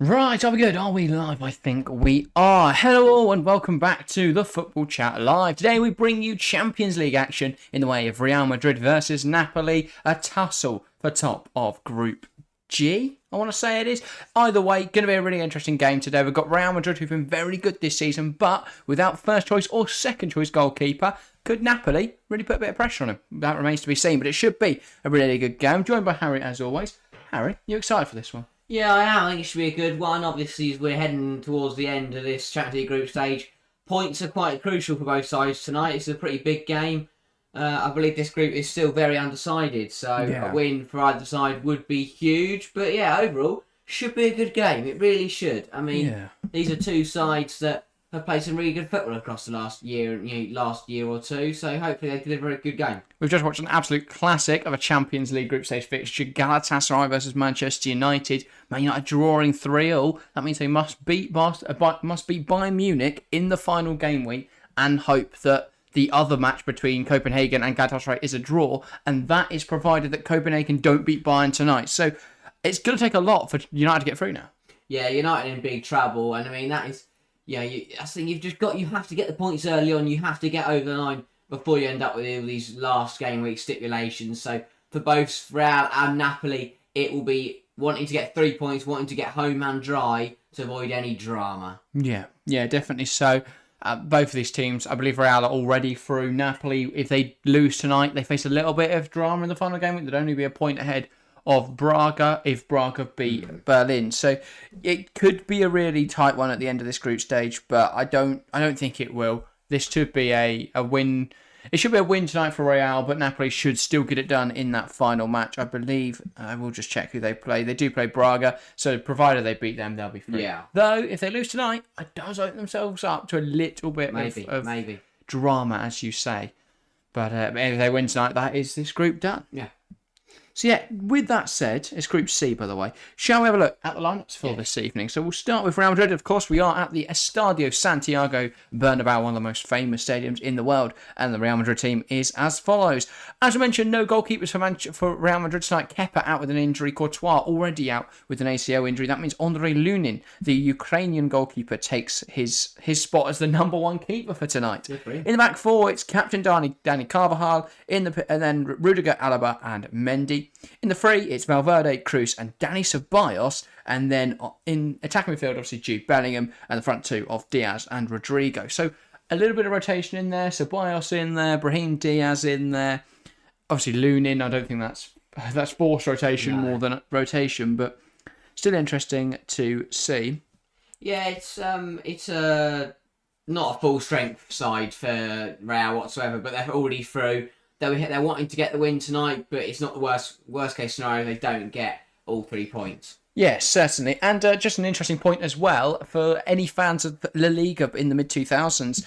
Right, are we good? Are we live? I think we are. Hello all and welcome back to the Football Chat Live. Today we bring you Champions League action in the way of Real Madrid versus Napoli, a tussle for top of Group G, I want to say it is. Either way, going to be a really interesting game today. We've got Real Madrid who've been very good this season, but without first choice or second choice goalkeeper, could Napoli really put a bit of pressure on him? That remains to be seen, but it should be a really good game. Joined by Harry as always. Harry, you excited for this one? Yeah, I am. I think it should be a good one. Obviously, as we're heading towards the end of this Champions League group stage, points are quite crucial for both sides tonight. It's a pretty big game. I believe this group is still very undecided, so a win for either side would be huge. But yeah, overall, should be a good game. It really should. I mean, these are two sides that have played some really good football across the last year or two, so hopefully they deliver a good game. We've just watched an absolute classic of a Champions League group stage fixture, Galatasaray versus Manchester United. Man United drawing 3-3. That means they must beat Bayern Munich in the final game week and hope that the other match between Copenhagen and Galatasaray is a draw, and that is provided that Copenhagen don't beat Bayern tonight. So it's going to take a lot for United to get through now. Yeah, United in big trouble, and I mean that is. Yeah, I think you have to get the points early on. You have to get over the line before you end up with all these last game week stipulations. So for both Real and Napoli, it will be wanting to get 3 points, wanting to get home and dry to avoid any drama. Yeah, definitely so. Both of these teams, I believe Real are already through. Napoli, if they lose tonight, they face a little bit of drama in the final game week. They'd only be a point ahead of Braga if Braga beat Berlin. So it could be a really tight one at the end of this group stage, but I don't think it will. This should be a win. It should be a win tonight for Real, but Napoli should still get it done in that final match. I believe, I will just check who they play. They do play Braga, so provided they beat them, they'll be free. Yeah. Though, if they lose tonight, it does open themselves up to a little bit of drama, as you say. But if they win tonight, that is this group done. Yeah. So yeah, with that said, it's Group C, by the way. Shall we have a look at the lineups for this evening? So we'll start with Real Madrid. Of course, we are at the Estadio Santiago Bernabeu, one of the most famous stadiums in the world. And the Real Madrid team is as follows. As I mentioned, no goalkeepers for Real Madrid tonight. Kepa out with an injury. Courtois already out with an ACL injury. That means Andrei Lunin, the Ukrainian goalkeeper, takes his spot as the number one keeper for tonight. In the back four, it's captain Dani Carvajal, and then Rudiger, Alaba and Mendy. In the three, it's Valverde, Cruz and Dani Ceballos. And then in attacking midfield, obviously Jude Bellingham, and the front two of Diaz and Rodrigo. So a little bit of rotation in there. Ceballos in there, Brahim Diaz in there. Obviously Lunin, I don't think that's forced rotation more than rotation, but still interesting to see. Yeah, it's not a full strength side for Real whatsoever, but they're already through. They're wanting to get the win tonight, but it's not the worst case scenario. They don't get all 3 points. Yes, certainly. And just an interesting point as well, for any fans of La Liga in the mid-2000s,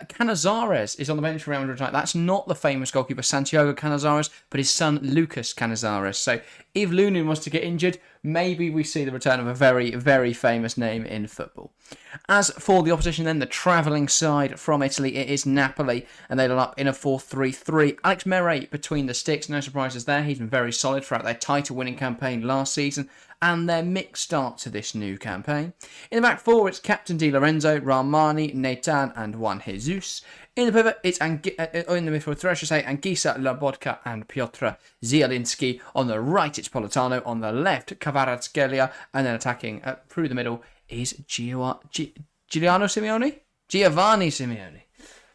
Canizares is on the bench for Real Madrid tonight. That's not the famous goalkeeper Santiago Canizares, but his son Lucas Canizares. So if Lunin was to get injured, maybe we see the return of a very, very famous name in football. As for the opposition then, the travelling side from Italy, it is Napoli, and they line up in a 4-3-3. Alex Meret between the sticks, no surprises there. He's been very solid throughout their title-winning campaign last season, and their mixed start to this new campaign. In the back four, it's captain Di Lorenzo, Rahmani, Nathan, and Juan Jesus. In the pivot, it's in the midfield three, I should say, Anguissa, Lobotka, and Piotr Zielinski. On the right, it's Politano. On the left, Kvaratskhelia, and then attacking through the middle is Giovanni Simeone.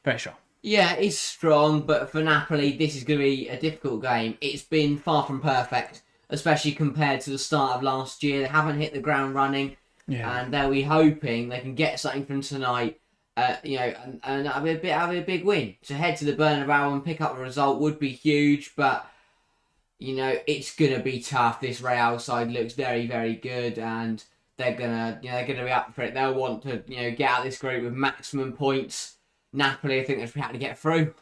Very strong. Yeah, it's strong, but for Napoli, this is going to be a difficult game. It's been far from perfect, especially compared to the start of last year. They haven't hit the ground running, and they'll be hoping they can get something from tonight, and that'll be a big win. To head to the Bernabeu and pick up a result would be huge, but it's going to be tough. This Real side looks very, very good, and they're gonna be up for it. They'll want to get out of this group with maximum points. Napoli, I think they've had to get through.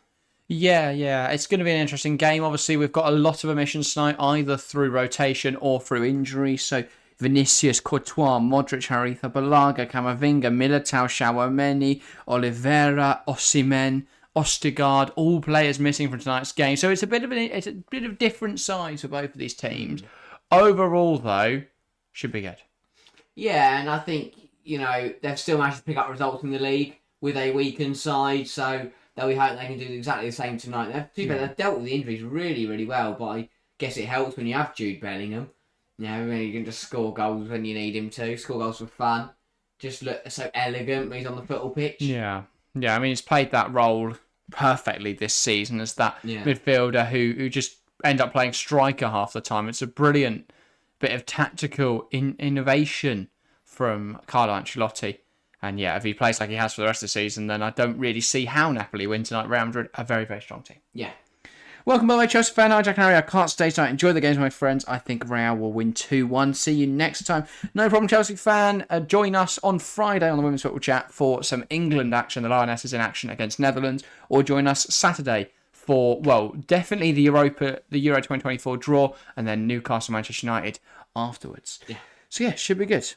Yeah, it's going to be an interesting game. Obviously, we've got a lot of omissions tonight, either through rotation or through injury. So Vinicius, Courtois, Modric, Haritha, Balaga, Camavinga, Militao, Tchouaméni, Oliveira, Osimhen, Ostigard, all players missing from tonight's game. So it's a bit of different size for both of these teams. Overall, though, should be good. Yeah, and I think, they've still managed to pick up results in the league with a weakened side, so they'll be hoping they can do exactly the same tonight. They've dealt with the injuries really, really well, but I guess it helps when you have Jude Bellingham. You can just score goals when you need him to. Score goals for fun. Just look so elegant when he's on the football pitch. Yeah. I mean, he's played that role perfectly this season as that midfielder who just end up playing striker half the time. It's a brilliant bit of tactical innovation from Carlo Ancelotti. And yeah, if he plays like he has for the rest of the season, then I don't really see how Napoli win tonight. Real Madrid, a very, very strong team. Yeah. Welcome, by the way, Chelsea fan. Hi, Jack and Harry. I can't stay tonight. Enjoy the games, my friends. I think Real will win 2-1. See you next time. No problem, Chelsea fan. Join us on Friday on the Women's Football Chat for some England action. The Lionesses in action against Netherlands. Or join us Saturday for, definitely the Euro 2024 draw. And then Newcastle, Manchester United afterwards. Yeah. So, yeah, should be good.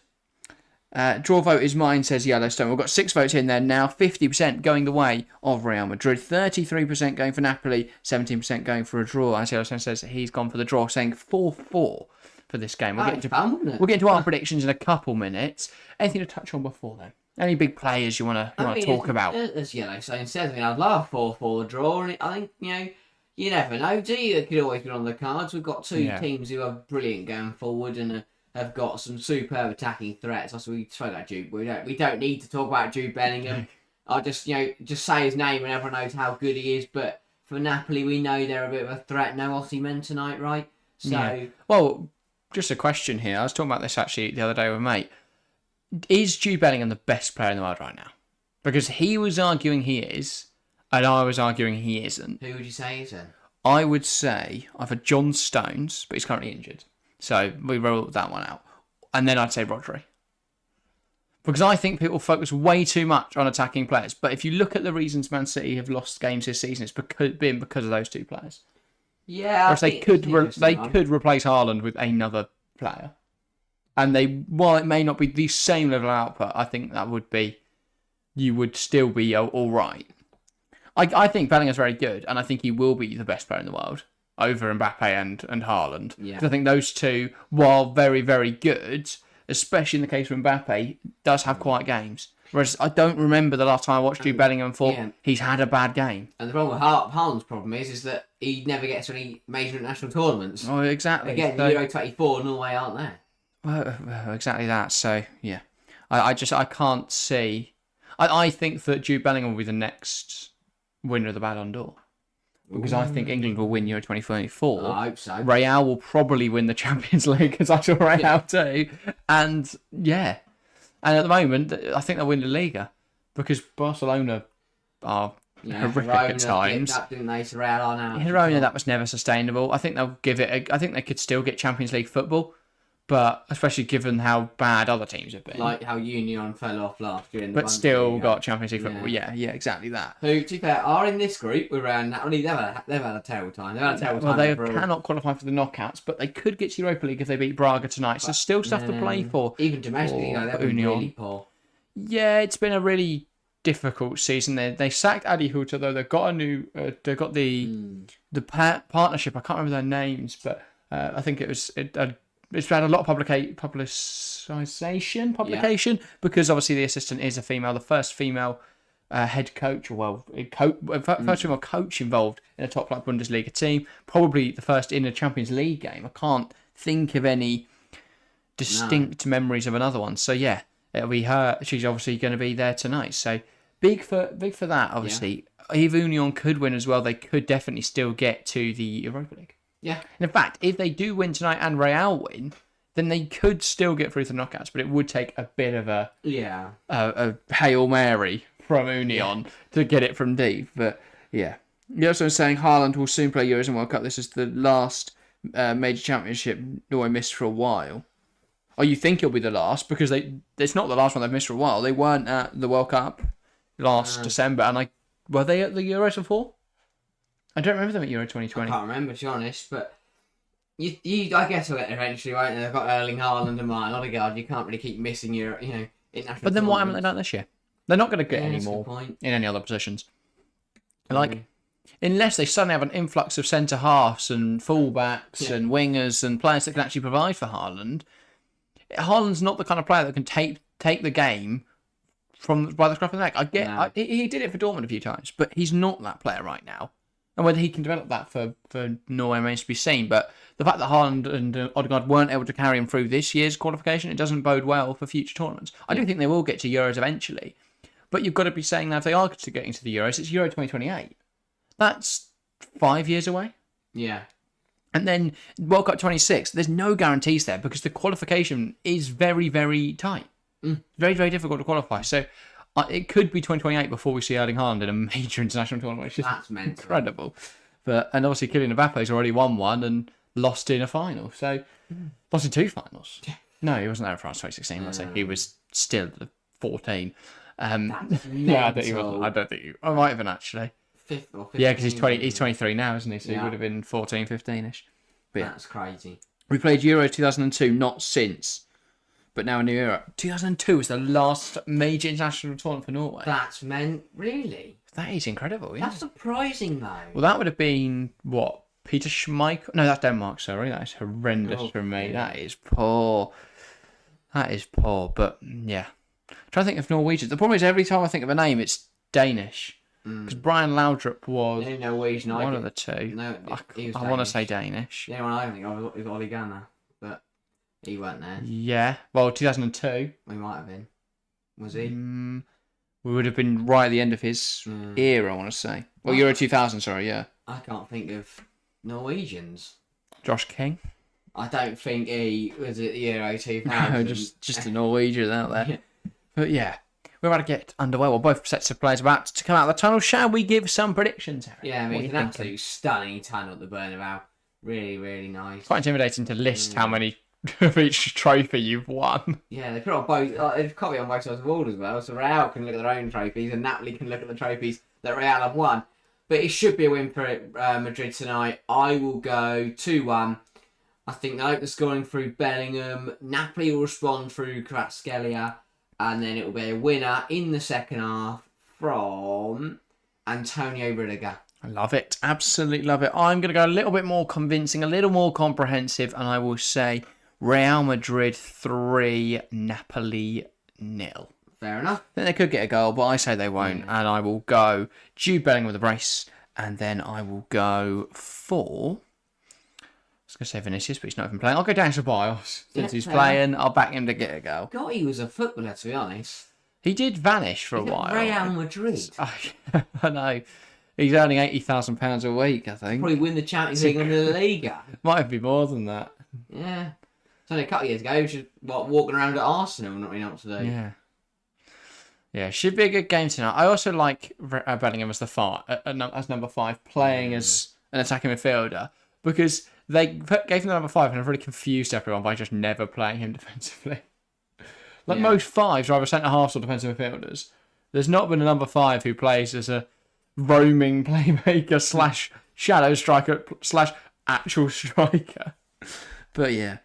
Draw vote is mine, says Yellowstone. We've got 6 votes in there now. 50% going the way of Real Madrid. 33% going for Napoli. 17% going for a draw. As Yellowstone says, he's gone for the draw, saying 4-4 for this game. We'll get into our predictions in a couple minutes. Anything to touch on before then? Any big players you want to talk about? As Yellowstone says, I'd love a 4-4 draw, and I think, you never know, do you? It could always be on the cards. We've got two teams who are brilliant going forward and have got some superb attacking threats. Also, we spoke about Jude. We don't need to talk about Jude Bellingham. I'll just say his name and everyone knows how good he is. But for Napoli, we know they're a bit of a threat. No Osimhen tonight, right? So, yeah. Well, just a question here. I was talking about this actually the other day with a mate. Is Jude Bellingham the best player in the world right now? Because he was arguing he is, and I was arguing he isn't. Who would you say is then? I would say either John Stones, but he's currently injured. So we ruled that one out. And then I'd say Rodri. Because I think people focus way too much on attacking players. But if you look at the reasons Man City have lost games this season, it's been because of those two players. Yeah. Whereas they could replace Haaland with another player. And while it may not be the same level of output, I think you would still be all right. I think Bellingham's very good, and I think he will be the best player in the world over Mbappe and Haaland. Yeah. I think those two, while very, very good, especially in the case of Mbappe, does have quiet games. Whereas I don't remember the last time I watched Jude Bellingham and thought he's had a bad game. And the problem with Haaland's problem is that he never gets to any major international tournaments. Oh, exactly. Again, the Euro 24, Norway aren't there. Well, exactly that. So, yeah. I can't see... I think that Jude Bellingham will be the next winner of the Ballon d'Or. Because I think England will win Euro 2024. I hope so. Real will probably win the Champions League, because I saw Real too. And, yeah. And at the moment, I think they'll win the Liga. Because Barcelona are horrific at times. That, didn't they? So Real are now. Girona, that was never sustainable. I think they'll give it... I think they could still get Champions League football. But especially given how bad other teams have been. Like how Union fell off last year. But still got Champions League football. Yeah, exactly that. Who, to be fair, are in this group with Real Napoli. They've had a terrible time. Well, they cannot qualify for the knockouts, but they could get to Europa League if they beat Braga tonight. So still stuff to play for. Even domestically, they've been really poor. Yeah, it's been a really difficult season. They sacked Adi Huta, though. They've got a new... they've got the partnership. I can't remember their names, but I think it was... It's had a lot of publication, because obviously the assistant is a female, the first female head coach, first female coach involved in a top-flight Bundesliga team, probably the first in a Champions League game. I can't think of any distinct memories of another one. So yeah, it'll be her. She's obviously going to be there tonight. So big for that. Obviously, if Union could win as well, they could definitely still get to the Europa League. Yeah. And in fact, if they do win tonight and Real win, then they could still get through to the knockouts, but it would take a bit of a Hail Mary from Union to get it from deep. But yeah. You're also saying Haaland will soon play Euros and World Cup. This is the last major championship Norway missed for a while. Oh, you think it'll be the last? Because it's not the last one they've missed for a while. They weren't at the World Cup last December, and were they at the Euros before? I don't remember them at Euro 2020. I can't remember, to be honest, but I guess they'll get there eventually, won't they? They've got Erling Haaland and Martin Odegaard. You can't really keep missing your, international. But then why haven't they done this year? They're not going to get any more in any other positions. Unless they suddenly have an influx of centre halves and fullbacks and wingers and players that can actually provide for Haaland, Haaland's not the kind of player that can take the game by the scruff of the neck. He did it for Dortmund a few times, but he's not that player right now. And whether he can develop that for Norway remains to be seen. But the fact that Haaland and Odegaard weren't able to carry him through this year's qualification, it doesn't bode well for future tournaments. I do think they will get to Euros eventually. But you've got to be saying that if they are getting to the Euros, it's Euro 2028. That's 5 years away. Yeah. And then World Cup 26, there's no guarantees there because the qualification is very, very tight. Very, very difficult to qualify. So it could be 2028 before we see Erling Haaland in a major international tournament, which is incredible. And obviously Kylian Mbappe's already won one and lost in a final. So lost in 2 finals. No, he wasn't there in France 2016, was he? He was still 14. Yeah, I don't think he I might have been actually. 5th or 15th. Yeah, because he's 23 now, isn't he? So he would have been 14, 15-ish. But that's crazy. We played Euro 2002, not since, but now a new era. 2002 was the last major international tournament for Norway. That's really? That is incredible, yeah. That's surprising, though. Well, that would have been, what, Peter Schmeichel? No, that's Denmark, sorry. That is horrendous from me. Yeah. That is poor. But, yeah. I'm trying to think of Norwegians. The problem is every time I think of a name, it's Danish. Because Brian Laudrup was Norwegian, one of the two. No, I want to say Danish. Yeah, well, I think it was Ole Gunnar, but he weren't there. Yeah, well, 2002. He might have been. Was he? We would have been right at the end of his era, I want to say. Well, Euro 2000, sorry, yeah. I can't think of Norwegians. Josh King? I don't think he was at the Euro 2000. No, just a Norwegian out there. Yeah. But yeah. We're about to get underway. Well, both sets of players are about to come out of the tunnel. Shall we give some predictions, Eric? Yeah, I mean, it's an absolutely stunning tunnel at the Bernabeu. Really, really nice. Quite intimidating to list how many of each trophy you've won. Yeah, they put on both. They've got to be on both sides of the wall as well. So Real can look at their own trophies, and Napoli can look at the trophies that Real have won. But it should be a win for Madrid tonight. I will go 2-1. I think they'll open the scoring through Bellingham. Napoli will respond through Kvaratskhelia. And then it will be a winner in the second half from Antonio Rudiger. I love it. Absolutely love it. I'm going to go a little bit more convincing, a little more comprehensive, and I will say Real Madrid 3, Napoli 0. Fair enough. I think they could get a goal, but I say they won't. And I will go Jude Bellingham with a brace, and then I will go for... I was going to say Vinicius, but he's not even playing. I'll go down to Ceballos. Since he's playing, I'll back him to get a goal. God, he was a footballer, to be honest. He did vanish for a while. Real Madrid. I know. He's earning £80,000 a week, I think. Probably win the Champions League and the Liga. Might be more than that. Yeah. It's only a couple of years ago, he was just walking around at Arsenal and not really know what to do. Yeah. Yeah, should be a good game tonight. I also like Bellingham as as number 5, playing as an attacking midfielder, because they gave him the number 5 and have really confused everyone by just never playing him defensively. Most 5s are either centre-halves or defensive midfielders. There's not been a number 5 who plays as a roaming playmaker / shadow striker / actual striker. But yeah.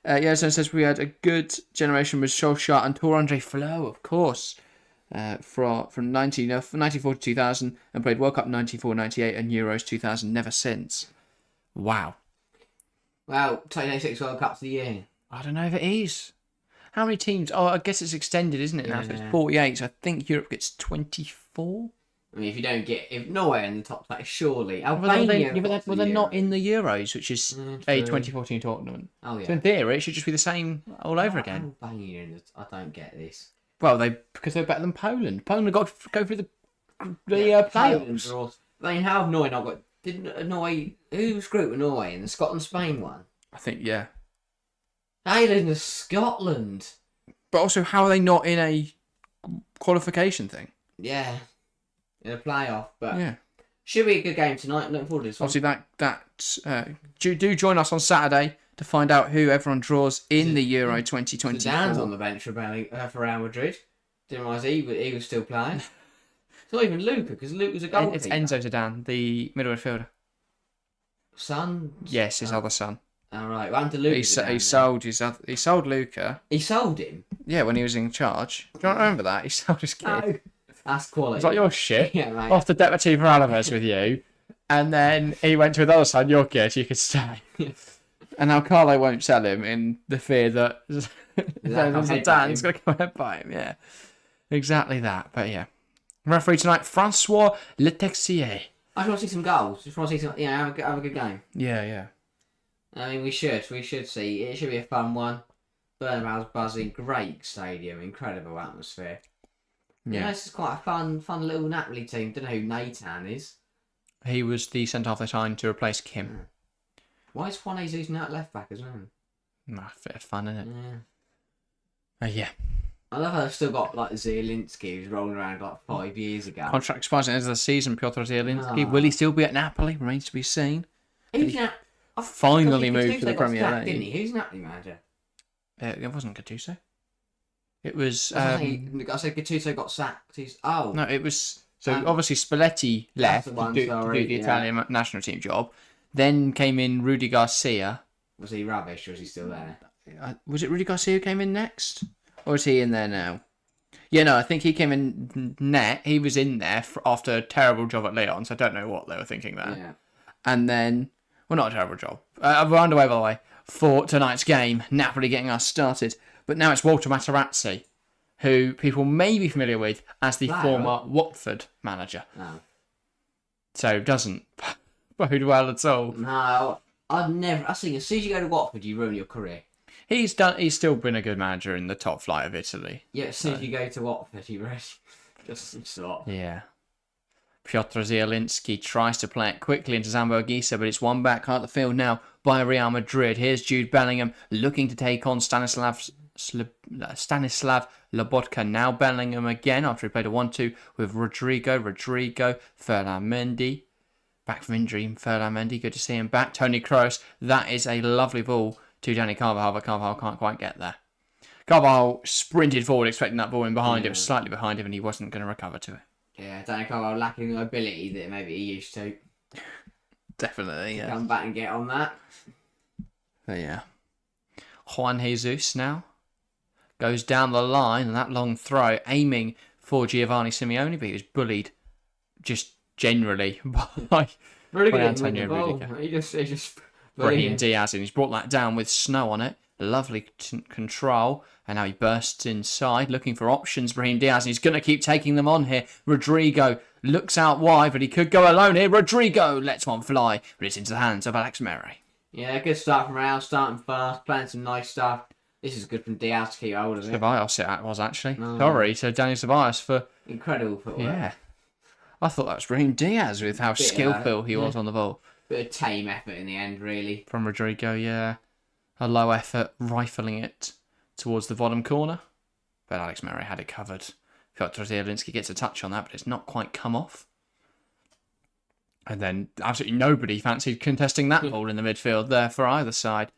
So it says we had a good generation with Solskjaer and Torandre Flo, of course, from 1994 to 2000, and played World Cup 94, 98 and Euros 2000, never since. Wow. Well, 2026 World Cup's the year. I don't know if it is. How many teams? Oh, I guess it's extended, isn't it now? So it's 48, so I think Europe gets 24. I mean, if Norway are in the top 20, surely Albania. They're not in the Euros, which is a 2014 tournament. Oh yeah. So in theory, it should just be the same all over again. Albania, I don't get this. Well, because they're better than Poland. Poland got to go through the playoffs. I mean, how have Norway not got? Didn't Norway? Who was grouped with Norway in the Scotland-Spain one? I think, yeah. They live in Scotland. But also, how are they not in a qualification thing? Yeah, in a playoff. But yeah, should be a good game tonight. Looking forward to this one. Obviously, do join us on Saturday to find out who everyone draws in the Euro 2024. Dan's on the bench for Real Madrid. Didn't realise he was still playing. It's not even Luca, because Luke was a goalkeeper. It's Enzo Zidane, the middle midfielder. Son? Yes, his other son. All right, well, Luca. He sold Luca. He sold him? Yeah, when he was in charge. Do you not remember that? He sold his kid. No. That's quality. It's like your shit. Yeah, mate. Off the Deportivo Alaves with you. And then he went to another son, your kid, you could stay. And now Carlo won't sell him in the fear that Zidane's going to come and buy him. Yeah, exactly that. But yeah, referee tonight, Francois Letexier. I just want to see some goals. Just want to see some, have a good game. Yeah. I mean, we should see. It should be a fun one. Bernabeu's buzzing, great stadium, incredible atmosphere. Yeah, this is quite a fun little Napoli team. Don't know who Nathan is. He was the centre half they signed to replace Kim. Why is Juan Jesus now at left back as well? A bit of fun, isn't it? Yeah. Yeah. I love how they've still got like Zielinski who's rolling around like 5 years ago. Contract expires at the end of the season. Piotr Zielinski. Will he still be at Napoli? Remains to be seen. Finally moved to the Premier League. Didn't he? Who's Napoli manager? It wasn't Gattuso. It was. I said Gattuso got sacked. No, it was. So obviously Spalletti left to do the Italian national team job. Then came in Rudy Garcia. Was he rubbish or was he still there? Was it Rudy Garcia who came in next? Or is he in there now? Yeah, no, I think he came in He was in there after a terrible job at Lyon, so I don't know what they were thinking there. Yeah. And then, well, not a terrible job. We're underway, by the way, for tonight's game. Napoli getting us started. But now it's Walter Materazzi, who people may be familiar with as the former Watford manager. No. So doesn't bode well at all. No, I think as soon as you go to Watford, you ruin your career. He's still been a good manager in the top flight of Italy. Yeah, as soon as you go to Watford, you just stop. Yeah. Piotr Zielinski tries to play it quickly into Zambo Anguissa, but it's one back at the field now by Real Madrid. Here's Jude Bellingham looking to take on Stanislav Lobotka. Now Bellingham again after he played a 1-2 with Rodrigo, Ferland Mendy. Back from injury, Ferland Mendy, good to see him back. Toni Kroos, that is a lovely ball to Dani Carvajal, but Carvajal can't quite get there. Carvajal sprinted forward expecting that ball in behind him, slightly behind him, and he wasn't going to recover to it. Yeah, Dani Carvajal lacking the ability that maybe he used to. Definitely, yeah. Come back and get on that. But yeah. Juan Jesus now goes down the line, and that long throw aiming for Giovanni Simeone, but he was bullied just generally by Antonio Rudiger. He just Brahim Diaz, and he's brought that down with snow on it. Lovely control, and now he bursts inside looking for options. Brahim Diaz, and he's going to keep taking them on here. Rodrigo looks out wide, but he could go alone here. Rodrigo lets one fly, but it's into the hands of Alex Meret. Yeah, good start from Real, starting fast, playing some nice stuff. This is good from Diaz to keep hold of it. Ceballos it was actually. Sorry to Daniel Ceballos for incredible footwork. Yeah, I thought that was Brahim Diaz with how skillful he was on the ball. Bit of tame effort in the end, really. From Rodrigo, yeah. A low effort, rifling it towards the bottom corner. But Alex Meret had it covered. Piotr Zielinski gets a touch on that, but it's not quite come off. And then absolutely nobody fancied contesting that ball in the midfield there for either side.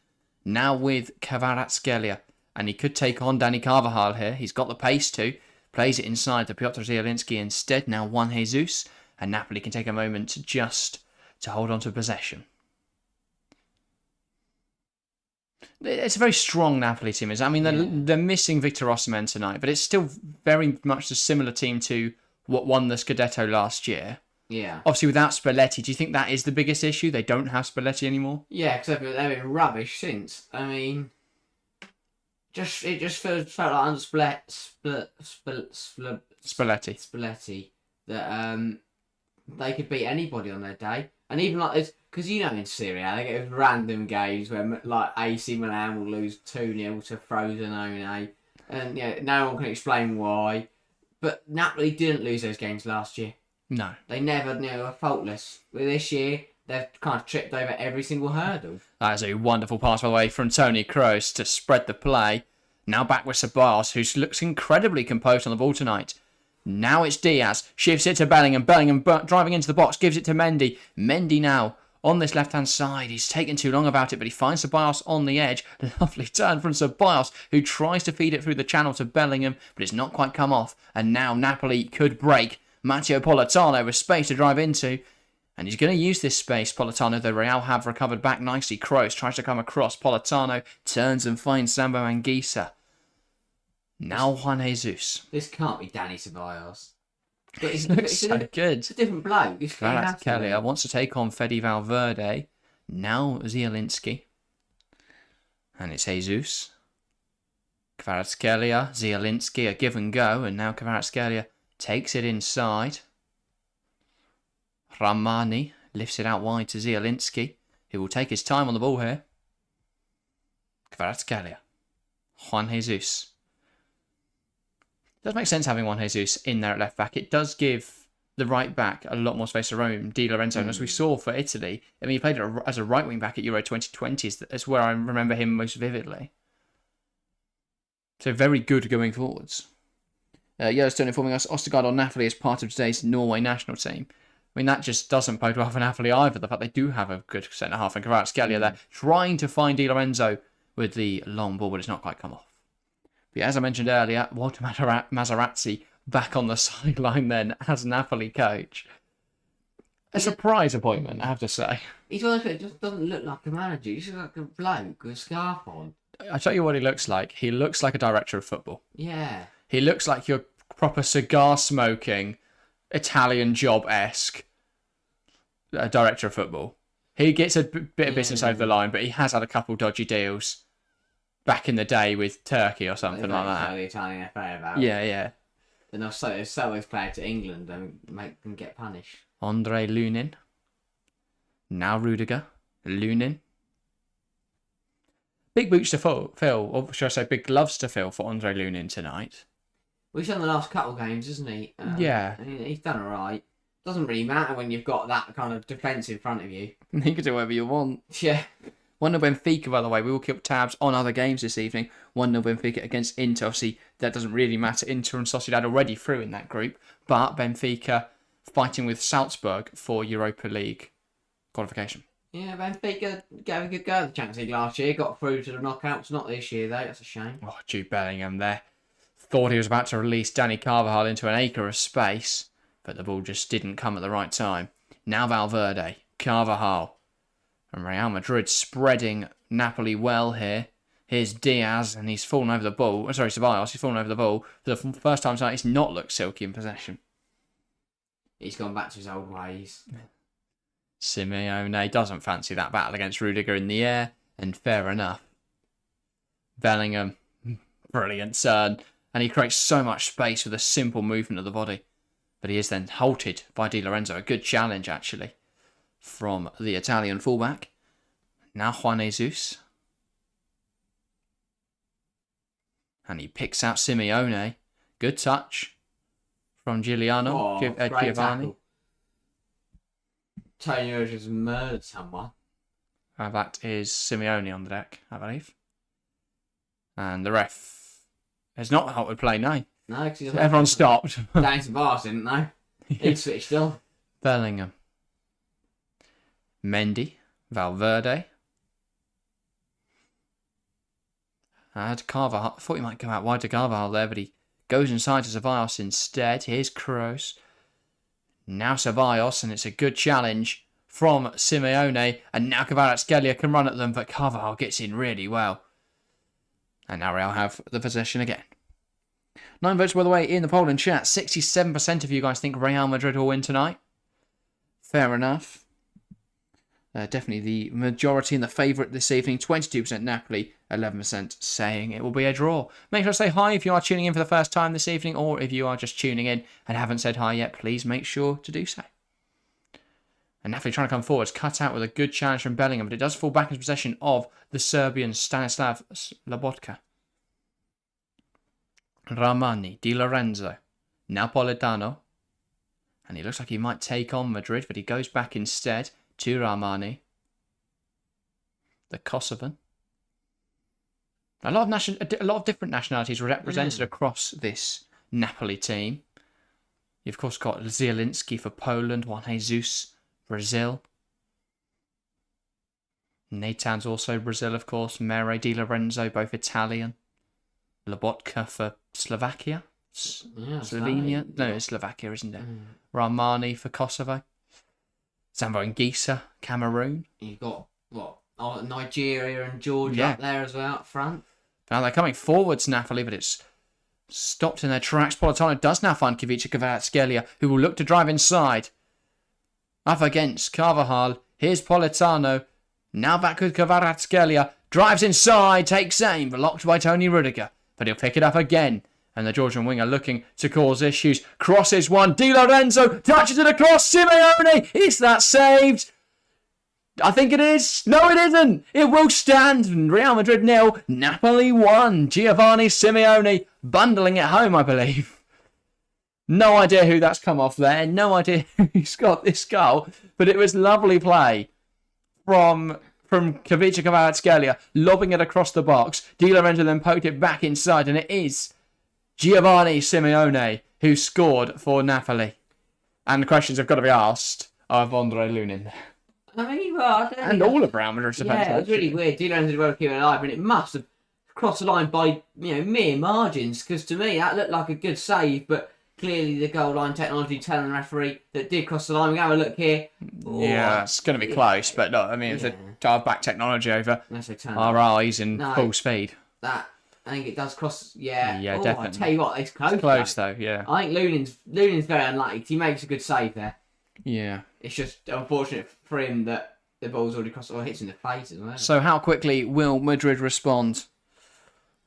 Now with Kvaratskhelia. And he could take on Dani Carvajal here. He's got the pace to. Plays it inside to Piotr Zielinski instead. Now Juan Jesus. And Napoli can take a moment just to hold on to possession. It's a very strong Napoli team. I mean, they're missing Victor Osimhen tonight, but it's still very much a similar team to what won the Scudetto last year. Yeah. Obviously, without Spalletti, do you think that is the biggest issue? They don't have Spalletti anymore? Yeah, because they've been rubbish since. I mean, it just felt like under Spalletti that they could beat anybody on their day. And even like this, because in Serie A, they get random games where like AC Milan will lose 2-0 to Frosinone, and no one can explain why. But Napoli didn't lose those games last year. No. They never were faultless. With this year, they've kind of tripped over every single hurdle. That is a wonderful pass, by the way, from Toni Kroos to spread the play. Now back with Ceballos, who looks incredibly composed on the ball tonight. Now it's Diaz. Shifts it to Bellingham. Bellingham driving into the box. Gives it to Mendy. Mendy now on this left-hand side. He's taken too long about it, but he finds Ceballos on the edge. Lovely turn from Ceballos, who tries to feed it through the channel to Bellingham, but it's not quite come off. And now Napoli could break. Matteo Politano with space to drive into. And he's going to use this space, Politano, though Real have recovered back nicely. Kroos tries to come across. Politano turns and finds Zambo Anguissa. Now Juan Jesus. This can't be Dani Ceballos. But it's so good. It's a different bloke. Kvaratskhelia wants to take on Fede Valverde. Now Zielinski. And it's Jesus. Kvaratskhelia, Zielinski, a give and go, and now Kvaratskhelia takes it inside. Ramani lifts it out wide to Zielinski, who will take his time on the ball here. Kvaratskhelia. Juan Jesus. It does make sense having Juan Jesus in there at left back. It does give the right back a lot more space to roam. Di Lorenzo, and as we saw for Italy, I mean, he played as a right wing back at Euro 2020. That's where I remember him most vividly. So very good going forwards. Yellowstone informing us Ostergaard on Napoli is part of today's Norway national team. I mean, that just doesn't bode well for Napoli either. The fact they do have a good centre-half and Kvaratskhelia there, trying to find Di Lorenzo with the long ball, but it's not quite come off. But as I mentioned earlier, Walter Materazzi back on the sideline then as Napoli coach. A surprise appointment, I have to say. He's one of those, it just doesn't look like a manager. He's just like a bloke with a scarf on. I'll tell you what he looks like. He looks like a director of football. Yeah. He looks like your proper cigar-smoking, Italian job-esque director of football. He gets a bit of business over the line, but he has had a couple dodgy deals back in the day with Turkey or something like that. The Italian FA about. Yeah. And they'll sell his player to England and make them get punished. Andre Lunin. Now Rudiger. Lunin. Big boots to fill, or should I say big gloves to fill for Andre Lunin tonight. Well, he's done the last couple of games, hasn't he? Yeah. He's done alright. Doesn't really matter when you've got that kind of defence in front of you. You can do whatever you want. Yeah. 1-0 Benfica, by the way. We will keep tabs on other games this evening. 1-0 Benfica against Inter. Obviously, that doesn't really matter. Inter and Sociedad already through in that group. But Benfica fighting with Salzburg for Europa League qualification. Yeah, Benfica gave a good go at the Champions League last year. Got through to the knockouts. Not this year, though. That's a shame. Oh, Jude Bellingham there. Thought he was about to release Danny Carvajal into an acre of space, but the ball just didn't come at the right time. Now Valverde, Carvajal, and Real Madrid spreading Napoli well here. Here's Diaz, and he's fallen over the ball. Sorry, Ceballos, he's fallen over the ball. For the first time tonight, he's not looked silky in possession. He's gone back to his old ways. Simeone doesn't fancy that battle against Rudiger in the air, and fair enough. Bellingham, brilliant turn, and he creates so much space with a simple movement of the body. But he is then halted by Di Lorenzo. A good challenge, actually, from the Italian fullback. Now Juan Jesus. And he picks out Simeone. Good touch from Giuliano. Great Giovanni. tackle. Tony just murdered someone. That is Simeone on the deck, I believe. And the ref has not halted play, no. No, because Everyone stopped. down to bars, didn't they? He switched on. Bellingham. Mendy. Valverde. Carvajal. I thought he might go out wide to Carvajal there, but he goes inside to Ceballos instead. Here's Kroos. Now Ceballos, and it's a good challenge from Simeone. And now Kvaratskhelia can run at them, but Carvajal gets in really well. And now Real have the possession again. 9 votes, by the way, in the poll and chat. 67% of you guys think Real Madrid will win tonight. Fair enough. Definitely the majority and the favourite this evening. 22% Napoli, 11% saying it will be a draw. Make sure to say hi if you are tuning in for the first time this evening, or if you are just tuning in and haven't said hi yet, please make sure to do so. And Napoli trying to come forwards, cut out with a good challenge from Bellingham, but it does fall back into possession of the Serbian Stanislav Lobotka. Ramani, Di Lorenzo, Napolitano. And he looks like he might take on Madrid, but he goes back instead to Ramani. The Kosovan. A lot of different nationalities represented across this Napoli team. You've of course got Zielinski for Poland, Juan Jesus, Brazil. Natan's also Brazil, of course. Mere, Di Lorenzo, both Italian. Lobotka for Slovakia. Slovenia? No, it's Slovakia, isn't it? Ramani for Kosovo. Zambo and Gisa, Cameroon. You've got, Nigeria and Georgia up there as well, up front. Now they're coming forwards, Napoli, but it's stopped in their tracks. Politano does now find Kivica Kvaratskhelia, who will look to drive inside. Up against Carvajal. Here's Politano. Now back with Kvaratskhelia. Drives inside, takes aim, blocked by Tony Rudiger. But he'll pick it up again. And the Georgian winger looking to cause issues. Crosses one. Di Lorenzo touches it across. Simeone. Is that saved? I think it is. No, it isn't. It will stand. Real Madrid 0. Napoli 1. Giovanni Simeone bundling it home, I believe. No idea who that's come off there. No idea who's got this goal. But it was lovely play from Kavica Kvaratskhelia, lobbing it across the box. Di Lorenzo then poked it back inside, and it is Giovanni Simeone who scored for Napoli. And the questions have got to be asked of Andre Lunin. I mean, well, and all of Real Madrid. Yeah, it was really weird. Di Lorenzo did well to keep it alive, and it must have crossed the line by mere margins, because to me that looked like a good save, but clearly the goal line technology telling the referee that did cross the line. We have a look here. Oh, yeah, it's going to be close, but look, I mean, if they dive back technology over our eyes in full speed. That, I think it does cross. Yeah, definitely. I tell you what, it's close. It's close though. Yeah. I think Lunin's very unlucky. He makes a good save there. Yeah. It's just unfortunate for him that the ball's already crossed or hits in the face as well. So how quickly will Madrid respond?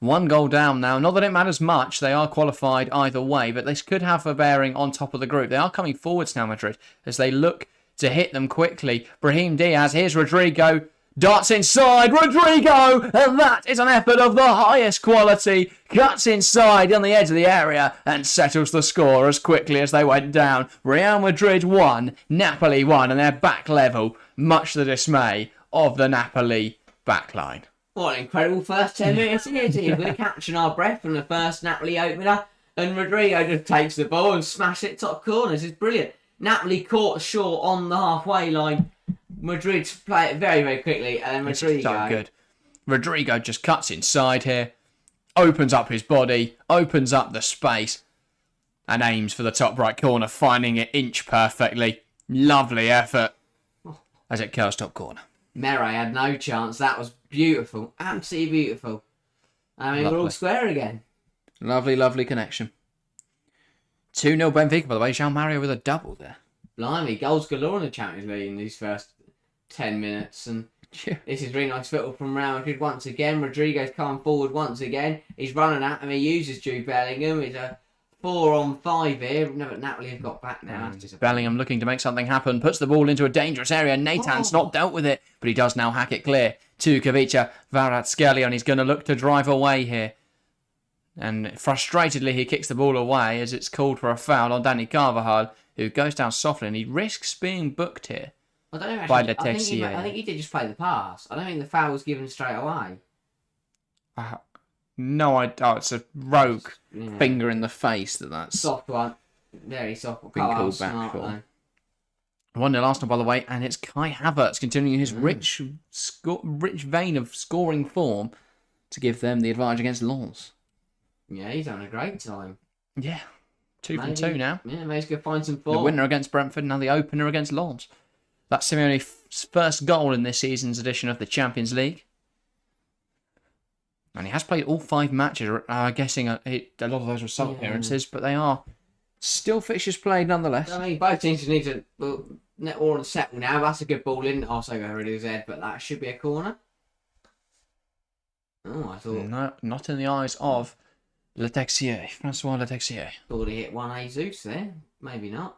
1 goal down now. Not that it matters much. They are qualified either way, but this could have a bearing on top of the group. They are coming forwards now, Madrid, as they look to hit them quickly. Brahim Diaz, here's Rodrigo. Darts inside, Rodrigo! And that is an effort of the highest quality. Cuts inside on the edge of the area and settles the score as quickly as they went down. Real Madrid 1, Napoli 1, and they're back level, much to the dismay of the Napoli backline. What an incredible first 10 minutes it is. We're catching our breath from the first Napoli opener, and Rodrigo just takes the ball and smashes it top corners. It's brilliant. Napoli caught short on the halfway line. Madrid play it very, very quickly, and Rodrigo... It's so good. Rodrigo just cuts inside here, opens up his body, opens up the space, and aims for the top right corner, finding it inch perfectly. Lovely effort as it curls top corner. Mere had no chance. That was beautiful. Absolutely beautiful. I mean, lovely. We're all square again. Lovely, lovely connection. 2-0 Benfica, by the way. João Mario with a double there. Blimey, goals galore in the Champions League in these first 10 minutes. And this is really nice football from Real Madrid once again. Rodrigo's coming forward once again. He's running at him. He uses Jude Bellingham. It's a 4-on-5 here. No, but Napoli have got back now. Bellingham looking to make something happen. Puts the ball into a dangerous area. Nathan's not dealt with it, but he does now hack it clear to Kavica Kvaratskhelia, and he's going to look to drive away here. And frustratedly, he kicks the ball away as it's called for a foul on Dani Carvajal, who goes down softly, and he risks being booked here. I don't know, actually, I think he did just play the pass. I don't think the foul was given straight away. No, it's a rogue finger in the face that's... Soft one. Very soft. Been called back for. 1-0 Arsenal, by the way, and it's Kai Havertz continuing his rich vein of scoring form to give them the advantage against Lens. Yeah, he's having a great time. Yeah. 2 from 2 now. Yeah, maybe he's going to find some form. The winner against Brentford, now the opener against Lens. That's Simeone's first goal in this season's edition of the Champions League. And he has played all 5 matches. Guessing a lot of those were sub appearances, but they are still fixtures played nonetheless. I mean, both teams need to all on settle now. That's a good ball in. Also got rid of his head, but that should be a corner. Oh, I thought... No, not in the eyes of Francois Letexier. Thought he hit one Jesus there. Maybe not.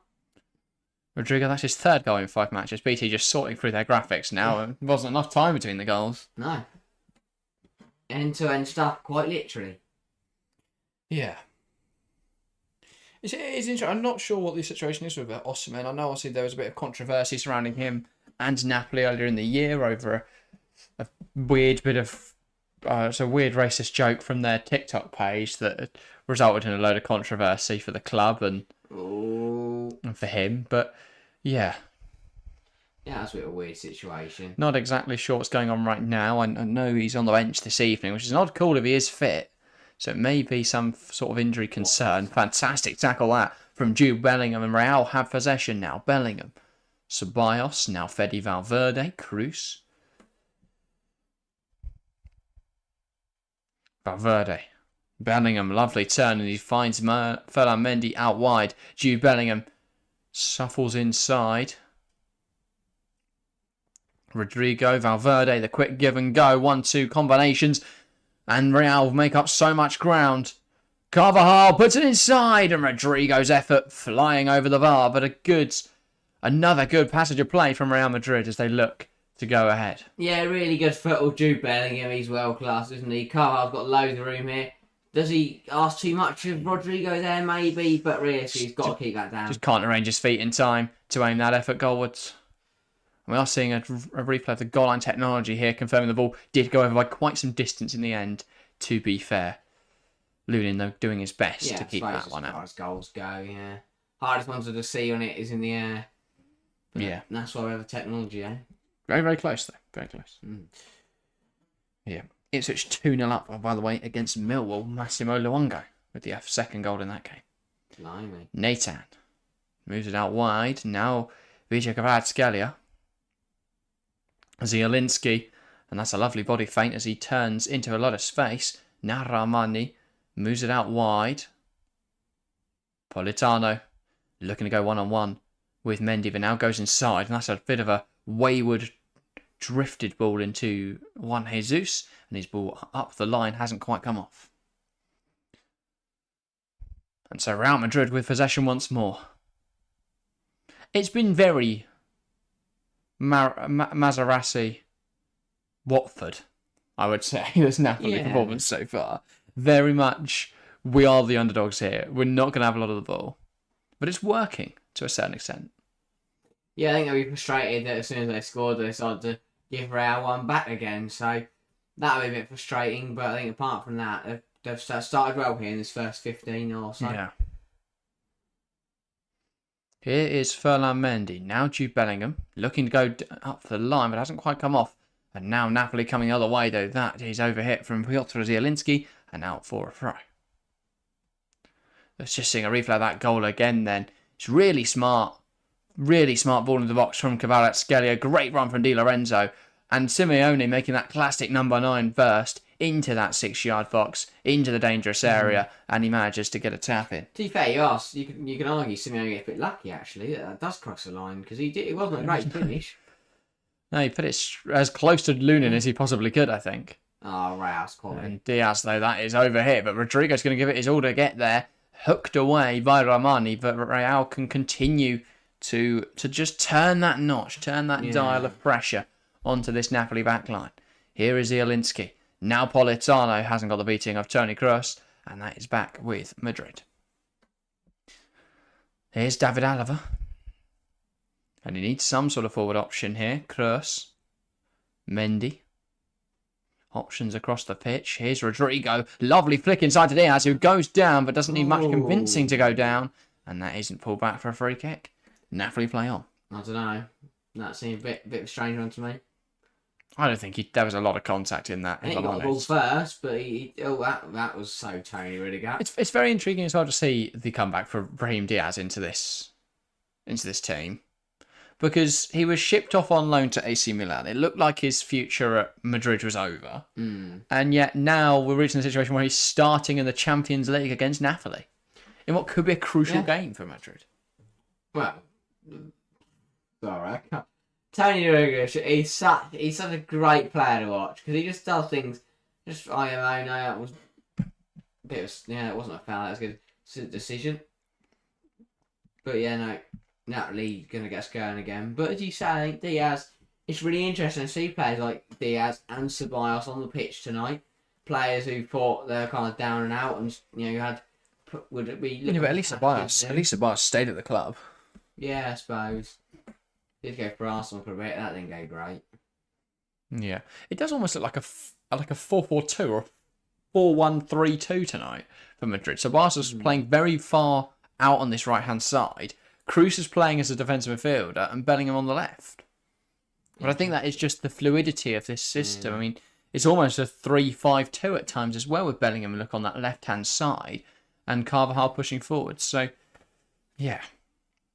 Rodrigo, that's his 3rd goal in 5 matches. BT just sorting through their graphics now. There wasn't enough time between the goals. No. End-to-end stuff, quite literally. Yeah. It's interesting. I'm not sure what the situation is with Osimhen. I know obviously there was a bit of controversy surrounding him and Napoli earlier in the year over a weird bit of... it's a weird racist joke from their TikTok page that resulted in a load of controversy for the club and for him. But yeah. Yeah, that's a bit of a weird situation. Not exactly sure what's going on right now. I know he's on the bench this evening, which is an odd call if he is fit. So it may be some sort of injury concern. Fantastic tackle that from Jude Bellingham, and Real have possession now. Bellingham, Ceballos, now Fede Valverde, Cruz. Valverde. Bellingham, lovely turn, and he finds Ferland Mendy out wide. Jude Bellingham shuffles inside. Rodrigo, Valverde, the quick give and go, 1-2 combinations, and Real make up so much ground. Carvajal puts it inside, and Rodrigo's effort flying over the bar, but another good passage of play from Real Madrid as they look to go ahead. Yeah, really good football. Jude Bellingham, he's world class, isn't he? Carvalho's got loads of room here. Does he ask too much of Rodrigo there? Maybe, but really, he's got to keep that down. Just can't arrange his feet in time to aim that effort goalwards. We are seeing a replay of the goal line technology here, confirming the ball did go over by quite some distance in the end, to be fair. Lunin, though, doing his best to keep that one out. As far as goals go, yeah. Hardest ones to see on it is in the air. But yeah. That's why we have the technology, eh? Very, very close, though. Very close. Yeah. Ipswich 2-0 up, by the way, against Millwall. Massimo Luongo with the second goal in that game. Blimey. Nathan moves it out wide. Now Kvaratskhelia. Zielinski. And that's a lovely body feint as he turns into a lot of space. Now Rahmani moves it out wide. Politano looking to go one-on-one with Mendy, but now goes inside. And that's a bit of a wayward, drifted ball into Juan Jesus. And his ball up the line hasn't quite come off. And so Real Madrid with possession once more. It's been very Maserati Watford, I would say, this Napoli performance so far. Very much, we are the underdogs here. We're not going to have a lot of the ball. But it's working to a certain extent. Yeah, I think they'll be frustrated that as soon as they scored, they decided to give Real one back again. So that'll be a bit frustrating. But I think apart from that, they've started well here in this first 15 or so. Yeah. Here is Ferland Mendy. Now Jude Bellingham looking to go up the line, but hasn't quite come off. And now Napoli coming the other way, though. That is overhit from Piotr Zielinski and out for a throw. Let's just seeing a replay of that goal again then. It's really smart ball into the box from Kvaratskhelia. Great run from Di Lorenzo. And Simeone making that classic number 9 burst into that 6-yard box, into the dangerous area, and he manages to get a tap in. To be fair, you can argue Simeone gets a bit lucky, actually. That does cross the line, because it wasn't a great finish. No, he put it as close to Lunin as he possibly could, I think. Oh, Real's quality. And Diaz, though, that is over here. But Rodrigo's going to give it his all to get there. Hooked away by Rahmani, but Real can continue to just turn that notch, turn that dial of pressure onto this Napoli backline. Here is Zielinski. Now Politano hasn't got the beating of Toni Kroos, and that is back with Madrid. Here's David Alaba. And he needs some sort of forward option here. Kroos. Mendy. Options across the pitch. Here's Rodrigo. Lovely flick inside to Diaz, who goes down, but doesn't need much convincing to go down. And that isn't pulled back for a free kick. Napoli play on. I don't know. That seemed a bit of a strange one to me. I don't think there was a lot of contact in that. I think he got the ball first, but that was so Tony Rudiger. It's very intriguing as well to see the comeback for Brahim Diaz into this team, because he was shipped off on loan to AC Milan. It looked like his future at Madrid was over, and yet now we're reaching a situation where he's starting in the Champions League against Napoli, in what could be a crucial game for Madrid. Well, sorry, I can't. Tony Rudiger, he's such a great player to watch, because he just does things. That was a bit of, it wasn't a foul. That was good. It's a decision. But Napoli gonna get us going again. But as you say, I think Diaz. It's really interesting to see players like Diaz and Ceballos on the pitch tonight. Players who thought they were kind of down and out, and would it be? Yeah, but at least Ceballos stayed at the club. Yeah, I suppose. Did go for Arsenal for a bit. That didn't go great. Yeah, it does almost look like a 4-4-2 or 4-1-3-2 tonight for Madrid. So Barca's playing very far out on this right-hand side. Kroos is playing as a defensive midfielder and Bellingham on the left. But I think that is just the fluidity of this system. I mean, it's almost a 3-5-2 at times as well, with Bellingham look on that left-hand side and Carvajal pushing forward. So, yeah.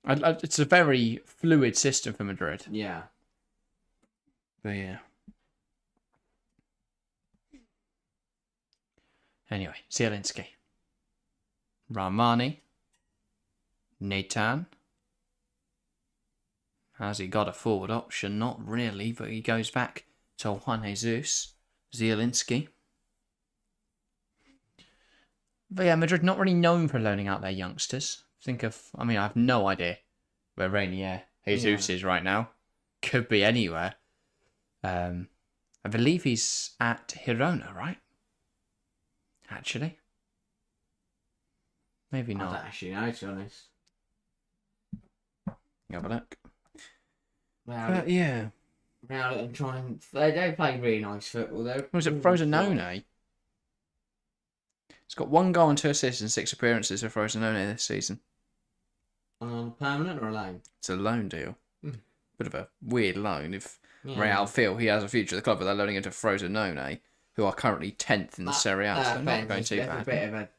It's a very fluid system for Madrid. Yeah. But yeah. Anyway, Zielinski. Rahmani. Nathan. Has he got a forward option? Not really, but he goes back to Juan Jesus Zielinski. But yeah, Madrid not really known for loaning out their youngsters. I have no idea where Rainier Jesus is right now. Could be anywhere. I believe he's at Girona, right? Actually. Maybe not. I don't actually know, to be honest. Have a look. Well, yeah. Now and trying, they play really nice football. Was it Frosinone? He's got 1 goal and 2 assists in 6 appearances for Frosinone this season. On permanent or a loan? It's a loan deal. Bit of a weird loan. If Yeah. Real feel he has a future at the club, but they're loaning into Frosinone, who are currently 10th in the Serie A. So they're not going too bad. A bit of a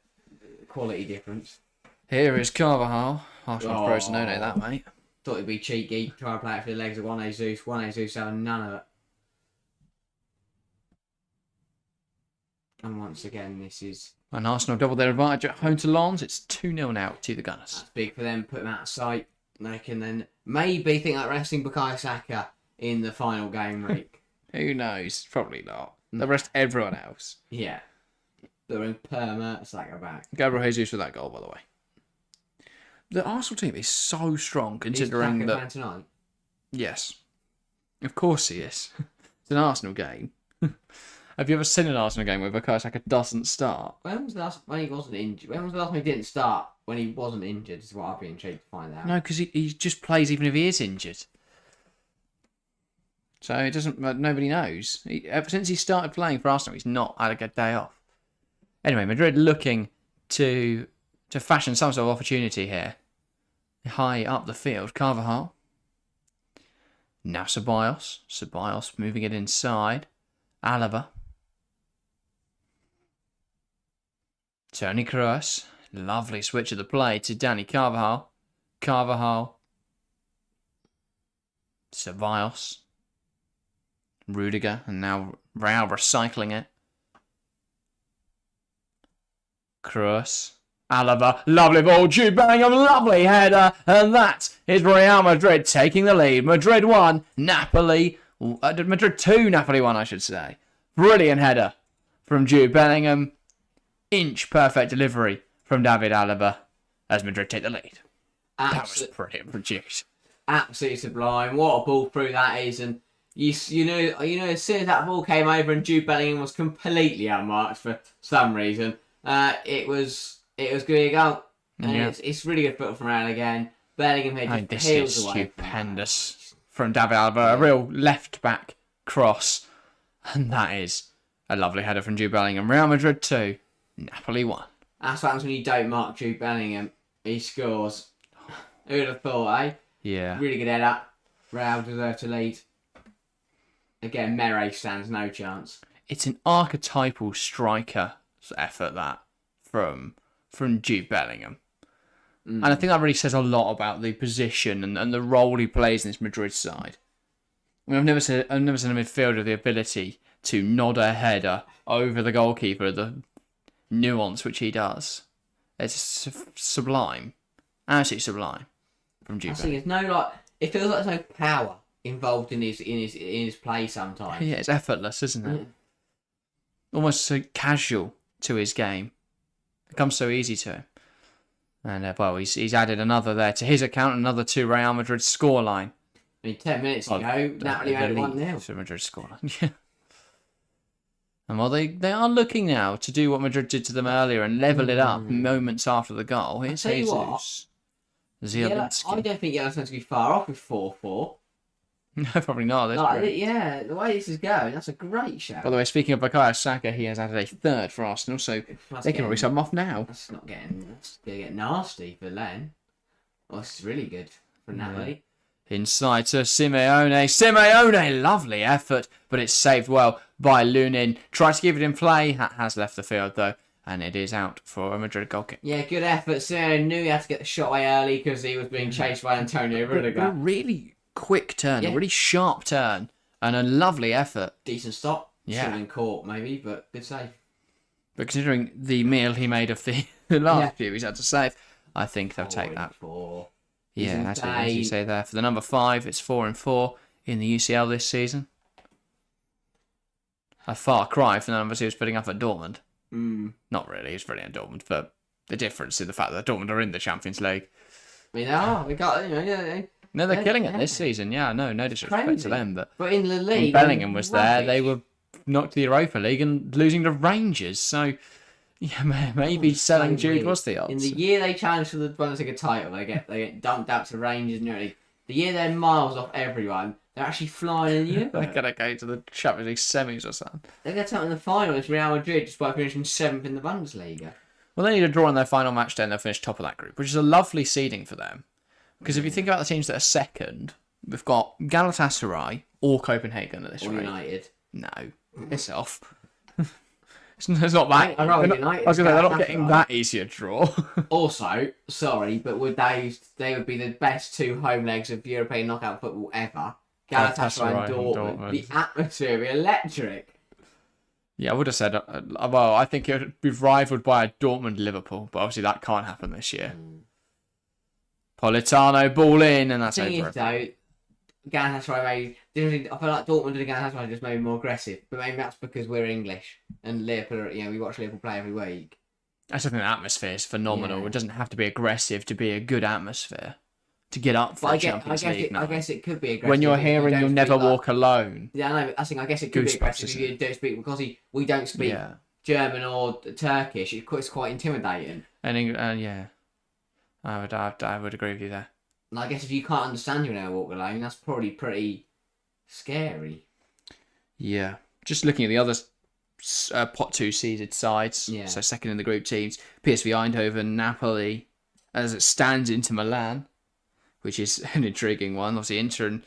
quality difference. Here is Carvajal. Arsenal Frosinone, that mate. Thought it'd be cheeky, try to play it for the legs of Juan Jesus. Juan Jesus having none of it. And once again, this is... And Arsenal double their advantage at home to Lens. It's 2-0 now to the Gunners. That's big for them, put them out of sight. They can then maybe think like resting Bukayo Saka in the final game week. Who knows? Probably not. They'll rest everyone else. Yeah. They're in perma, Saka back. Gabriel Jesus with that goal, by the way. The Arsenal team is so strong considering that... Playing tonight? Yes. Of course he is. It's an Arsenal game. Have you ever seen an Arsenal game where Bukayo Saka doesn't start? When was the last when he wasn't injured? When was the last time he didn't start when he wasn't injured? Is what I'd be intrigued to find out. No, because he just plays even if he is injured. So it doesn't. Nobody knows. Ever since he started playing for Arsenal, he's not had a good day off. Anyway, Madrid looking to fashion some sort of opportunity here. High up the field, Carvajal. Now Ceballos. Ceballos moving it inside. Alaba. Toni Kroos. Lovely switch of the play to Dani Carvajal. Carvajal. Ceballos. Rudiger. And now Real recycling it. Kroos. Alaba. Lovely ball. Jude Bellingham. Lovely header. And that is Real Madrid taking the lead. Madrid 1. Napoli. Madrid 2. Napoli 1, I should say. Brilliant header from Jude Bellingham. Inch perfect delivery from David Alaba as Madrid take the lead. That was brilliant from Jude. Absolutely sublime. What a ball through that is, and you know as soon as that ball came over and Jude Bellingham was completely outmarked for some reason, it was going to go. And it's really good football from Real again. Bellingham here just peels away. This is stupendous from David Alaba. A real left back cross, and that is a lovely header from Jude Bellingham. Real Madrid 2. Napoli 1. That's what happens when you don't mark Jude Bellingham. He scores. Who would have thought, eh? Yeah. Really good header. Real deserve to lead. Again, Mere stands no chance. It's an archetypal striker effort, that, from Jude Bellingham. And I think that really says a lot about the position and the role he plays in this Madrid side. I mean, I've never seen a midfielder with the ability to nod a header over the goalkeeper, the nuance which he does. It's sublime. Absolutely sublime from Jude. I think it feels like there's no power involved in his play sometimes. Yeah, it's effortless, isn't it? Almost so casual to his game. It comes so easy to him. And he's added another there to his account, another to Real Madrid's scoreline. I mean, 10 minutes ago, Napoli had 1-0. To Madrid's scoreline. Yeah. And they are looking now to do what Madrid did to them earlier and level it up moments after the goal. Here's Jesus. Zielinski. I don't think Yellow's going to be far off with 4-4. No, probably not. The way this is going, that's a great shout. By the way, speaking of Bukayo Saka, he has added a third for Arsenal, so they can probably sub him off now. That's going to get nasty for Len. Oh, this is really good for Napoli. Inside to Simeone. Simeone, lovely effort, but it's saved well by Lunin. Tries to give it in play. That has left the field, though, and it is out for a Madrid goal kick. Yeah, good effort. Simeone knew he had to get the shot away early because he was being chased by Antonio Rudiger. A really quick turn, a really sharp turn, and a lovely effort. Decent stop. Yeah. Should have been caught, maybe, but good save. But considering the meal he made of the last few he's had to save, I think they'll take that. Yeah, that's what you say there. For the number 5, it's 4-4 in the UCL this season. A far cry from the numbers he was putting up at Dortmund. Not really, he's really at Dortmund, but the difference is the fact that Dortmund are in the Champions League. We got, No, they're killing it this season. Yeah, no disrespect to them, but in the league, when Bellingham was there, they were knocked to the Europa League and losing to Rangers. So, yeah, maybe selling Jude was the answer. In the year they challenged for the Bundesliga title, they get dumped out to Rangers nearly. The year they're miles off everyone, they're actually flying in Europe. They're going to go to the Champions League semis or something. They get out in the final against Real Madrid despite finishing 7th in the Bundesliga. Well, they need a draw in their final match day and they'll finish top of that group, which is a lovely seeding for them. Because if you think about the teams that are second, we've got Galatasaray or Copenhagen at this rate. United. No, piss off. It's not that. I was going to say, they're not getting that easy a draw. Also, sorry, but they would be the best 2 home legs of European knockout football ever. Galatasaray and Dortmund. The atmosphere would be electric. Yeah, I would have said, well, I think it would be rivaled by a Dortmund-Liverpool, but obviously that can't happen this year. Politano, ball in, and that's the thing over. Is, though, Galatasaray I feel like Dortmund and Galatasaray just maybe more aggressive, but maybe that's because we're English and Liverpool, we watch Liverpool play every week. I just think the atmosphere is phenomenal. It doesn't have to be aggressive to be a good atmosphere. To get up for the Champions League. I guess it could be aggressive. When you're hearing You'll Never Walk Alone. Yeah, I know. I guess it could be aggressive if you don't speak, because we don't speak German or Turkish. It's quite intimidating. And yeah, I would agree with you there. And I guess if you can't understand You'll Never Walk Alone, that's probably pretty scary. Yeah. Just looking at the other pot 2 seeded sides. Yeah. So second in the group teams, PSV Eindhoven, Napoli, as it stands, into Milan, which is an intriguing one. Obviously, Inter and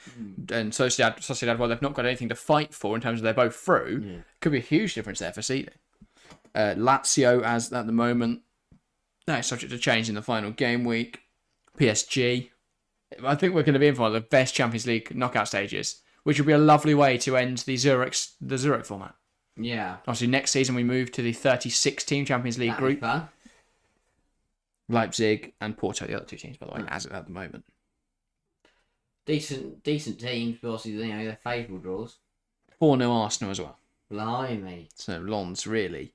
Sociedad, while they've not got anything to fight for in terms of they're both through, could be a huge difference there for seeding. Lazio, as at the moment, that is subject to change in the final game week. PSG, I think we're going to be in for one of the best Champions League knockout stages, which would be a lovely way to end the Zurich format. Yeah. Obviously, next season we move to the 36-team Champions League That'd group. Be fun. Leipzig and Porto, the other 2 teams, by the way, as at the moment. Decent teams, but obviously, they're favourable draws. 4-0 Arsenal as well. Blimey. So Lons really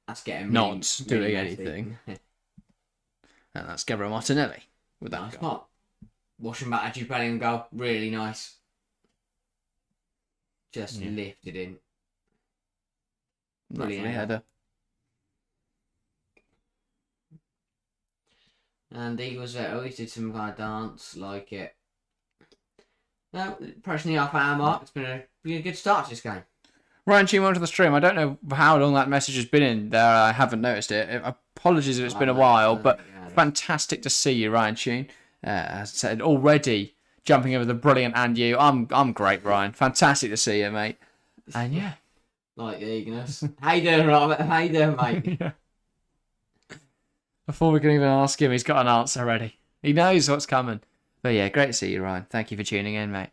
that's getting not doing really anything. And that's Gabriel Martinelli with that nice goal. Spot. Watching back at Jude Bellingham goal, really nice. Just lifted in. Brilliant header. And he was always did some kind of dance like it. No, approaching the half-hour mark. It's been a good start to this game. Ryan Sheen, welcome to the stream. I don't know how long that message has been in there. I haven't noticed it. Apologies if it's been a while, but fantastic to see you, Ryan Sheen. As I said, already jumping over the brilliant and you. I'm great, Ryan. Fantastic to see you, mate. And yeah. Like the eagerness. How you doing, Robert? How you doing, mate? Yeah. Before we can even ask him, he's got an answer ready. He knows what's coming. But yeah, great to see you, Ryan. Thank you for tuning in, mate.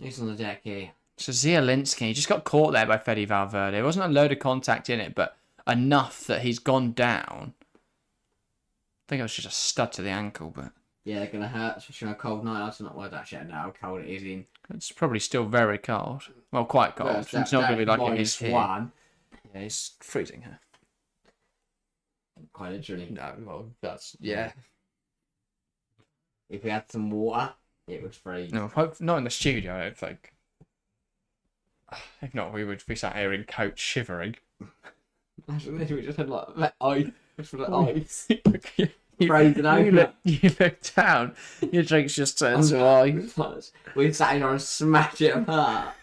Who's on the deck here? So Zielinski, he just got caught there by Fede Valverde. There wasn't a load of contact in it, but enough that he's gone down. I think it was just a stud to the ankle, but... Yeah, they're going to hurt, especially on a cold night. That's not what actually how cold it is in. It's probably still very cold. Well, quite cold. It's not going to be like it is here. One. Yeah, it's freezing here. Quite literally. No, well, that's... Yeah. If we had some water, it would freeze. No, not in the studio, I don't think. If not, we would be sat here in coats shivering. Actually, we just had like ice. you, Frozen over. You look down, your drinks just turn to ice. We sat here and smash it apart.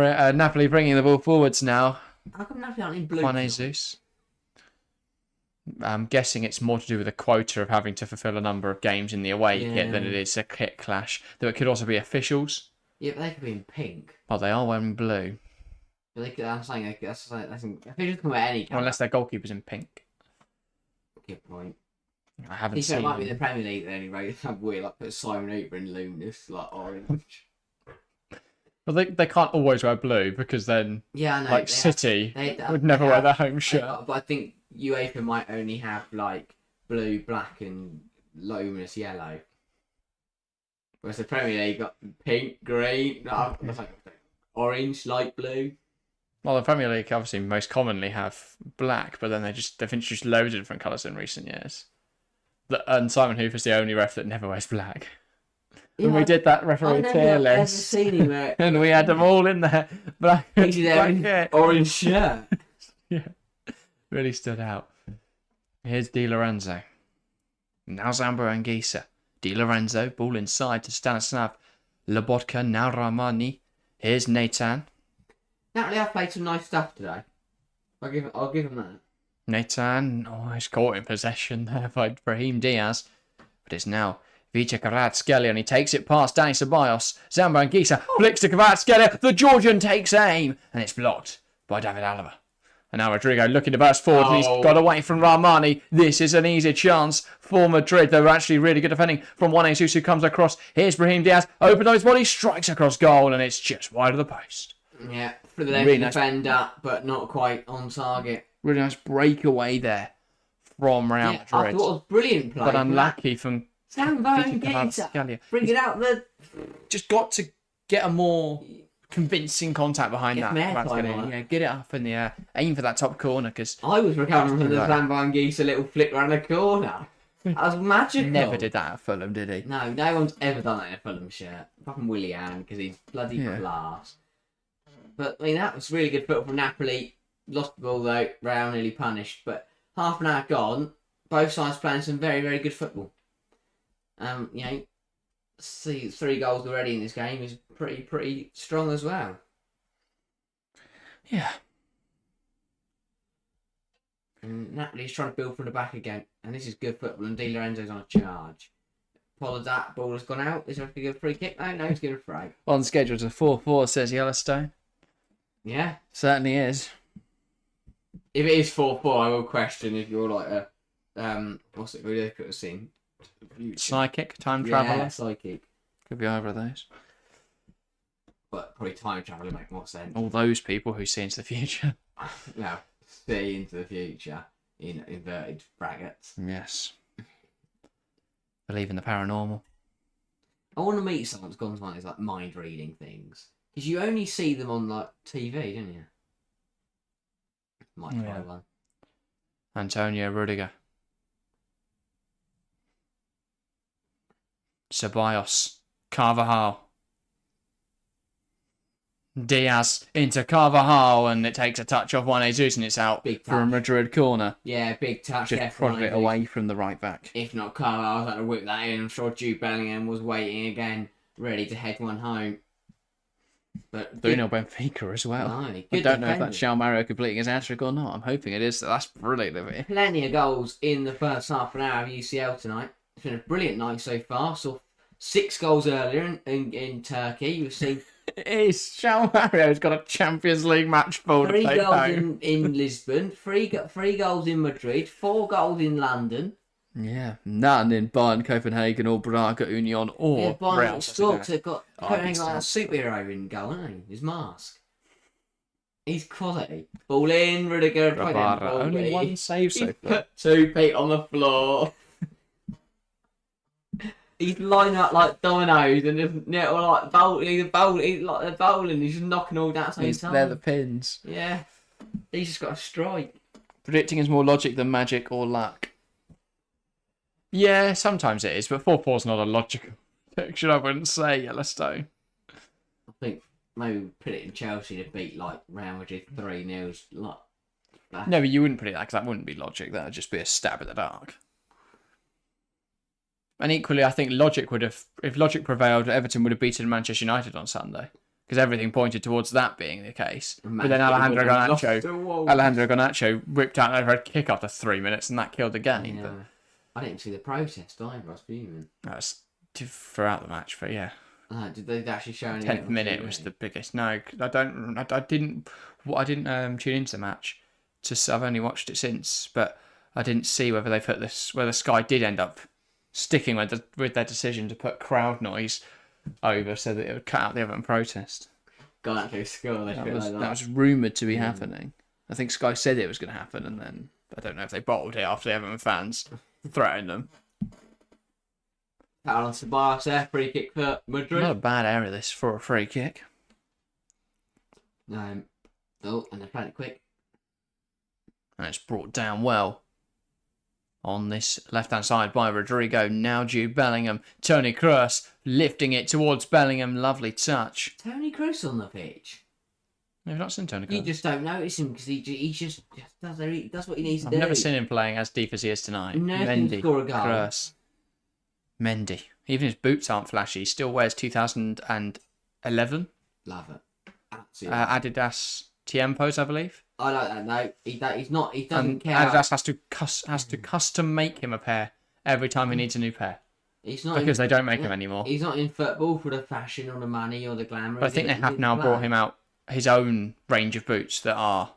Napoli bringing the ball forwards now. How come Napoli aren't in blue? Juan Jesus. I'm guessing it's more to do with the quota of having to fulfil a number of games in the away kit than it is a kit clash. Though it could also be officials. Yeah, but they could be in pink. Oh, they are wearing blue. But I'm saying officials can wear any colour. Unless their goalkeeper's in pink. Good point. I haven't It seen. might be the Premier League. The only way have weird like put Simon Hooper in luminous like orange. Well, they can't always wear blue because then, Yeah, I know. like, City would never they wear have- their home shirt. But I think UEFA might only have like blue, black, and luminous yellow. Whereas the Premier League got pink, green, no, that's like orange, light blue. Well, the Premier League obviously most commonly have black, but then they've introduced loads of different colours in recent years. And Simon Hooper's the only ref that never wears black. Yeah, When we did that referee tier I've never list, seen him wear and we had them all in there, black, He's there black in yeah. orange shirt. Yeah, really stood out. Here's Di Lorenzo. Now Zambo Anguissa. Di Lorenzo, ball inside to Stanislav Lobotka. Now Ramani. Here's Nathan. Napoli have played some nice stuff today. I'll give him that. Nathan, he's caught in possession there by Brahim Diaz. But it's now Vicha Kvaratskhelia, and he takes it past Danny Ceballos. Zambo Anguissa flicks to Kvaratskhelia. The Georgian takes aim, and it's blocked by David Alaba. And now Rodrigo looking to burst forward, and he's got away from Rahmani. This is an easy chance for Madrid. They were actually really good defending from Juan Jesus, who comes across. Here's Brahim Diaz, opens up his body, strikes across goal, and it's just wide of the post. Yeah, for the left Really nice. defender, but not quite on target. Really nice breakaway there from Real Yeah, I Madrid. thought it was brilliant play. But unlucky from Zambo Anguissa, Kvaratskhelia. bring it out the... Just got to get a more convincing contact behind Get that. some airtime on it. Yeah, get it up in the air. Aim for that top corner, because I was recovering from the Right. Zambo Anguissa little flick around the corner. That was magical. never did that at Fulham, did he? No one's ever done that in a Fulham shirt. Apart from Willian, because he's bloody Yeah. class. But, I mean, that was really good football from Napoli. Lost the ball, though. Real nearly punished. But half an hour gone, both sides playing some very, very good football. See 3 goals already in this game is pretty strong as well. Yeah. And Napoli's trying to build from the back again. And this is good football. And Di Lorenzo's on a charge. That ball has gone out. Is there a good free kick? No, he's going to throw. On schedule to 4-4, says Yellowstone. Yeah. Certainly is. If it is 4-4, I will question if you're like a what's it ridiculous scene? Psychic, time traveller. Yeah, psychic. Could be either of those. But probably time travel would make more sense. All those people who see into the future. No, see into the future in inverted brackets. Yes. Believe in the paranormal. I want to meet someone that's gone to one of these like mind reading things because you only see them on like TV, don't you? Might try one. Antonio Rudiger. Ceballos. Carvajal. Diaz into Carvajal, and it takes a touch off Juan Jesus, and it's out Big for a touch. Madrid corner. Yeah, big touch. Just prodded it away from the right back. If not Carl, I was like to whip that in. I'm sure Jude Bellingham was waiting again, ready to head one home. But 3-0 Benfica as well. Aye, I good don't know if defending. that's João Mario completing his hat-trick or not. I'm hoping it is. That's brilliant of it. Plenty of goals in the first half an hour of UCL tonight. It's been a brilliant night so far. Saw 6 goals earlier in Turkey. We've seen It is. João Mario's got a Champions League match ball to 3 take goals home. in Lisbon, 3 goals in Madrid, 4 goals in London. Yeah, none in Bayern, Copenhagen, or Braga Union, or Yeah, Real Bayern Sociedad. Storks have got Oh, Copenhagen he's like a superhero in goal, hasn't he? His mask. He's quality. Ball in, Rudiger. Rabara, only one save so far. Put 2 feet on the floor. He's lining up like dominoes and just like bowling. He's like they're bowling. He's just knocking all that at the same time. They're the pins. Yeah, he's just got a strike. Predicting is more logic than magic or luck. Yeah, sometimes it is, but 4-4 is not a logical prediction, I wouldn't say, Yellowstone. I think maybe put it in Chelsea to beat like Real Madrid 3-0. Like that. No, but you wouldn't predict that, because that wouldn't be logic. That would just be a stab in the dark. And equally, I think logic would have, if logic prevailed, Everton would have beaten Manchester United on Sunday, because everything pointed towards that being the case. But then Alejandro Garnacho whipped out an overhead kick after 3 minutes, and that killed the game. Yeah. But I didn't see the protest either. I was fuming. that's throughout the match. But yeah, Did they actually show any? 10th minute was the biggest. No, I didn't tune into the match. I've only watched it since, but I didn't see whether they put this, whether Sky did end up sticking with their decision to put crowd noise over so that it would cut out the Everton protest. Can't actually score. That was rumoured to be happening. I think Sky said it was going to happen, and then I don't know if they bottled it after the Everton fans threatened them. Foul on Ceballos there, free kick for Madrid. Not a bad area this for a free kick. And they're playing it quick. And it's brought down well on this left-hand side by Rodrigo. Now Jude Bellingham. Toni Kroos lifting it towards Bellingham. Lovely touch. Toni Kroos on the pitch. I've not seen Toni Kroos. You just don't notice him because he just does what he needs to do. I've never seen him playing as deep as he is tonight. Mendy, score a goal. Kroos. Mendy. Even his boots aren't flashy. He still wears 2011. Love it. Absolutely. Adidas Tiempos, I believe. I like that. No, he's not. He doesn't care. Adidas has to custom make him a pair every time he needs a new pair. He's not because they don't make him anymore. He's not in football for the fashion or the money or the glamour. But I think they have now brought him out his own range of boots that are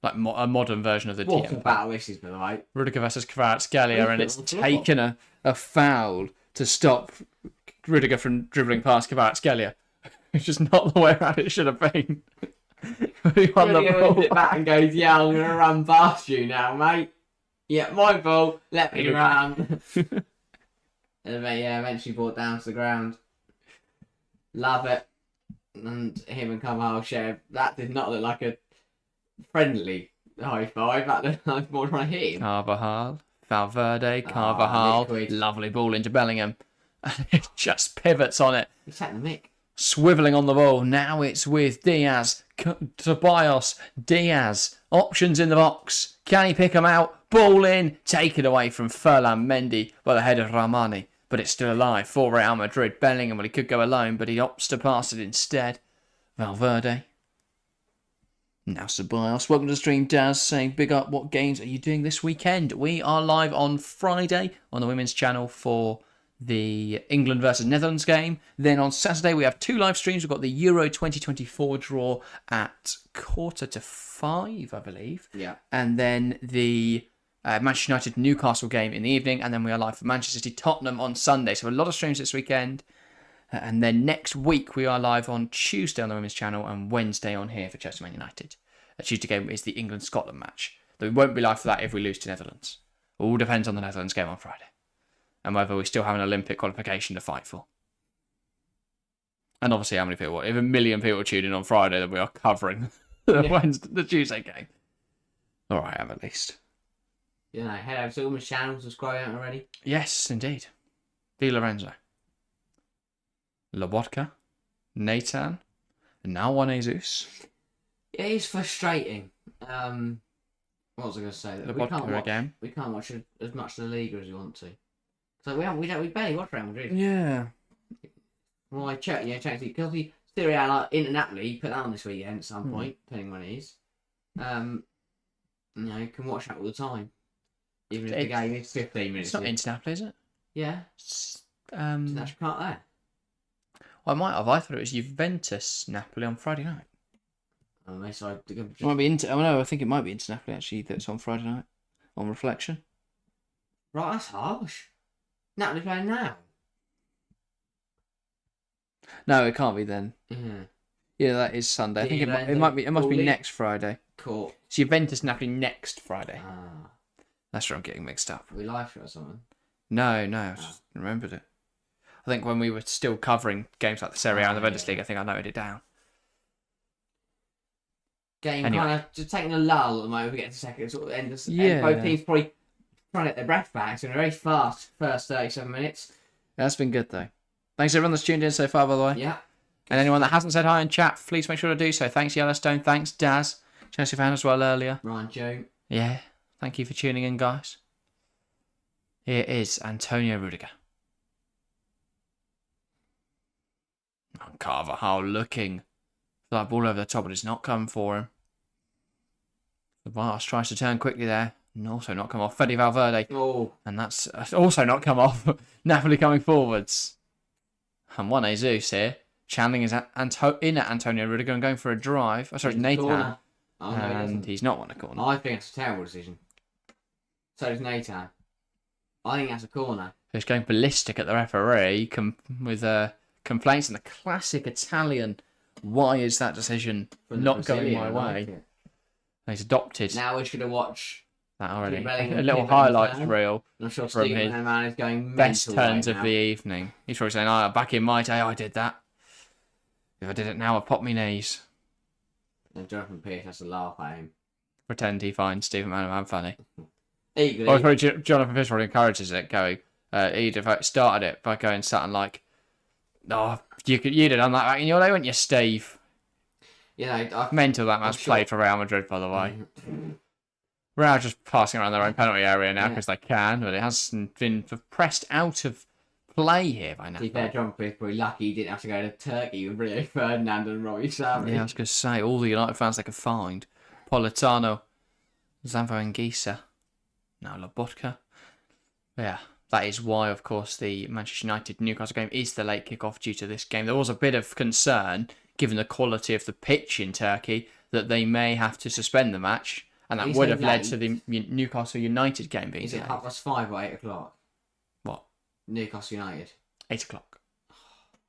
like a modern version of the What Tiempo. a battle this is, by the way. Rudiger versus Kvaratskhelia, and it's taken a foul to stop Rudiger from dribbling past Kvaratskhelia. It's just not the way around it should have been. He won the ball. It back and goes, yeah, I'm going to run past you now, mate. Yeah, my ball. Let me run. And eventually brought down to the ground. Love it. And him and Carvajal share. That did not look like a friendly high five. That looked like more trying to hit him. Valverde, Carvajal. Lovely ball into Bellingham. It just pivots on it. He's taking the mick. Swivelling on the ball. Now it's with Diaz. Tobias. Diaz. Options in the box. Can he pick them out? Ball in. Taken away from Ferland Mendy by the head of Rahmani. But it's still alive for Real Madrid. Bellingham, well, he could go alone, but he opts to pass it instead. Valverde. Now Ceballos. Welcome to the stream, Daz, saying big up. What games are you doing this weekend? We are live on Friday on the women's channel for the England versus Netherlands game. Then on Saturday we have 2 live streams. We've got the Euro 2024 draw at 4:45, I believe. Yeah. And then the Manchester United Newcastle game in the evening, and then we are live for Manchester City Tottenham on Sunday. So a lot of streams this weekend. And then next week we are live on Tuesday on the women's channel and Wednesday on here for Chelsea Man United. A Tuesday game is the England-Scotland match. Though we won't be live for that if we lose to Netherlands. All depends on the Netherlands game on Friday. And whether we still have an Olympic qualification to fight for. And obviously how many people, if 1 million people tune in on Friday, then we are covering the Tuesday game. Alright, I am at least. You know, head over to the women's channel, subscribe out already. Yes, indeed. Di Lorenzo. Lobotka. Nathan. And now Juan Jesus. Yeah, it's frustrating. What was I going to say? Lobotka again. We can't watch as much of the Liga as we want to. So we barely watch Real Madrid. Yeah. Well, I checked because we Serie A into Napoli, put that on this weekend at some point, depending when it is. You can watch that all the time. Even if the game is 15 minutes. It's not into Napoli, is it? Yeah. That's can't there. Well, I might have. I thought it was Juventus Napoli on Friday night. Oh, so It might be into. Oh no, I think it might be into Napoli actually. That's on Friday night. On reflection. Right, that's harsh. Napoli playing now. No, it can't be then. Yeah. Yeah, that is Sunday. I think it might be. It must be next Friday. Cool. It's Juventus Napoli next Friday. Ah. That's where I'm getting mixed up. Are we live for or something? No, I just remembered it. I think when we were still covering games like the Serie A and the Bundesliga, I think I noted it down. Game kind of just taking a lull at the moment. We get to second sort of end. Yeah. Both teams probably trying to get their breath back. It's been a very fast first 37 minutes. That's been good though. Thanks everyone that's tuned in so far, by the way. Yeah. And anyone that hasn't said hi in chat, please make sure to do so. Thanks Yellowstone. Thanks Daz. Chelsea fan as well earlier. Ryan Joe. Yeah. Thank you for tuning in, guys. Here is Antonio Rudiger. And Carvajal looking for that ball over the top, but it's not come for him. The Barnes tries to turn quickly there. And also not come off. Fede Valverde. Oh. And that's also not come off. Napoli coming forwards. And Juan Jesus here. Channeling is in at Antonio Rudiger and going for a drive. Oh, sorry, Nathan. Oh, no, and he's not won a corner. I think it's a terrible decision. So does Nathan. I think that's a corner. He's going ballistic at the referee with complaints and the classic Italian Why is that decision not going my way? He's adopted Now we're going to watch that already. Bellingham A little pivot highlights turn. reel I'm sure from Steve his Man is going best mental turns right of now. the evening. He's probably saying, "Oh, back in my day, I did that. If I did it now, I'd pop me knees." And Jonathan Pearce has to laugh at him. Pretend he finds Stephen Manningham funny. Equally, Or probably Jonathan Pearce probably encourages it, going, he'd have started it by going something like, "Oh, you'd have done that back in your day, wouldn't you, Steve?" you know, Mental that man's played for Real Madrid, by the way. Real just passing around their own penalty area now because they can, but it hasn't been pressed out of play here by now. to be fair, Jonathan Pearce probably lucky he didn't have to go to Turkey with Rio Ferdinand and Robbie Sarri. Yeah, I was going to say, all the United fans they could find. Politano, Zambo Anguissa, now Lobotka. Yeah, that is why, of course, the Manchester United-Newcastle game is the late kick-off due to this game. There was a bit of concern, given the quality of the pitch in Turkey, that they may have to suspend the match, and that would have led to the Newcastle United game being Is it delayed. 5:30 or 8 o'clock? What? Newcastle United. 8 o'clock.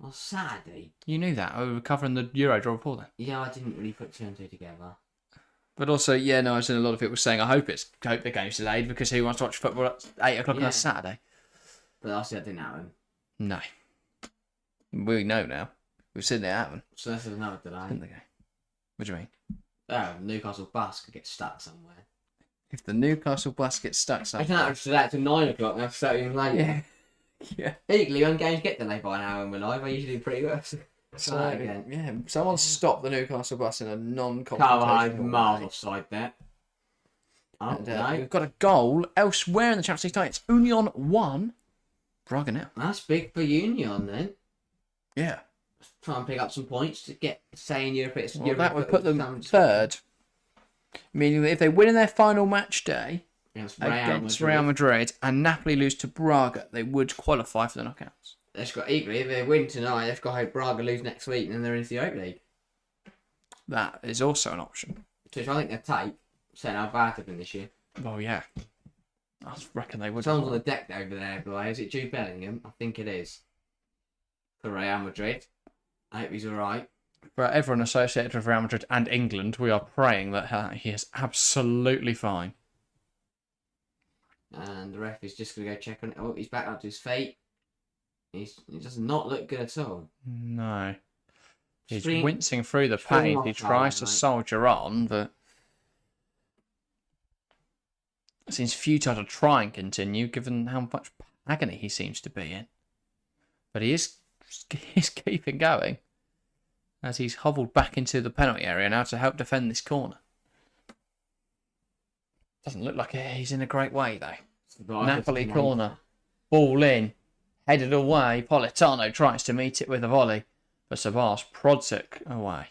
Well, Saturday. You knew that. We were covering the Euro draw before then. Yeah, I didn't really put two and two together. But also, yeah, no, I've seen a lot of people saying, I hope the game's delayed because who wants to watch football at 8 o'clock on a Saturday? But obviously that didn't happen. No. We know now. We've seen it happen. So this is another delay. Didn't they go? What do you mean? Oh, Newcastle bus could get stuck somewhere. If the Newcastle bus gets stuck I somewhere. can actually that to 9 o'clock now, so even later. Yeah. Yeah. Equally, when games get delayed by an hour and we're live, I usually do pretty good. So, again. yeah, someone stopped the Newcastle bus in a non-confrontational Carvajal miles way. offside there. Oh, And, no. we've got a goal elsewhere in the Champions League tonight. It's Union 1, Braga nil. That's big for Union then. Yeah. Try and pick up some points to get, say, in Europe. Well, that would put them third. Meaning that if they win in their final match day against Real Madrid and Napoli lose to Braga, they would qualify for the knockouts. They've got equally, if they win tonight, they've got to hope Braga lose next week and then they're into the Europa League. That is also an option. Which I think they'll take, saying how bad they've been this year. Well, yeah. I reckon they would. Someone's on the deck over there, by the way. Is it Jude Bellingham? I think it is. For Real Madrid. I hope he's alright. For everyone associated with Real Madrid and England, we are praying that he is absolutely fine. And the ref is just going to go check on it. Oh, he's back up to his feet. He does not look good at all. No. He's Spring- wincing through the spring pain. He off tries to mate. soldier on, but it seems futile to try and continue given how much agony he seems to be in. But he's keeping going as he's hobbled back into the penalty area now to help defend this corner. Doesn't look like he's in a great way though. Napoli corner. Ball in. Headed away. Politano tries to meet it with a volley. But Sabas prods it away.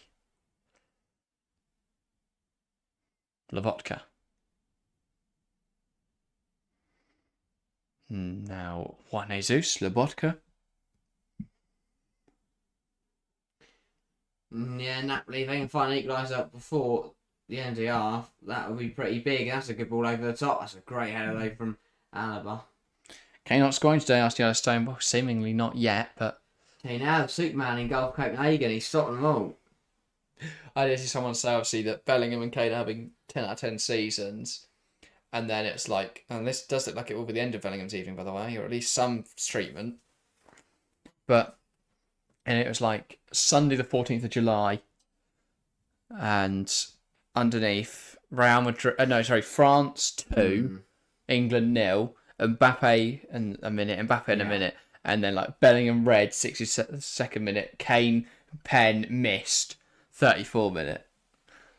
Lobotka. Now, Juan Jesus, Lobotka. Yeah, Napoli, if they can find an equaliser before the end of the half, that would be pretty big. That's a good ball over the top. That's a great header though from Alaba. Kane not scoring today, asked Yellowstone. Well, seemingly not yet, but Okay, now Superman in Gulf Copenhagen, he's stopping them all. I did see someone say, obviously, that Bellingham and Kane are having 10 out of 10 seasons. And then it's like, and this does look like it will be the end of Bellingham's evening, by the way, or at least some treatment. But, and it was like Sunday the 14th of July, and underneath, Real Madrid, France 2, England 0, Mbappe in a minute, and then like Bellingham red, 62nd minute, Kane pen missed, 34th minute.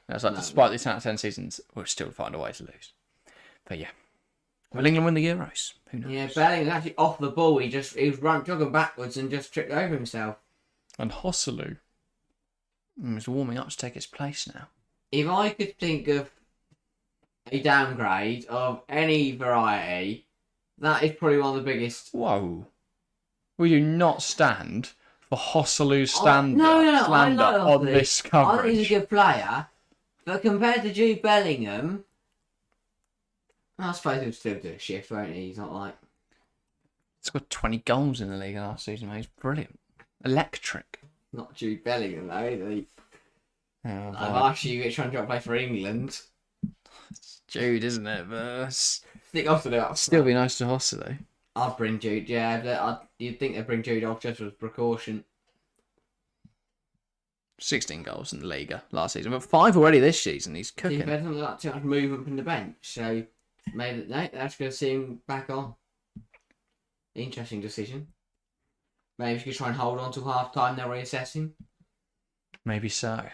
And it's like, despite these 10 out of 10 seasons, we'll still find a way to lose. But yeah. Will England win the Euros? Who knows? Yeah, Bellingham's actually off the ball. He was jogging backwards and just tripped over himself. And Hosselu is warming up to take its place now. If I could think of a downgrade of any variety, that is probably one of the biggest. Whoa. We do not stand for Hosselu's slander I on like this I coverage. think he's a good player, but compared to Jude Bellingham, I suppose he'll still do a shift, won't he? He's not like... He's got 20 goals in the league last season, mate. He's brilliant. Electric. Not Jude Bellingham, though, is he? Oh, I've asked you which one do you want to play for England. Jude, isn't it? But Stick off to do it. still be nice to Hossa, though. I'd bring Jude, yeah. You'd think they'd bring Jude off just as precaution. 16 goals in the Liga last season, but 5 already this season. He's He cooking. doesn't like too much movement from the bench, so maybe that's going to see him back on. Interesting decision. Maybe if you could try and hold on till half time, they're reassessing. Maybe so.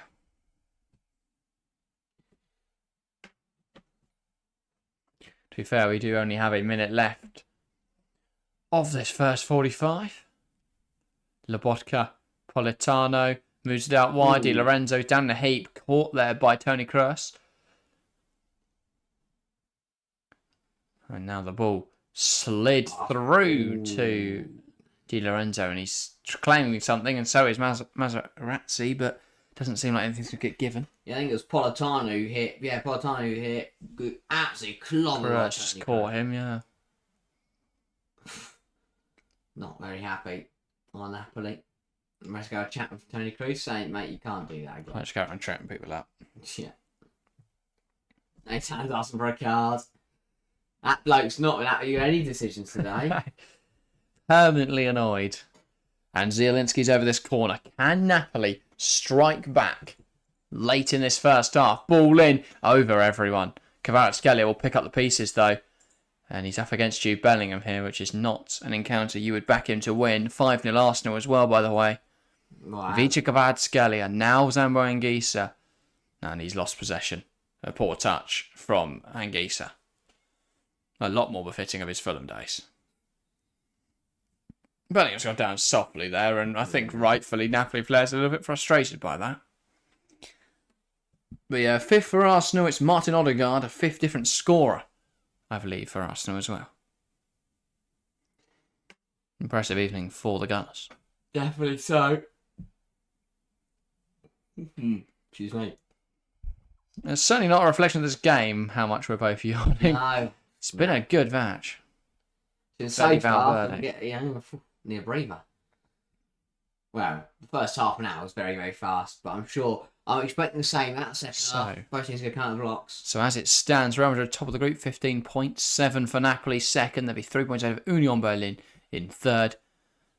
To be fair, we do only have a minute left of this first 45. Lobotka, Politano moves it out wide. Di Lorenzo down the heap, caught there by Toni Kroos. And now the ball slid through to Di Lorenzo, and he's claiming something, and so is Maserazzi, but doesn't seem like anything's going to get given. Yeah, I think it was Politano who hit. Yeah, Politano who hit. Good, absolutely clobbered. Kroos just caught him, yeah. Not very happy on Napoli. Let's go chat with Toni Kroos saying, mate, you can't do that again. Let's just go around chatting people up. Yeah. Next time's asking for a card. That bloke's not been happy with any decisions today. Permanently annoyed. And Zielinski's over this corner. Can Napoli strike back late in this first half? Ball in over everyone. Kvaratskhelia will pick up the pieces though. And he's up against Jude Bellingham here, which is not an encounter you would back him to win. 5-0 Arsenal as well, by the way. Wow. Vicha Kvaratskhelia, now Zambo Anguissa. And he's lost possession. A poor touch from Anguissa. A lot more befitting of his Fulham days. Bellingham's gone down softly there, and I think rightfully Napoli players are a little bit frustrated by that. But yeah, 5th for Arsenal, it's Martin Odegaard, a 5th different scorer, I believe, for Arsenal as well. Impressive evening for the Gunners. Definitely so. Excuse me. It's certainly not a reflection of this game, how much we're both yawning. No. It's been a good match. It's Very so far, Valverde. yeah, near breather. Well, the first half an hour was very, very fast, but I'm expecting the same that second half. Both teams going to count the blocks. So as it stands, Real Madrid top of the group, 15 points, 7 for Napoli second. There'll be 3 points over Union Berlin in third.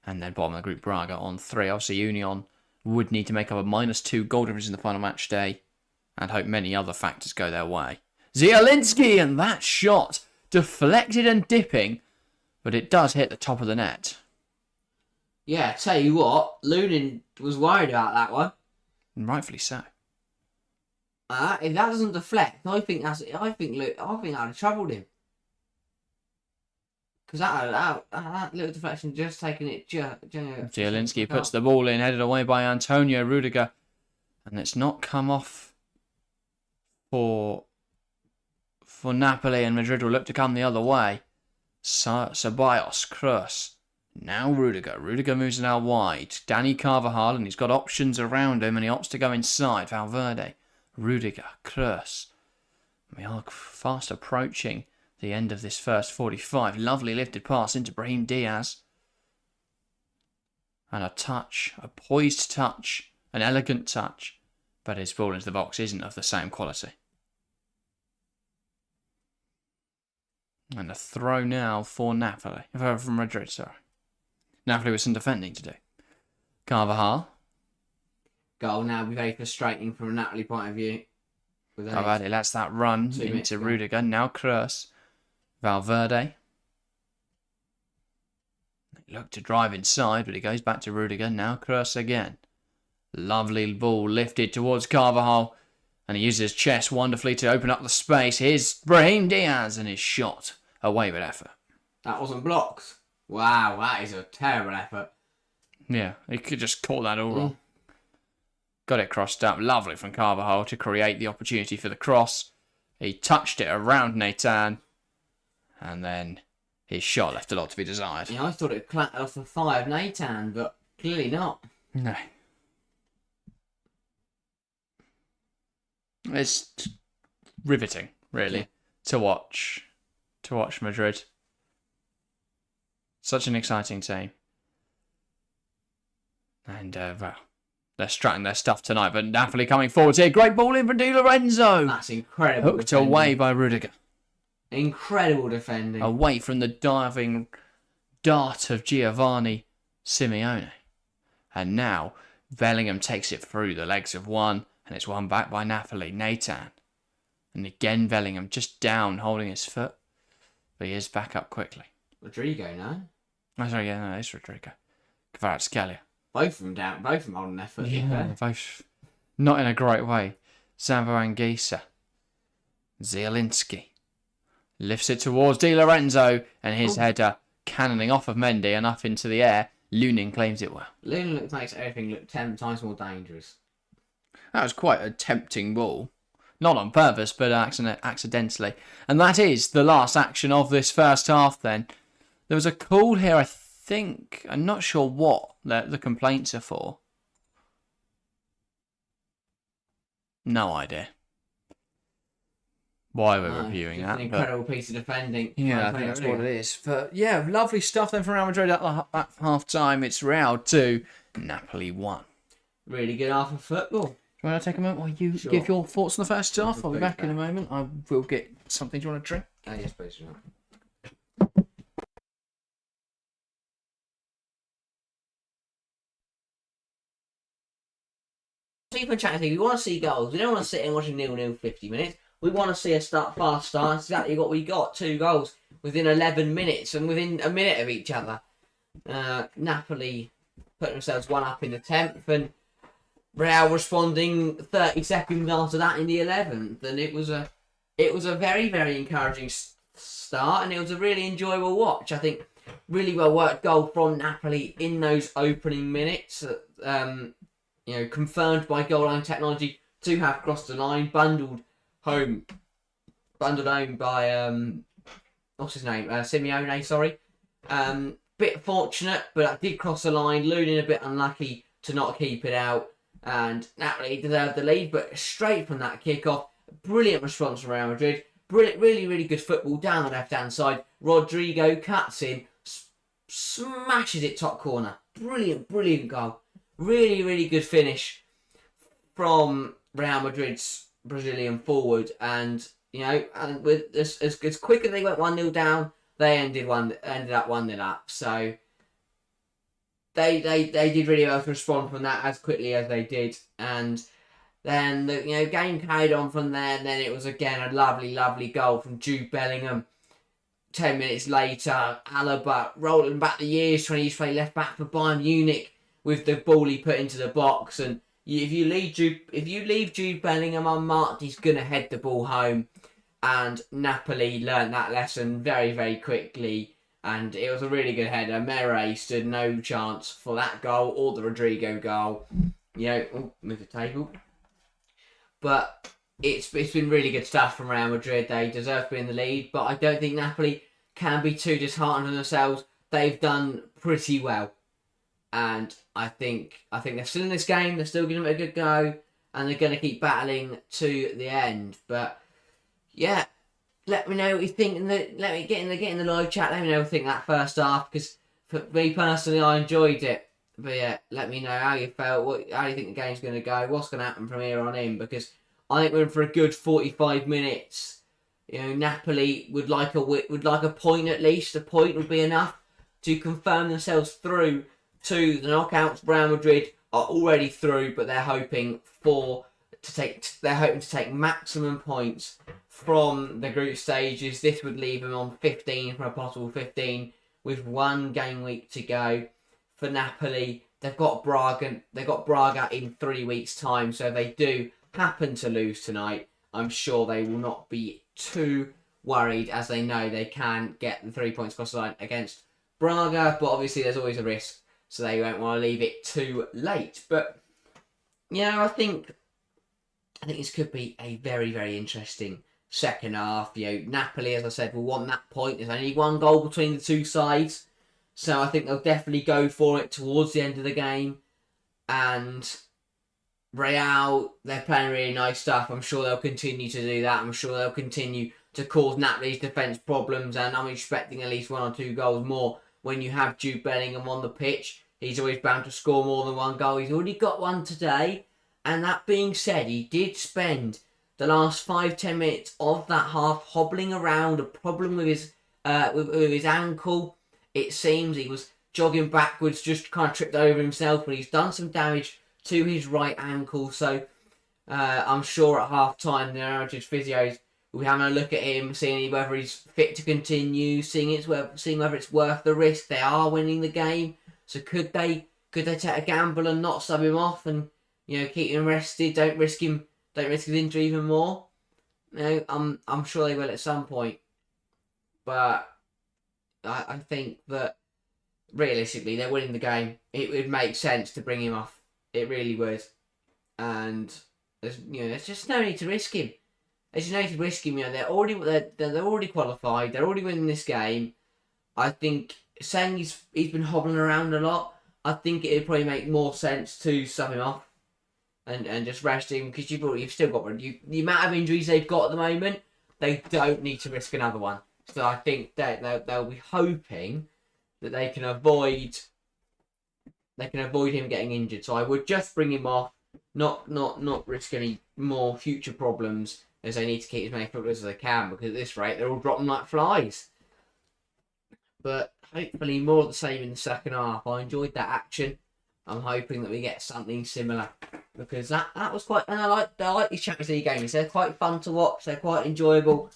And then bottom of the group, Braga on 3. Obviously, Union would need to make up a -2 goal difference in the final match day and hope many other factors go their way. Zielinski, and that shot deflected and dipping, but it does hit the top of the net. Yeah, tell you what, Lunin was worried about that one. And rightfully so. If that doesn't deflect, I think that would have troubled him. Because that little deflection just taking it. Zielinski puts the ball in, headed away by Antonio Rudiger, and it's not come off for Napoli, and Madrid will look to come the other way. Ceballos, Kroos. Now Rudiger. Rudiger moves it out wide. Danny Carvajal, and he's got options around him, and he opts to go inside. Valverde, Rudiger, Kroos. We are fast approaching the end of this first 45. Lovely lifted pass into Brahim Diaz. And a touch, a poised touch, an elegant touch. But his ball into the box isn't of the same quality. And a throw now for Napoli. From Madrid, sorry. Napoli with some defending to do. Carvajal. Goal now be very frustrating from a Napoli point of view. Valverde lets that run into Rudiger. Now Kroos. Valverde. Look to drive inside, but it goes back to Rudiger. Now Kroos again. Lovely ball lifted towards Carvajal. And he uses his chest wonderfully to open up the space. Here's Brahim Diaz and his shot. Away with effort. That wasn't blocked. Wow, that is a terrible effort. Yeah, he could just call that all wrong. Got it crossed up. Lovely from Carvajal to create the opportunity for the cross. He touched it around Nathan. And then his shot left a lot to be desired. Yeah, I thought it clattered off the thigh of Nathan, but clearly not. No. It's riveting, really, to watch Madrid. Such an exciting team. And, well, They're strutting their stuff tonight, but Napoli coming forwards here. Great ball in from Di Lorenzo. That's incredible. Hooked defending. away by Rudiger. Incredible defending. Away from the diving dart of Giovanni Simeone. And now Bellingham takes it through the legs of one, and it's won back by Napoli. Nathan. And again Bellingham just down, holding his foot. But he is back up quickly. Rodrigo, no? Oh, sorry, yeah, no, it's Rodrigo. Kvaratskhelia. Both of them down, both of them holding their foot. Yeah, both not in a great way. Zambo Anguissa. Zielinski. Lifts it towards Di Lorenzo, and his header cannoning off of Mendy and up into the air. Lunin claims it well. Lunin makes everything look 10 times more dangerous. That was quite a tempting ball. Not on purpose, but accidentally. And that is the last action of this first half then. There was a call here, I think. I'm not sure what the complaints are for. No idea why we're reviewing that. An incredible piece of defending. Yeah, I think that's what it is. But yeah, lovely stuff then from Real Madrid at half time. It's Real 2, Napoli 1. Really good half of football. Do you want to take a moment while you give your thoughts on the first half? I'll be back in a moment. I will get something. Do you want to drink? Yes, please. People chatting, we want to see goals. We don't want to sit and watch a 0-0 50 minutes. We want to see a fast start. That's exactly what we got. 2 goals within 11 minutes and within a minute of each other. Napoli put themselves 1 up in the 10th and Real responding 30 seconds after that in the 11th. And it was a very, very encouraging start and it was a really enjoyable watch. I think really well worked goal from Napoli in those opening minutes. Confirmed by goal line technology to have crossed the line, bundled home by what's his name? Simeone, sorry. Bit fortunate, but I did cross the line. Lunin a bit unlucky to not keep it out, and Napoli deserved the lead. But straight from that kickoff, brilliant response from Real Madrid. Brilliant, really, really good football down the left-hand side. Rodrigo cuts in, smashes it top corner. Brilliant, brilliant goal. Really, really good finish from Real Madrid's Brazilian forward, and and with as quick as they went 1-0 down, they ended up 1-0 up. So they did really well to respond from that as quickly as they did, and then the game carried on from there. And then it was again a lovely, lovely goal from Jude Bellingham. 10 minutes later, Alaba rolling back the years, trying to play left back for Bayern Munich with the ball he put into the box, and if you leave Jude Bellingham unmarked, he's gonna head the ball home. And Napoli learnt that lesson very, very quickly, and it was a really good header. Mere stood no chance for that goal or the Rodrigo goal. Move the table. But it's been really good stuff from Real Madrid. They deserve to be in the lead, but I don't think Napoli can be too disheartened with themselves. They've done pretty well. And I think they're still in this game. They're still giving it a good go, and they're going to keep battling to the end. But yeah, let me know what you think. Let me get in the live chat. Let me know what you think of that first half, because for me personally, I enjoyed it. But yeah, let me know how you felt. How you think the game's going to go? What's going to happen from here on in? Because I think we're in for a good 45 minutes. Napoli would like a point at least. A point would be enough to confirm themselves through to the knockouts. Real Madrid are already through, but they're hoping to take maximum points from the group stages. This would leave them on 15 from a possible 15 with 1 game week to go. For Napoli, they've got Braga in 3 weeks' time, so if they do happen to lose tonight, I'm sure they will not be too worried, as they know they can get the 3 points across the line against Braga, but obviously there's always a risk. So they won't want to leave it too late. But, I think this could be a very, very interesting second half. Napoli, as I said, will want that point. There's only 1 goal between the 2 sides. So I think they'll definitely go for it towards the end of the game. And Real, they're playing really nice stuff. I'm sure they'll continue to do that. I'm sure they'll continue to cause Napoli's defence problems. And I'm expecting at least 1 or 2 goals more when you have Jude Bellingham on the pitch. he's always bound to score more than one goal. He's already got one today. And that being said, he did spend the last 5-10 minutes of that half hobbling around, a problem with his with his ankle. It seems he was jogging backwards, just kind of tripped over himself, but he's done some damage to his right ankle. So I'm sure at half time the Madrid physios will be having a look at him, seeing whether he's fit to continue, seeing whether it's worth the risk. They are winning the game, so could they take a gamble and not sub him off and keep him rested? Don't risk his injury even more. I'm sure they will at some point. But I think that realistically they're winning the game. It would make sense to bring him off. It really would. And there's just no need to risk him. There's no need to risk him. They're already qualified. They're already winning this game. I think saying he's been hobbling around a lot, I think it would probably make more sense to sub him off and just rest him, because you've still got the amount of injuries they've got at the moment. They don't need to risk another one. So I think that they'll be hoping that they can avoid him getting injured. So I would just bring him off, not risk any more future problems, as they need to keep as many footballers as they can, because at this rate they're all dropping like flies. But hopefully more of the same in the second half. I enjoyed that action. I'm hoping that we get something similar, because that was quite. And I like these Champions League games. They're quite fun to watch. They're quite enjoyable,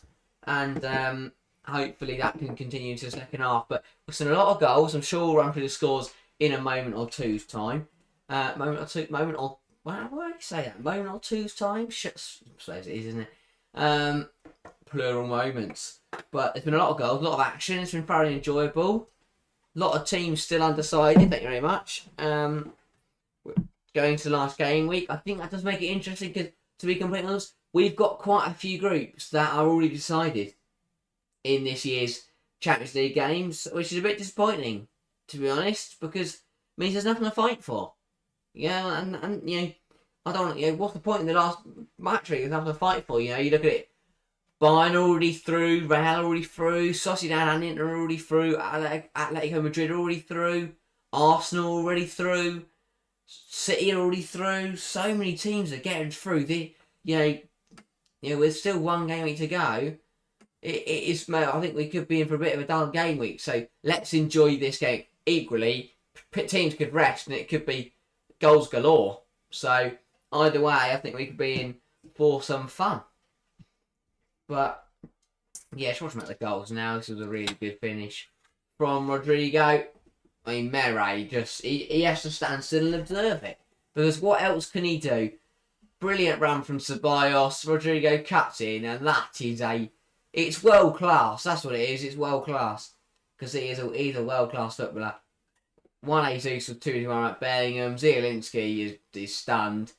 and hopefully that can continue into the second half. But we've seen a lot of goals. I'm sure we'll run through the scores in a moment or two's time. What do you say that? Moment or two's time? I suppose it is, isn't it? Plural moments. But there's been a lot of goals, a lot of action. It's been thoroughly enjoyable. A lot of teams still undecided. Thank you very much. Going to the last game week, I think that does make it interesting, because, to be completely honest, we've got quite a few groups that are already decided in this year's Champions League games, which is a bit disappointing, to be honest, because it means there's nothing to fight for. And I don't. What's the point in the last match week? There's nothing to fight for. You look at it. Bayern already through, Real already through, Sociedad and Inter already through, Atletico Madrid already through, Arsenal already through, City already through. So many teams are getting through. With still one game week to go, I think we could be in for a bit of a dull game week. So let's enjoy this game. Equally, teams could rest and it could be goals galore. So either way, I think we could be in for some fun. But yeah, just watching at the goals now. This was a really good finish from Rodrigo. I mean, Mere he has to stand still and observe it, because what else can he do? Brilliant run from Ceballos. Rodrigo cuts in, and it's world class. That's what it is. It's world class, because he's a world class footballer. One Jesus with 2-1 at Bellingham. Zielinski is stunned.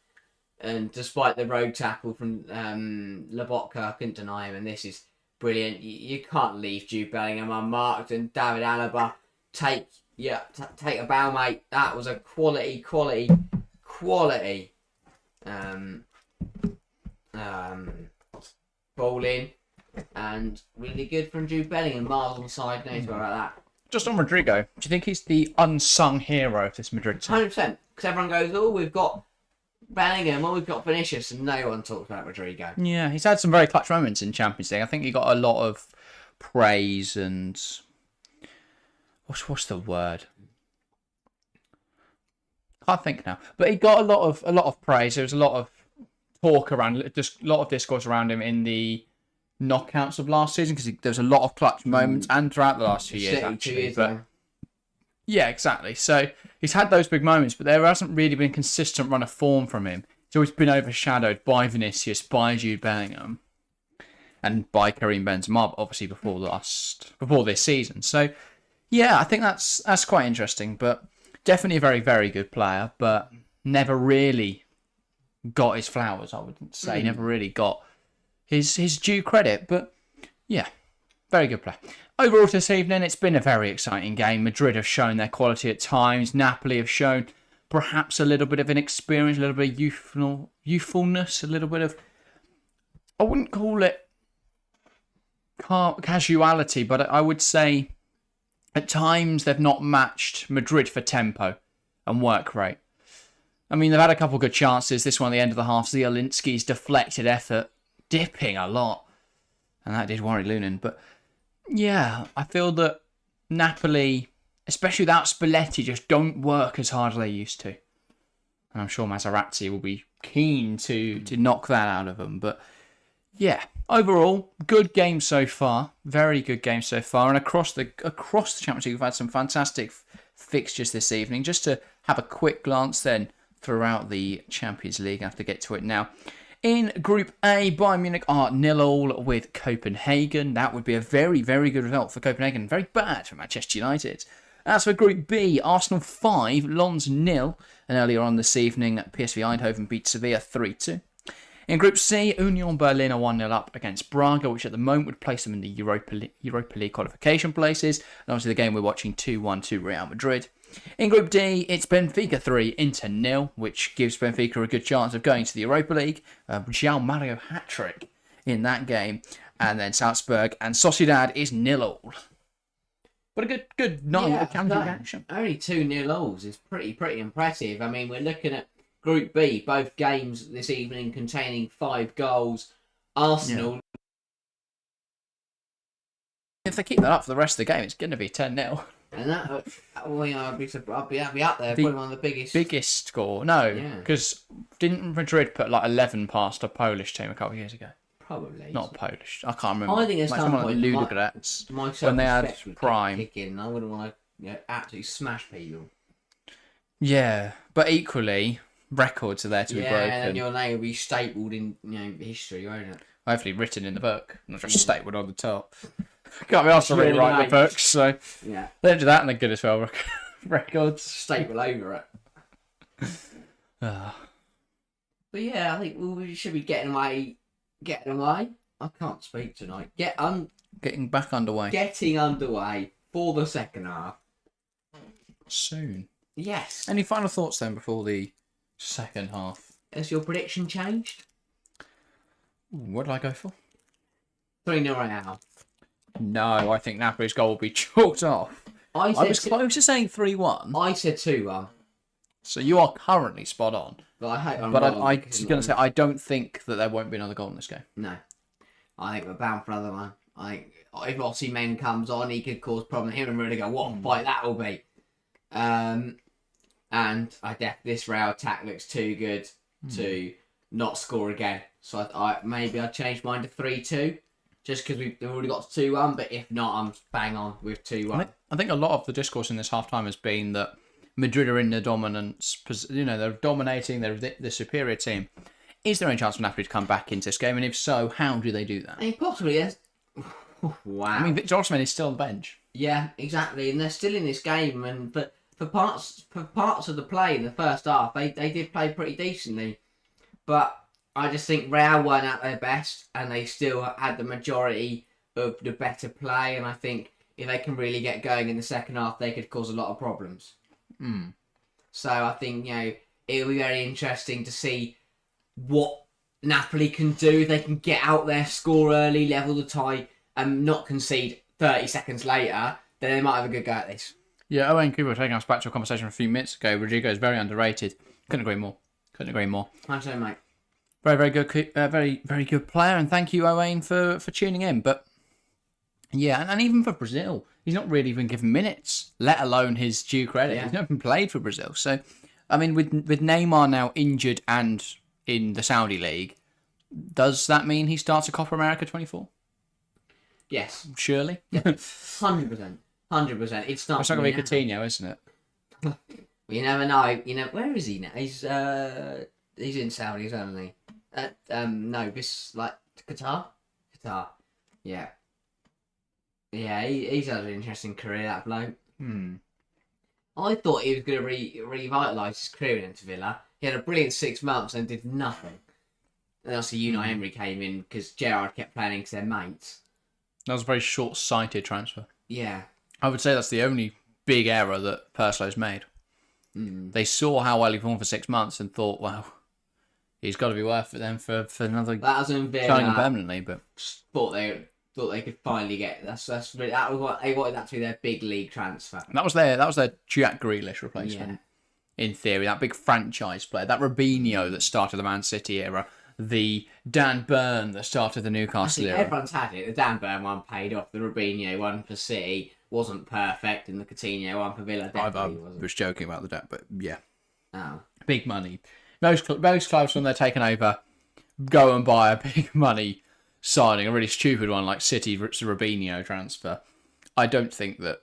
And despite the rogue tackle from Lobotka, I couldn't deny him. And this is brilliant. You can't leave Jude Bellingham unmarked. And David Alaba, take a bow, mate. That was a quality ball in. And really good from Jude Bellingham. Miles on the side. Knows about that. Just on Rodrigo, do you think he's the unsung hero of this Madrid team? 100%. Because everyone goes, we've got Bellingham, we've got Vinicius, and no one talks about Rodrigo. Yeah, he's had some very clutch moments in Champions League. I think he got a lot of praise and what's the word? Can't think now. But he got a lot of praise. There was a lot of talk around, just a lot of discourse around him in the knockouts of last season, because there was a lot of clutch moments and throughout the last few years, actually. Yeah, exactly. So he's had those big moments, but there hasn't really been a consistent run of form from him. He's always been overshadowed by Vinicius, by Jude Bellingham, and by Karim Benzema, obviously before this season. So yeah, I think that's quite interesting. But definitely a very, very good player, but never really got his flowers, I would say. Never really got his due credit. But yeah, very good player. Overall this evening, it's been a very exciting game. Madrid have shown their quality at times. Napoli have shown perhaps a little bit of inexperience, a little bit of youthfulness, a little bit of, I wouldn't call it casuality, but I would say at times they've not matched Madrid for tempo. and work rate. I mean, they've had a couple of good chances. This one at the end of the half, Zielinski's deflected effort, dipping a lot. And that did worry Lunin. But yeah, I feel that Napoli, especially without Spalletti, just don't work as hard as they used to. And I'm sure Materazzi will be keen to knock that out of them. But yeah, overall, good game so far. Very good game so far. And across the Champions League, we've had some fantastic fixtures this evening. Just to have a quick glance then throughout the Champions League. I have to get to it now. In Group A, Bayern Munich are 0-0 with Copenhagen. That would be a very, very good result for Copenhagen. Very bad for Manchester United. As for Group B, Arsenal 5, Lens 0. And earlier on this evening, PSV Eindhoven beat Sevilla 3-2. In Group C, Union Berlin are 1-0 up against Braga, which at the moment would place them in the Europa League qualification places. And obviously the game we're watching 2-1 to Real Madrid. In Group D, it's Benfica 3, Inter 0, which gives Benfica a good chance of going to the Europa League. João Mario hat-trick in that game. And then Salzburg and Sociedad is 0-0. But a good night of challenging action. Only 2 0-0s is pretty impressive. I mean, we're looking at Group B, both games this evening containing 5 goals. Arsenal. If they keep that up for the rest of the game, it's going to be 10-0. And that, I'll be up there. Probably one of the biggest score. No, because didn't Madrid put like 11 past a Polish team a couple of years ago? Probably. Not Polish. I can't remember. I think at some point, Ludogorets, when they had Prime. Kicking, I wouldn't want to absolutely smash people. Yeah, but equally, records are there to be broken. Yeah, and then your name will be stapled in history, won't it? Hopefully written in the book, not just stapled on the top. Can't be asked to really write the books, so yeah. They don't do that, and they're good as well. Records. Staple over it. But yeah, I think we should be getting away. I can't speak tonight. Getting back underway. Getting underway for the second half. Soon. Yes. Any final thoughts then before the second half? Has your prediction changed? What did I go for? 3-0 Real. No, I think Napoli's goal will be chalked off. I was close to saying 3-1. I said 2-1. So you are currently spot on. But I was going to say, I don't think that there won't be another goal in this game. No. I think we're bound for another one. If Osimhen comes on, he could cause problems. Him and Rudiger, what a fight that will be. And this Real attack looks too good to not score again. So maybe I'd change mine to 3-2. Just because we've already got 2-1, but if not, I'm bang on with 2-1. I think a lot of the discourse in this half-time has been that Madrid are in the dominance, they're dominating, they're the superior team. Is there any chance for Napoli to come back into this game? And if so, how do they do that? I mean, possibly, yes. Wow. I mean, Victor Osimhen is still on the bench. Yeah, exactly. And they're still in this game. But for parts of the play in the first half, they did play pretty decently. But I just think Real weren't at their best, and they still had the majority of the better play. And I think if they can really get going in the second half, they could cause a lot of problems. So I think it'll be very interesting to see what Napoli can do. If they can get out there, score early, level the tie, and not concede 30 seconds later, then they might have a good go at this. Yeah, Owen Cooper taking us back to a conversation a few minutes ago. Rodrigo is very underrated. Couldn't agree more. Thanks, so, mate. Very, very good, very good player, and thank you, Owen, for tuning in. But yeah, and even for Brazil, he's not really been given minutes, let alone his due credit. Yeah. He's never been played for Brazil. So, I mean, with Neymar now injured and in the Saudi League, does that mean he starts a Copa America 24? Yes. Surely? Yeah. 100%. 100%. It's not going to be Coutinho, isn't it? Well, you never know. Where is he now? He's in Saudi, isn't he? No, this Qatar. Yeah. Yeah, he's had an interesting career, that bloke. I thought he was going to revitalise his career into Villa. He had a brilliant 6 months and did nothing. And obviously, Unai Emery came in because Gerrard kept playing against their mates. That was a very short-sighted transfer. Yeah. I would say that's the only big error that Perslo's made. They saw how well he performed for 6 months and thought, well, he's got to be worth it then for another. That was in Villa. Signing him permanently, but thought they could finally get that was what they wanted that to be their big league transfer. And that was their Jack Grealish replacement. in theory, that big franchise player, that Robinho that started the Man City era, the Dan Burn that started the Newcastle era. Everyone's had it. The Dan Burn one paid off. The Robinho one for City wasn't perfect, and the Coutinho one for Villa definitely wasn't. I was joking about the debt, but yeah. Oh. Big money. Most clubs, when they're taken over, go and buy a big money signing, a really stupid one like City's Robinho transfer. I don't think that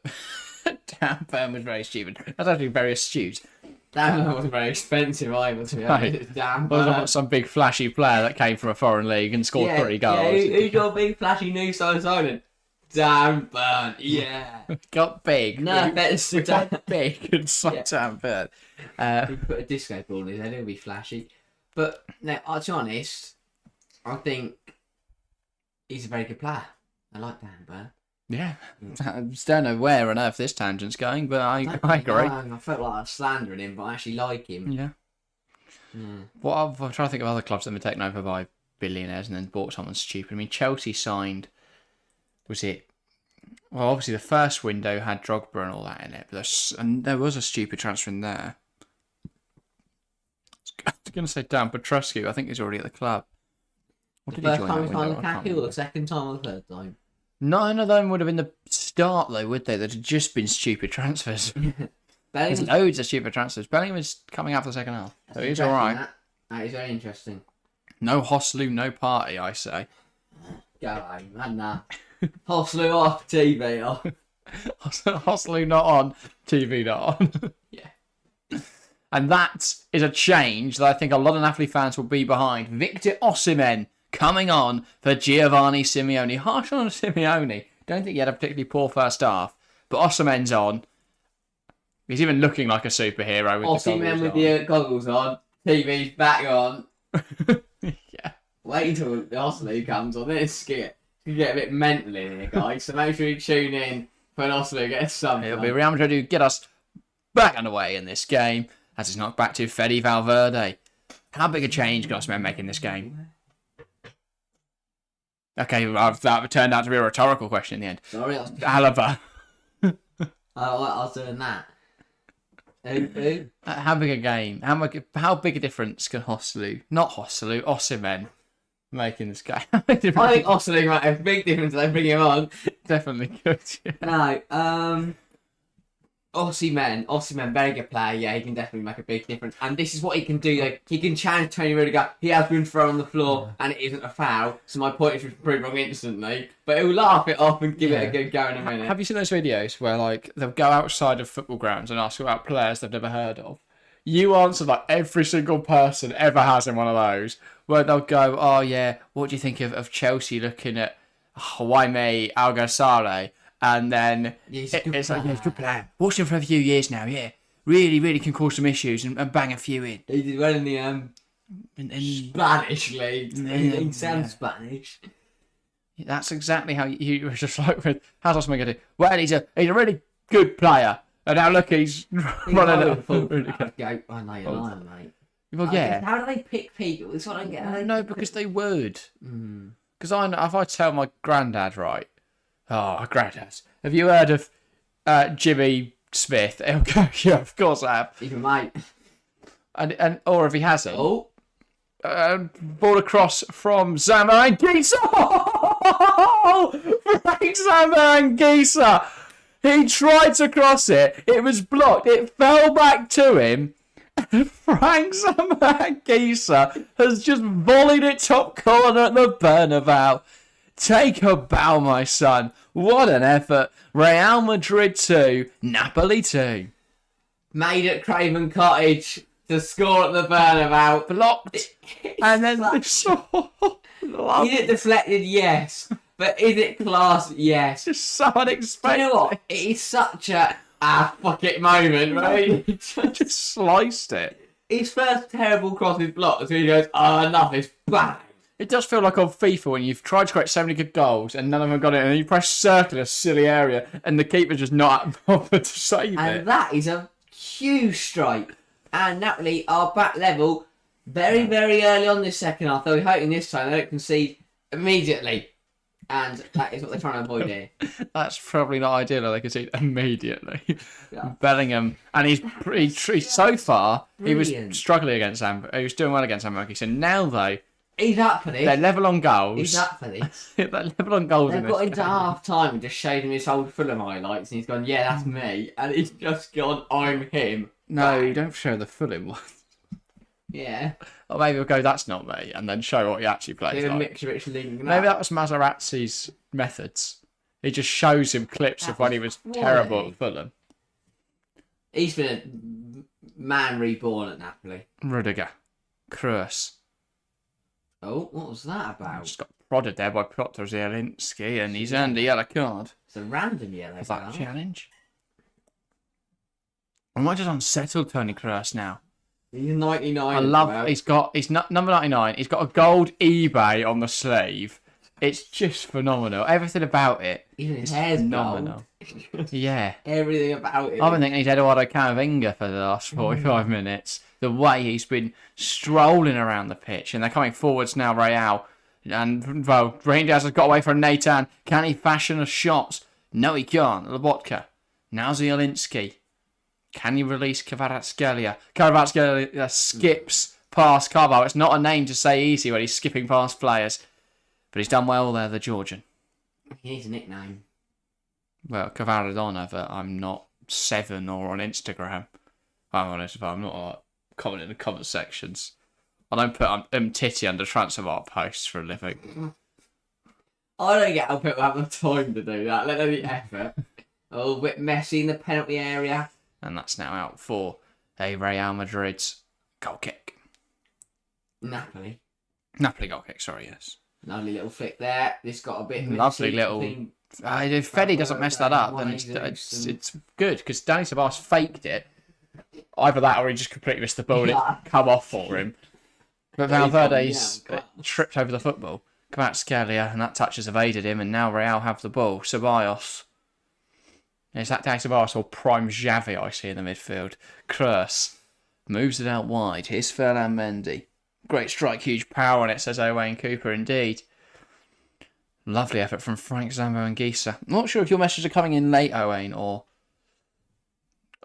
Dan Burn was very stupid. That's actually very astute. Dan Burn wasn't very expensive either, to be honest. Dan Burn. Wasn't some big flashy player that came from a foreign league and scored 3 goals. Yeah, who's your big flashy new signing? Dan Burn, yeah. Got big. No, that's the Dan. Big and Dan Burn. If you put a disco ball in his head, it'll be flashy. But, no, to be honest, I think he's a very good player. I like Dan Burn. Yeah. I just don't know where on earth this tangent's going, but I agree. I felt like I was slandering him, but I actually like him. Yeah. Well, I'm trying to think of other clubs that have been taken over by billionaires and then bought someone stupid. I mean, Chelsea signed... Was it? Well, obviously the first window had Drogba and all that in it, but there was a stupid transfer in there. I was going to say Dan Petrescu. I think he's already at the club. What did he join? First time he signed Lukaku, or the second time or the third time? None of them would have been the start though, would they? They'd have just been stupid transfers. There's loads of stupid transfers. Bellingham is coming out for the second half, so he's all right. That is very interesting. No Hoslu, no party, I say. Go home, man. Nah. Hoslu off, TV off. Hoslu not on, TV not on. Yeah. And that is a change that I think a lot of Napoli fans will be behind. Victor Osimhen coming on for Giovanni Simeone. Harsh on Simeone. Don't think he had a particularly poor first half. But Osimhen's on. He's even looking like a superhero with Osimhen with the goggles on. TV's back on. Yeah. Wait until the Oslu comes on. This skit. You get a bit mental in here, guys. So make sure you tune in when Oslu gets something. It'll be Real Madrid who get us back underway in this game as it's knocked back to Fede Valverde. How big a change can Osimhen make in this game? Okay, that turned out to be a rhetorical question in the end. Sorry, Alaba. I was doing that. Who? How big a game? How big a difference can Osimhen make in this game? I think Oslu might have a big difference if they bring him on. Definitely good. Yeah. No, Osimhen, very good player. Yeah, he can definitely make a big difference. And this is what he can do. Like, he can challenge Tony Rudiger. He has been thrown on the floor, and it isn't a foul. So my point is proved wrong instantly. But he'll laugh it off and give it a good go in a minute. Have you seen those videos where like they'll go outside of football grounds and ask about players they've never heard of? You answer like every single person ever has in one of those. Where they'll go, oh yeah, what do you think of Chelsea looking at Jaime Alguersuari? And then it's like, yeah, he's a good player. Watched him for a few years now, yeah. Really, really can cause some issues and bang a few in. He did well in the Spanish league. He sounds Spanish. That's exactly how you were just like with, how's Osman going to do? Well, he's a really good player. And now look, he's running up. I know you're lying, mate. Well, yeah. How do they pick people? That's what I get. No, because they would. Because if I tell my granddad, right, oh, granddad, have you heard of Jimmy Smith? He'll go, yeah, of course I have. Even mate. And or if he hasn't. Oh. Ball across from Zambo Anguissa. Frank Zambo Anguissa. He tried to cross it. It was blocked. It fell back to him. And Frank Zambo Anguissa has just volleyed it top corner at the Bernabeu. Take a bow, my son. What an effort. Real Madrid 2, Napoli 2. Made at Craven Cottage to score at the Bernabeu. Blocked. And then Is it deflected? Yes. But is it class? Yes. Just so unexpected. You know what? It is such a fuck it moment, right? Just sliced it. His first terrible cross is blocked, so he goes, enough, it's bang. It does feel like on FIFA when you've tried to create so many good goals and none of them got it, and you press circle in a silly area and the keeper's just not bothered to save it. And that is a huge strike. And Napoli are back level very, very early on this second half. They'll be hoping this time they don't concede immediately. And that is what they're trying to avoid here. That's probably not ideal. They concede immediately. Yeah. Bellingham, and he's so far Brilliant. he was struggling against he was doing well against Amberg. So now though He's up for this. they're level on goals. He's up for this. They're level on goals. They've in got this into game. half time and just showed him his old Fulham highlights, and he's gone, yeah, that's me. And he's just gone, I'm him. No, Bang. don't show the Fulham one. Yeah. Or maybe we'll go, that's not me, and then show what he actually plays They're like. leading Maybe that was Materazzi's methods. He just shows him clips of when he was terrible at Fulham. He's been a man reborn at Napoli. Rudiger. Kroos. Oh, what was that about? Just got prodded there by Piotr Zielinski, and he's earned a yellow card It's a random yellow for that card. challenge. I might just unsettle Tony Kroos now. He's 99. I love. He's not number 99. He's got a gold eBay on the sleeve. It's just phenomenal. Everything about it. Even his hair's phenomenal. gold. Yeah. Everything about it. I've been thinking he's Eduardo Camavinga for the last 45 minutes. The way he's been strolling around the pitch, and they're coming forwards now, Real. And, well, Rangers has got away from Nathan. Can he fashion a shot? No, he can't. Lobotka. Now Zielinski. Can he release Kvaratskhelia? Kvaratskhelia skips past Carvalho. It's not a name to say easy when he's skipping past players. But he's done well there, the Georgian. He needs a nickname. Well, Kvaradona, but I'm not 7 or on Instagram. I'm honest, but I'm not commenting in the comment sections. I don't put titty under transfer art posts for a living. I don't get how people have the time to do that, let alone the effort. Oh, a bit messy in the penalty area. And that's now out for a Real Madrid's goal kick. Napoli. Napoli goal kick, sorry, yes. Lovely little flick there. This got a bit... Lovely little... If Fede doesn't mess that up, then it's good, because Danny Ceballos faked it. Either that or he just completely missed the ball and it come off for him. But Valverde's tripped over the football. Kvaratskhelia, and that touch has evaded him, and now Real have the ball. Ceballos. Is that Danny Ceballos or Prime Xavi I see in the midfield? Kroos moves it out wide. Here's Ferland Mendy. Great strike, huge power on it, says Owain Cooper, indeed. Lovely effort from Frank, Zambo and Gisa. I'm not sure if your messages are coming in late, Owain, or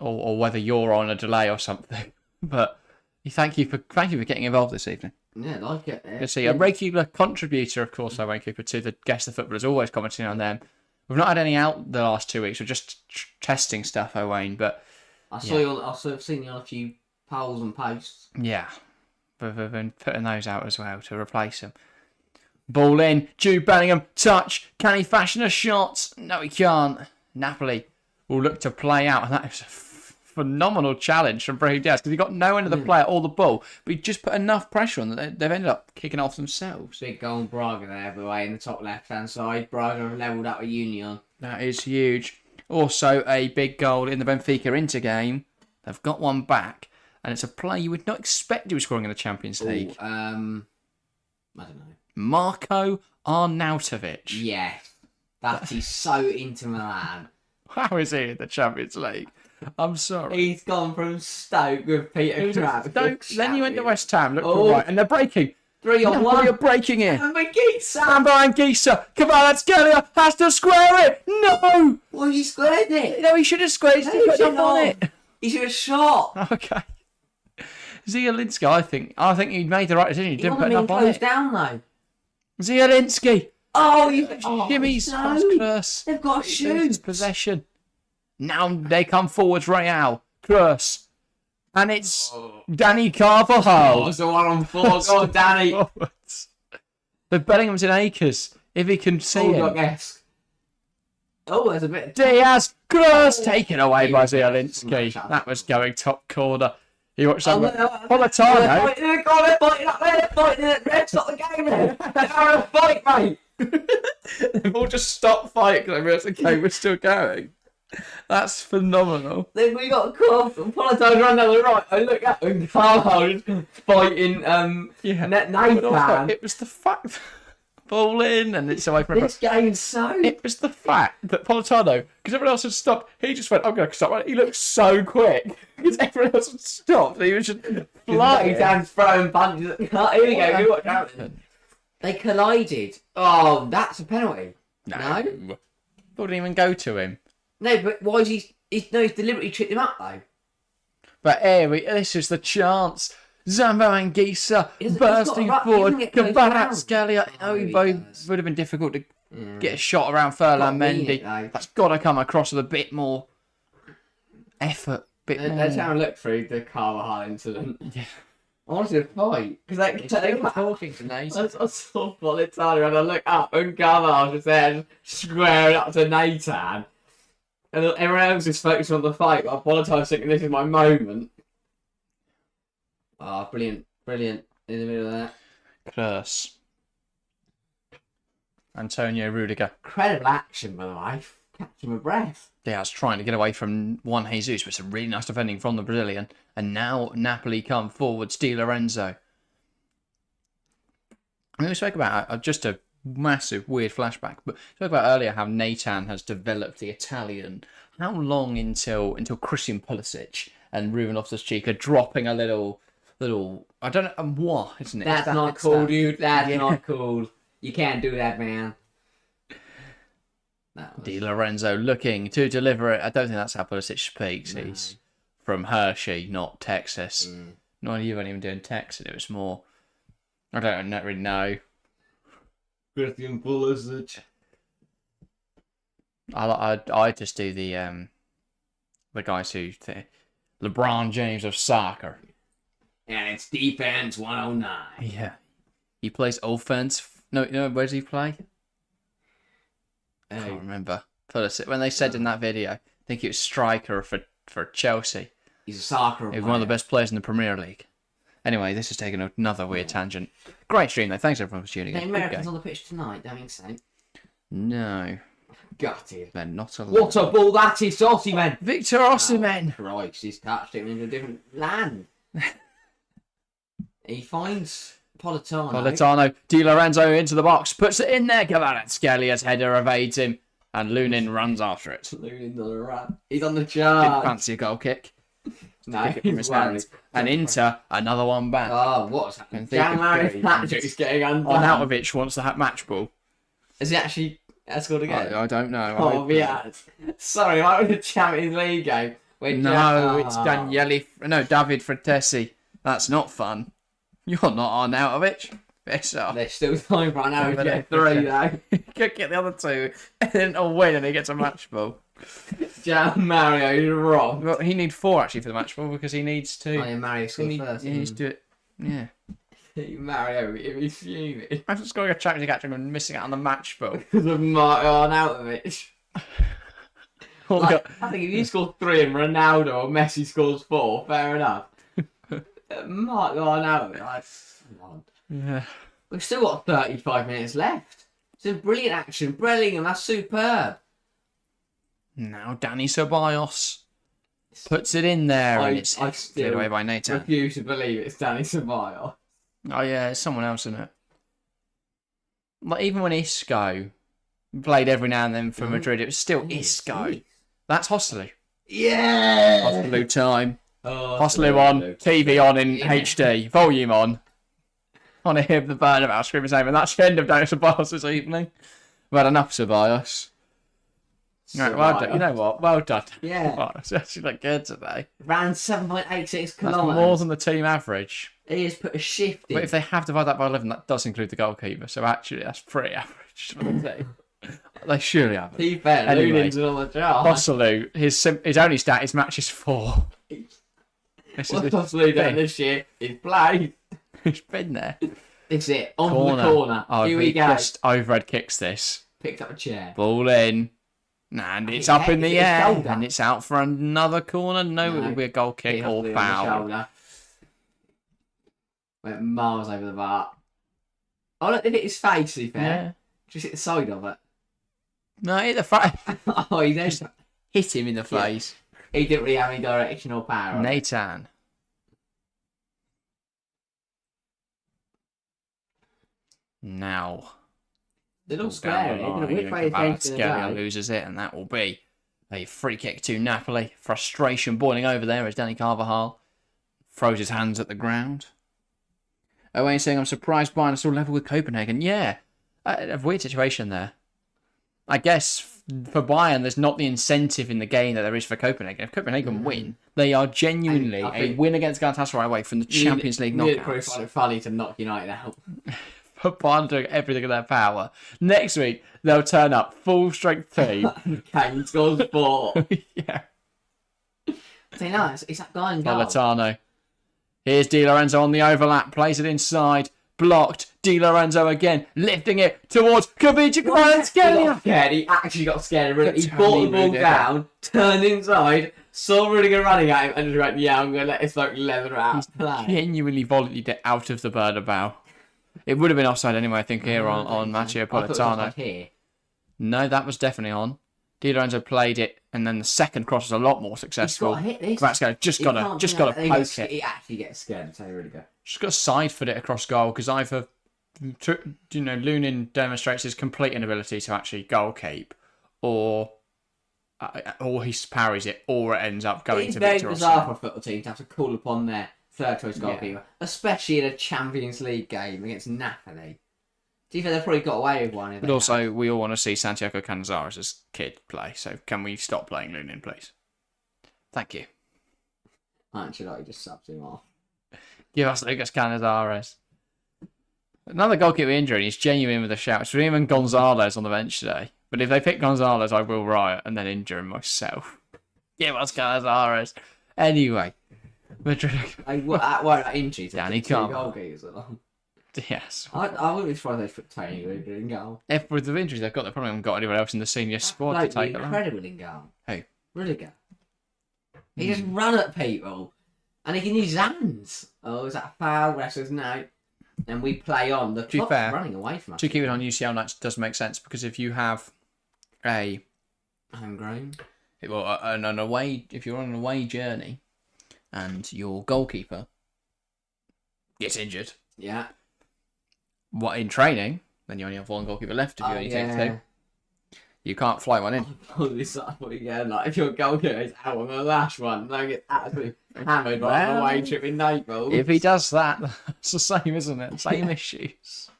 whether you're on a delay or something. But thank you for getting involved this evening. Yeah, I like it. Good to see a regular contributor, of course, Owain Cooper, to the Guess the Footballers, always commenting on them. We've not had any out the last 2 weeks. We're just testing stuff, Owain. But I've seen you on a few polls and posts. Yeah, we've been putting those out as well to replace them. Ball in, Jude Bellingham, touch. Can he fashion a shot? No, he can't. Napoli will look to play out, and that is a phenomenal challenge from Brahim Diaz because he got no end of the player or the ball, but he just put enough pressure on that they've ended up kicking off themselves. Big goal and Braga there, by the way, in the top left-hand side. Braga have levelled up with Union. That is huge. Also, a big goal in the Benfica Inter game. They've got one back, and it's a play you would not expect to be scoring in the Champions League. I don't know. Marko Arnautovic. Yes. He's so into Milan. How is he in the Champions League? I'm sorry. He's gone from Stoke with Peter Crouch. Then you went to West Ham, look to the right, and they're breaking. 3-on-1. You're breaking it. And Gisa. Sambo and Gisa. Kvaratskhelia has to square it. No. Well, he squared it. No, he should have squared it. He put up on it. He should have shot. Okay. Zielinski, I think he made the right decision. He didn't put enough on it. Down though. Zielinski. Shimmies. No. Kroos. They've got to shoot. Possession. Now they come forwards, Real. Kroos. And it's Danny Carvajal. It's a 1-on-4. Go on, Danny. The Bellingham's in acres. If he can see him. Oh, there's a bit. Diaz. Kroos. Taken away by Zielinski. That was going top corner. He watched that. Politano. They're fighting up there. They're fighting it. Red, stop the game there. They're having a fight, mate. They've all just stopped fighting because they realised the game was still going. That's phenomenal. Then we got a call from Politano run down the right. I look up and Carlo fighting Nathan. It was the fact. Ball in and it's away from this game's so. It was the fact that Politano, because everyone else had stopped, he just went, I'm going to stop. He looked so quick because everyone else had stopped. He was just flying. Nathan's throwing punches at the car. Here we go. Watch out. They collided. Oh, that's a penalty. No? Didn't even go to him. No, but why is he's deliberately tripped him up, though. But here, this is the chance. Zambo Anguissa He's bursting got forward. he doesn't get close Kvaratskhelia. Oh, he both does. would have been difficult to get a shot around Furlan Mendy. That's got to come across with a bit more effort. Let's have a look through the Carvajal incident. Yeah. I wanted to fight because they were talking to Nathan. I saw Politano and I look up and Carvajal was there squaring up to Nathan. And everyone else is focused on the fight, but Politano's thinking this is my moment. Oh, brilliant. Brilliant. In the middle of that. Curse. Antonio Rudiger. Incredible action, by the way. Catching my breath. Yeah, I was trying to get away from Juan Jesus, but some really nice defending from the Brazilian. And now Napoli come forwards. Di Lorenzo. I mean, we spoke about just a massive weird flashback, but we spoke about earlier how Nathan has developed the Italian. How long until Christian Pulisic and Ruben Loftus-Cheek are dropping a little I don't know what, isn't it? That's not cool, dude. That's not cool. You can't do that, man. Di Lorenzo looking to deliver it. I don't think that's how Pulisic speaks. No. He's from Hershey, not Texas. Not even doing Texas. It was more. I don't really know. Christian Pulisic. I just do the guys who LeBron James of soccer. And it's defense 109. Yeah, he plays offense. No, where does he play? I can't remember. When they said in that video, I think it was striker for Chelsea. He's a soccer player. He's one of the best players in the Premier League. Anyway, this has taken another weird tangent. Great stream though. Thanks everyone for tuning in. The Americans on the pitch tonight, don't think so. No. Gutted. They're not allowed. What a ball that is, Osimhen! Victor Osimhen! Oh, Christ, he's touched him into a different land. He finds Politano. Di Lorenzo into the box, puts it in there. Kvaratskhelia header evades him, and Lunin runs after it. Lunin's on the run. He's on the charge. Didn't fancy a goal kick. No, kick it from his hands. And Inter, another one back. Oh, what's happened? Jan Patrick's getting undone. Arnautovic wants the match ball. Has he actually scored again? I don't know. Oh, yeah. Sorry, I was the Champions League game. It's David Frattesi. That's not fun. You're not Arnautovic. Piss off. There's still time for Arnautovic to get 3 though. He could get the other 2 and then a win and he gets a match ball. Jan Mario, you're wrong. Well, he needs 4 actually for the match ball because he needs to. Oh, yeah, Mario scored first. He needs to do it. Yeah. Mario, if he's fuming. I'm just going to track to catch him and missing out on the match ball. Because of Arnautovic. I think if you score 3 and Ronaldo or Messi scores 4, fair enough. Mark Arnautovic. Yeah. We've still got 35 minutes left. Some brilliant action. Bellingham, that's superb. Now Danny Ceballos puts it in there and it's cleared away by Nathan. I refuse to believe it's Danny Ceballos. Oh yeah, it's someone else, isn't it? Like even when Isco played every now and then for Madrid, it was still Isco. Geez. That's Hostelou. Yeah! Hostelou time. Hostelou on, TV on in HD, volume on. I want to hear the Bernabeu scream his name, and that's the end of Danny Ceballos this evening. We've had enough Ceballos. Right, well done. You know what? Well done. Yeah. Well, it's actually looked good today. Ran 7.86 kilometres. That's more than the team average. He has put a shift in. But if they have divided that by 11, that does include the goalkeeper. So actually, that's pretty average for the team. They surely haven't. To be fair, anyway, Lunin's on the job. Hostelou, his only stat is matches 4. What's Hostelou done this year? He's played. He's been there. It's it. On the corner. Oh, here we go. Just overhead kicks this. Picked up a chair. Ball in. And it's up in the air. And it's out for another corner. No, it will be a goal kick or foul. Went miles over the bar. Oh, look, it hit his face, to be fair. Yeah. Just hit the side of it. No, hit the face. Oh, he just hit him in the face. Yeah. He didn't really have any direction or power. Nathan. Now. Little square. Which way is Scalia loses it, and that will be a free kick to Napoli. Frustration boiling over there as Danny Carvajal throws his hands at the ground. Owain saying, I'm surprised Bayern are still level with Copenhagen. Yeah, a weird situation there. I guess for Bayern, there's not the incentive in the game that there is for Copenhagen. If Copenhagen win, they are genuinely a win against Galatasaray away from the Champions League knockouts. Probably find it funny to knock United out. For Bayern doing everything in their power. Next week, they'll turn up full strength team. Kane scores 4. Yeah. So no, it's that guy in goal. Politano. Here's Di Lorenzo on the overlap, plays it inside, blocked. Di Lorenzo again, lifting it towards Kubica. Come on, let's get it. Scared. He actually got scared. He brought the ball down, turned inside, saw Rudiger running at him, and just went, "Yeah, I'm going to let this bloke leather out." Genuinely volleyed it out of the Bernabeu. It would have been offside anyway, I think, here on Matteo Politano. Here. No, that was definitely on. Di Lorenzo played it, and then the second cross was a lot more successful. He's got to hit this. Kvaratskhelia just got to poke it. He actually gets scared. So Rudiger. Just got to side foot it across goal because either, Lunin demonstrates his complete inability to actually goal keep, or he parries it, or it ends up going to Victor. It's very bizarre for a football team to have to call upon their third choice goalkeeper, especially in a Champions League game against Napoli. Do you think they've probably got away with one? But also, we all want to see Santiago Canizares' kid play, so can we stop playing Lunin, please? Thank you. Ancelotti just subbed him off. Give us Lucas Canizares. Another goalkeeper injury, he's genuine with a shout. It's even Gonzalez on the bench today. But if they pick Gonzalez, I will riot and then injure him myself. Give us Canizares. Anyway. Madrid. That injury. Danny Carver. Yes. I wouldn't be surprised they put Tony Rudiger in goal. If with the injuries they've got, they probably haven't got anyone else in the senior squad to take them. Incredible in goal. Who? Rudiger. He just run at people. And he can use his hands. Oh, is that a foul? Wrestlers no. And we play on. The clock's running away from us. To keep it on UCL nights does make sense because if you have a homegrown, if you're on an away journey and your goalkeeper gets injured, what in training, then you only have one goalkeeper left if you only take 2. You can't fly one in. If your goalkeeper is out on the last one, they get absolutely hammered by an away trip in Naples. If he does that, it's the same, isn't it? Same issues.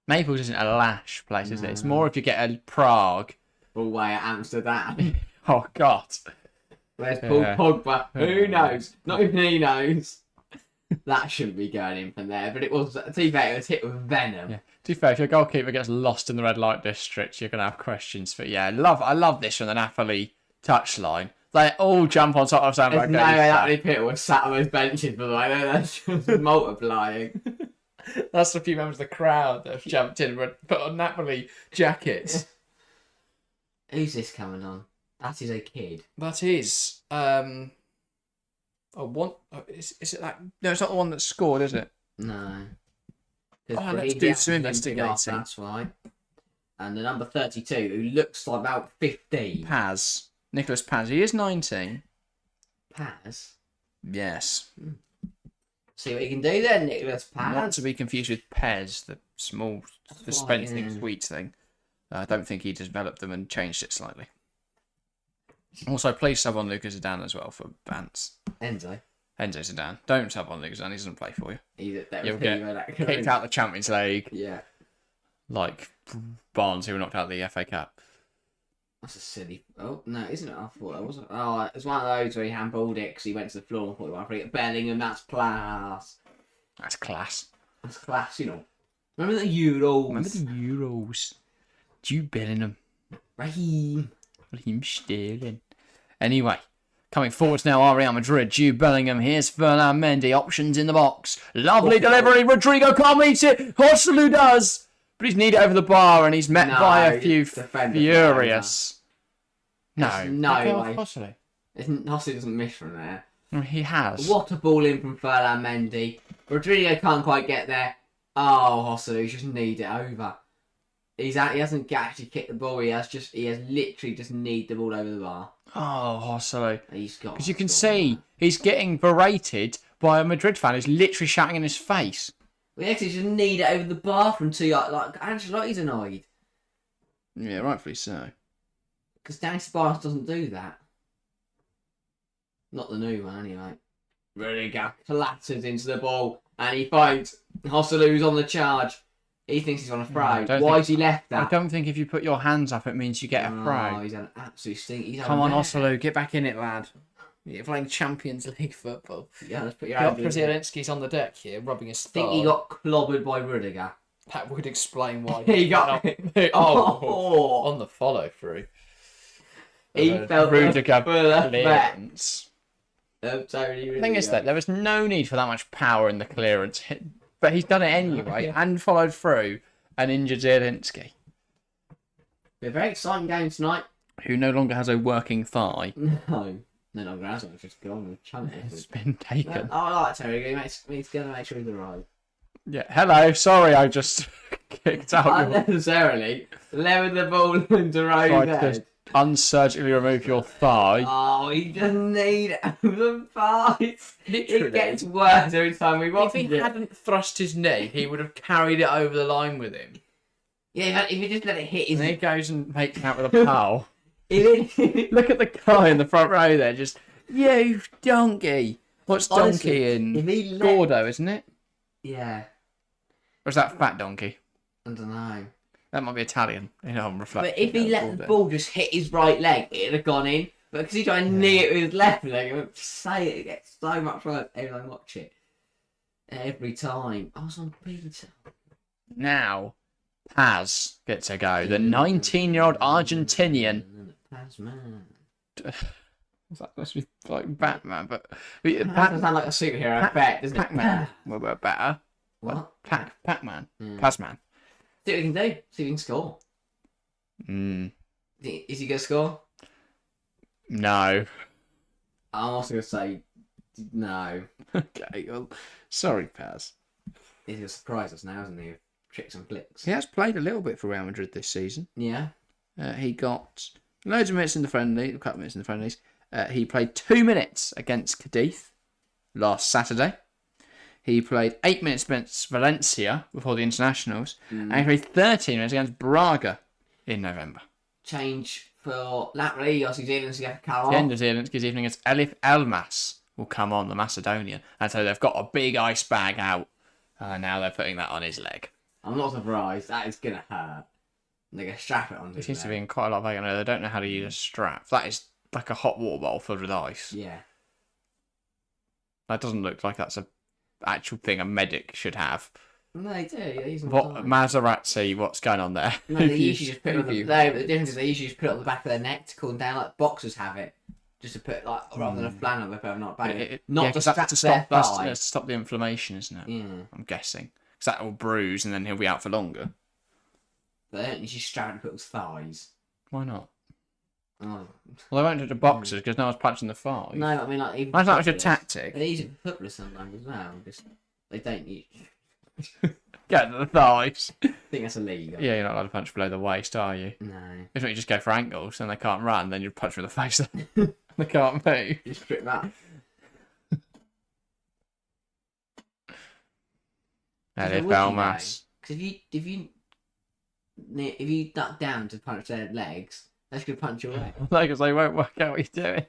Naples isn't a lash place, is it? It's more if you get a Prague. Away at Amsterdam. Oh, God. Where's Paul Pogba? Who knows? Not even he knows. That shouldn't be going in from there, but it was, to be fair, it was hit with venom. Yeah. To be fair, if your goalkeeper gets lost in the red light district, you're going to have questions. But yeah, I love this from the Napoli touchline. They all jump on top of Sandberg. There's no way that many people were sat on those benches, by the way. That's just multiplying. That's a few members of the crowd that have jumped in and put on Napoli jackets. Who's this coming on? That is a kid. That is. Is it that? No, it's not the one that scored, is it? No. Let's do some investigating. That's right. And the number 32, who looks like about 15. Paz. Nicholas Paz. He is 19. Paz? Yes. See what you can do then, Nicholas Paz. Not to be confused with Pez, the small dispensing sweets thing. I don't think he developed them and changed it slightly. Also, please sub on Lucas Zidane as well for Bants. Enzo Zidane. Don't sub on Lucas Zidane, he doesn't play for you. You'll get kicked out of the Champions League. Yeah. Like Barnes, who were knocked out of the FA Cup. That's a silly... Oh, no, isn't it? I thought that wasn't... Oh, it was one of those where he handballed it because he went to the floor and thought he went free at Bellingham. That's class. That's class. That's class, you know. Remember the Euros? Jude Bellingham. Raheem Sterling. Anyway, coming forwards now are Real Madrid. Jude Bellingham. Here's Ferland Mendy. Options in the box. Lovely delivery. Rodrigo can't meet it. Horselu does. But he's kneed it over the bar and he's met by a few furious. No way. Horselu doesn't miss from there. He has. What a ball in from Ferland Mendy. Rodrigo can't quite get there. Oh, Horselu just kneed it over. He hasn't actually kicked the ball. He has literally just kneed the ball over the bar. Oh, Horselu. He's got. Because you can see he's getting berated by a Madrid fan who's literally shouting in his face. We actually just kneed it over the bar from 2 yards. Like Ancelotti's annoyed. Yeah, rightfully so. Because Danny Ceballos doesn't do that. Not the new one, anyway. Rudiger clatters into the ball and he finds Josselu's on the charge. He thinks he's on a throw. Why has he left that? I don't think if you put your hands up, it means you get a throw. Oh, he's an absolute stink. Come on, Joselu, get back in it, lad. You're playing Champions League football. Yeah, let's put your hands in it. Zielinski's on the deck here, rubbing his thigh. I think he got clobbered by Rudiger. That would explain why he got on the follow through. He felt Rudiger clearance. The thing is that there was no need for that much power in the clearance, but he's done it anyway and followed through and injured Zielinski. Be a very exciting game tonight. Who no longer has a working thigh. No longer has one. It's just gone with chunk. It's been taken. I like Terry. He's going to make sure he's alright. Yeah. Hello. Sorry, I just kicked out. Unnecessarily levered the ball into Rose's head. Unsurgically remove your thigh. Oh, he doesn't need the thighs. Literally. It gets worse every time we watch it. If he hadn't thrust his knee, he would have carried it over the line with him. Yeah, if he just let it hit his... And he goes and makes out with a pal. Look Look at the guy in the front row there, just, you donkey. What's donkey in? Gordo, isn't it? Yeah. Or is that fat donkey? I don't know. That might be Italian. I'm reflecting. But if he let the ball just hit his right leg, it'd have gone in. But because he tried to knee it with his left leg, it gets so much worse every time I watch it. Every time. I was on Peter. Now, Paz gets a go. The 19-year-old Argentinian. Paz, man. That must be like Batman, but... That doesn't sound like a superhero, I bet, doesn't it? Pac-Man. Well, we're better. What? Pac-Man. Pazman. See what we can do. See if we can score. Is he going to score? No. I'm also going to say no. Okay, well, sorry, Paz. He's going to surprise us now, isn't he? Tricks and flicks. He has played a little bit for Real Madrid this season. Yeah. He got loads of minutes in the friendly, a couple of minutes in the friendlies. He played 2 minutes against Cadiz last Saturday. He played 8 minutes against Valencia before the internationals. And he played 13 minutes against Braga in November. Change for Latry, obviously Zielinski to come on. The end of Zielinski's evening against Elif Elmas will come on, the Macedonian. And so they've got a big ice bag out. Now they're putting that on his leg. I'm not surprised. That is going to hurt. They're going to strap it on his leg. It seems to be in quite a lot of pain. They don't know how to use a strap. That is like a hot water bottle filled with ice. Yeah. That doesn't look like that's a actual thing a medic should have. No, they do. What Maserati? What's going on there? No, they usually just put it on the. No, the difference is they usually just put it on the back of their neck to cool them down, like boxers have it, just to put like rather than a flannel they put on not bang. Not to strap to their thigh. To stop the inflammation, isn't it? Yeah. I'm guessing because that will bruise and then he'll be out for longer. But they don't usually strap to people's thighs. Why not? Oh. Well, they won't do it to boxers because no one's punching the thighs. No, I mean like even. Imagine that was your tactic. They use it for footballers sometimes as well. Just they don't use. Get to the thighs. I think that's illegal. Yeah, you're not allowed to punch below the waist, are you? No. If not, you just go for ankles and they can't run, then you punch them in the face. They can't move. Just strip that. Elif Elmas. Because if you duck down to punch their legs, that's gonna punch your leg. No, because they won't work out what you're doing.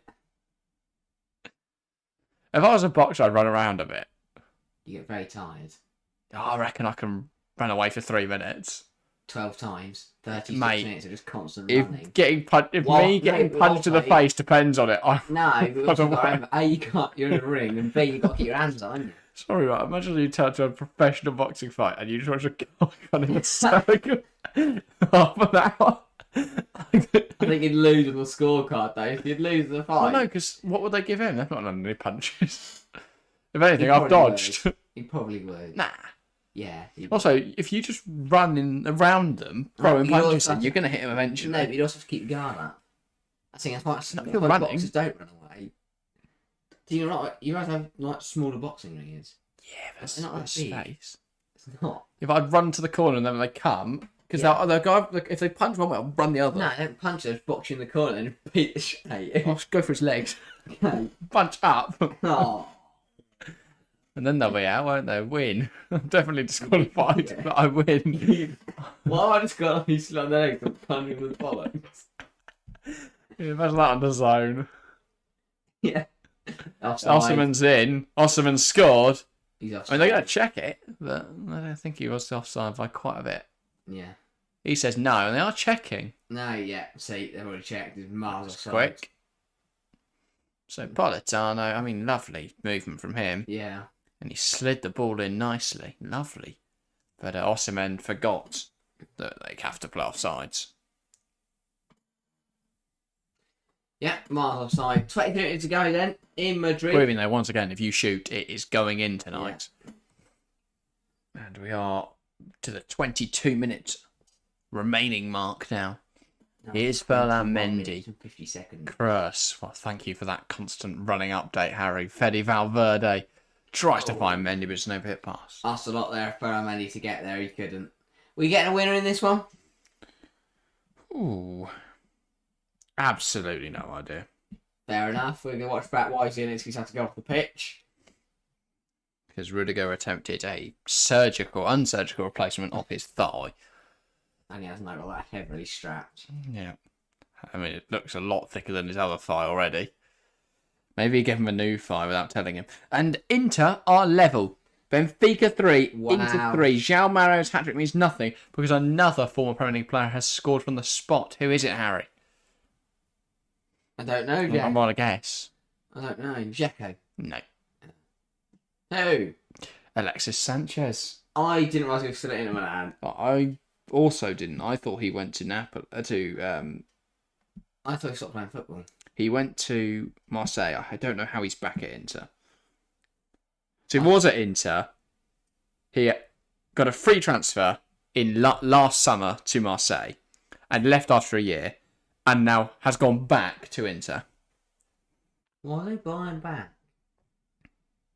If I was a boxer, I'd run around a bit. You get very tired. Oh, I reckon I can run away for 3 minutes. 12 times, 36 Mate, minutes of just constant if running. getting punched to the face depends on it. No, but A, you're in a ring, and B, you've got to keep your hands on, haven't you? Sorry, right. Imagine you turn to a professional boxing fight and you just watch a guy running in circle half an hour. I think you'd lose on the scorecard, though. If you'd lose the fight. Well, no, because what would they give him? They've not done any punches. If anything, I've dodged. He probably would. Nah. Yeah. Also, if you just run around them, throwing punches in, you're going to hit him eventually. No, but you'd also have to keep your guard up. I think that's why boxers don't run away. Do you not? You guys have like smaller boxing rings. Yeah, but they're not that big. Space. It's not. If I'd run to the corner and then they come, because they'll go, if they punch one way, I'll run the other. No, don't punch them, box you in the corner and beat the shit out of you. I'll go for his legs. Okay. Punch up. Oh. And then they'll be out, won't they? Win. I'm definitely disqualified, but I win. Why have I just got you on the legs and punch him with bollocks? Yeah, imagine that on the zone. Yeah. Offside. Osman's in. Osman scored. He's I offside. mean, they're going to check it, but I don't think he was offside by quite a bit. Yeah. He says no, and they are checking. No, yeah. See, they've already checked. There's miles That's offside. quick. So Politano, I mean, lovely movement from him. Yeah. And he slid the ball in nicely. Lovely. But Osimhen forgot that they have to play offsides. Yeah, miles offside. 20 minutes to go then in Madrid. Proving though, once again, if you shoot, it is going in tonight. Yeah. And we are to the 22-minute remaining mark now. Here's Ferland Mendy. 50 seconds. Kroos. Well, thank you for that constant running update, Harry. Fede Valverde tries to find Mendy, but it's no hit pass. Asked a lot there for Mendy to get there. He couldn't. We getting a winner in this one? Ooh. Absolutely no idea. Fair enough. We're going to watch back wisely and he's had to go off the pitch. Because Rudiger attempted a unsurgical replacement of his thigh. And he hasn't got that heavily strapped. Yeah. I mean, it looks a lot thicker than his other thigh already. Maybe give him a new thigh without telling him. And Inter are level. Benfica 3, Wow. Inter 3. João Mario's hat-trick means nothing because another former Premier League player has scored from the spot. Who is it, Harry? I don't know, I'm Jack. going to guess. I don't know. Dzeko. No. Who? Alexis Sanchez. I didn't realise he was still at Inter Milan. I also didn't. I thought he went to Napoli. I thought he stopped playing football. He went to Marseille. I don't know how he's back at Inter. So he was at Inter. He got a free transfer in last summer to Marseille and left after a year and now has gone back to Inter. Why are they buying back?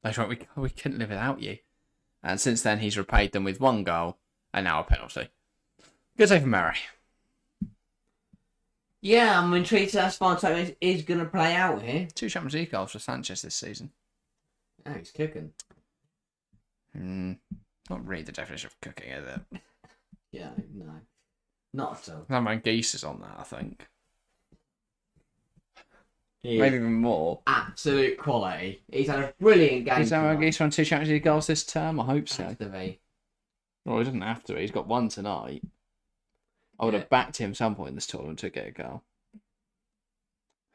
That's right, we couldn't live without you. And since then, he's repaid them with 1 goal and now a penalty. Good save for Murray. Yeah, I'm intrigued to how Spartak is going to play out here. 2 Champions League goals for Sanchez this season. Oh, he's cooking. Not really the definition of cooking, is it? Yeah, no. Not at all. Cameron Geese is on that, I think. He Maybe is even more. absolute quality. He's had a brilliant game. Is Cameron Geese on 2 Champions League goals this term? I hope so. Has to be. Well, he doesn't have to. He's got 1 tonight. I would have backed him some point in this tournament to get a goal.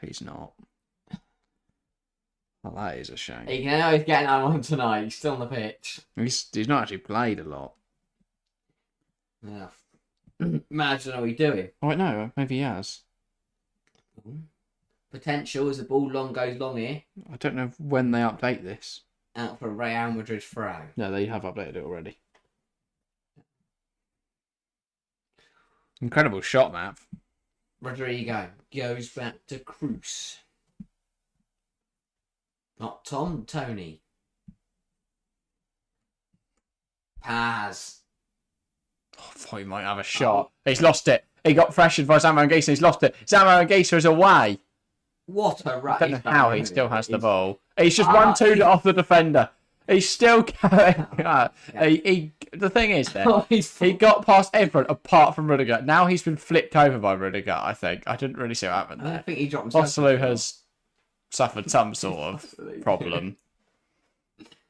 He's not. Well, that is a shame. You can know he's getting that one tonight. He's still on the pitch. He's not actually played a lot. Yeah. Imagine how he's doing. Oh, wait, no. Maybe he has. Potential as the ball goes long here. I don't know when they update this. Out for Real Madrid throw. No, they have updated it already. Incredible shot map. Rodrigo goes back to Cruz. Not Tom, Tony. Paz. Oh, I thought he might have a shot. He's lost it. He got pressured by Samuel Anguissa. He's lost it. Samuel Anguissa is away. What a right. I don't know how he still has the ball. He's just 1-2 off the defender. He's still going. The thing is, then, he got past everyone apart from Rudiger. Now he's been flipped over by Rudiger, I think. I didn't really see what happened I there. don't think he dropped himself. Watchalong has suffered some sort of problem.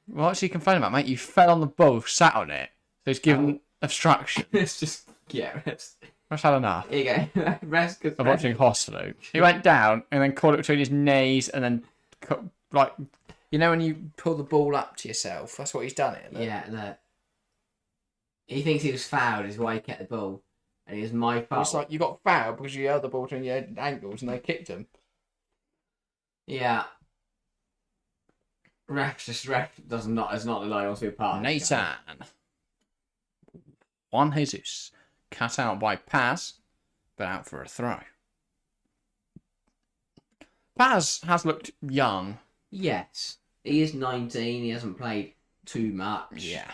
What's he complaining about, mate? You fell on the ball, sat on it. So he's given obstruction. It's just, yeah, rest. I've had enough. Here you go. Rest. Of watching Watchalong. He went down and then caught it between his knees and then, like, you know when you pull the ball up to yourself? That's what he's done it. Yeah, no. He thinks he was fouled, is why he kept the ball. And it was my fault. It's like you got fouled because you held the ball between your ankles and they kicked him. Yeah. Ref is not allowed to be a part of this game. Nathan. Juan Jesus. Cut out by Paz, but out for a throw. Paz has looked young. Yes. He is 19, he hasn't played too much. Yeah.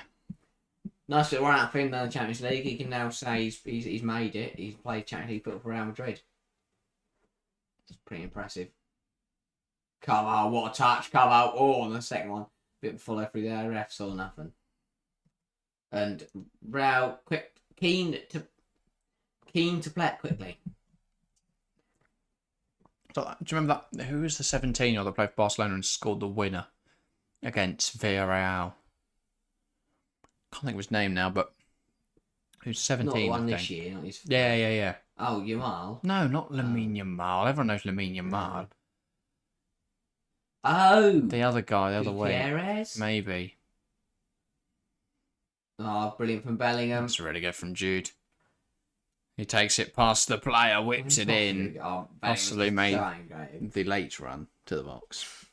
Nice little run out for him down the Champions League. He can now say he's made it. He's played Champions League football for Real Madrid. It's pretty impressive. Carvalho, what a touch. Carvalho, oh, on the second one. Bit of follow through there. Ref saw nothing. And Real, keen to play it quickly. So, do you remember that? Who was the 17-year-old that played for Barcelona and scored the winner against Villarreal? Can't think of his name now, but who's 17? Not the one I this think. year. Not his... Yeah. Oh, Yamal. No, not Lamine Yamal. Everyone knows Lamine Yamal. Oh, The other guy, the other way. Gutierrez? Maybe. Oh, brilliant from Bellingham. That's really good from Jude. He takes it past the player, whips it in. Possibly made the late run to the box.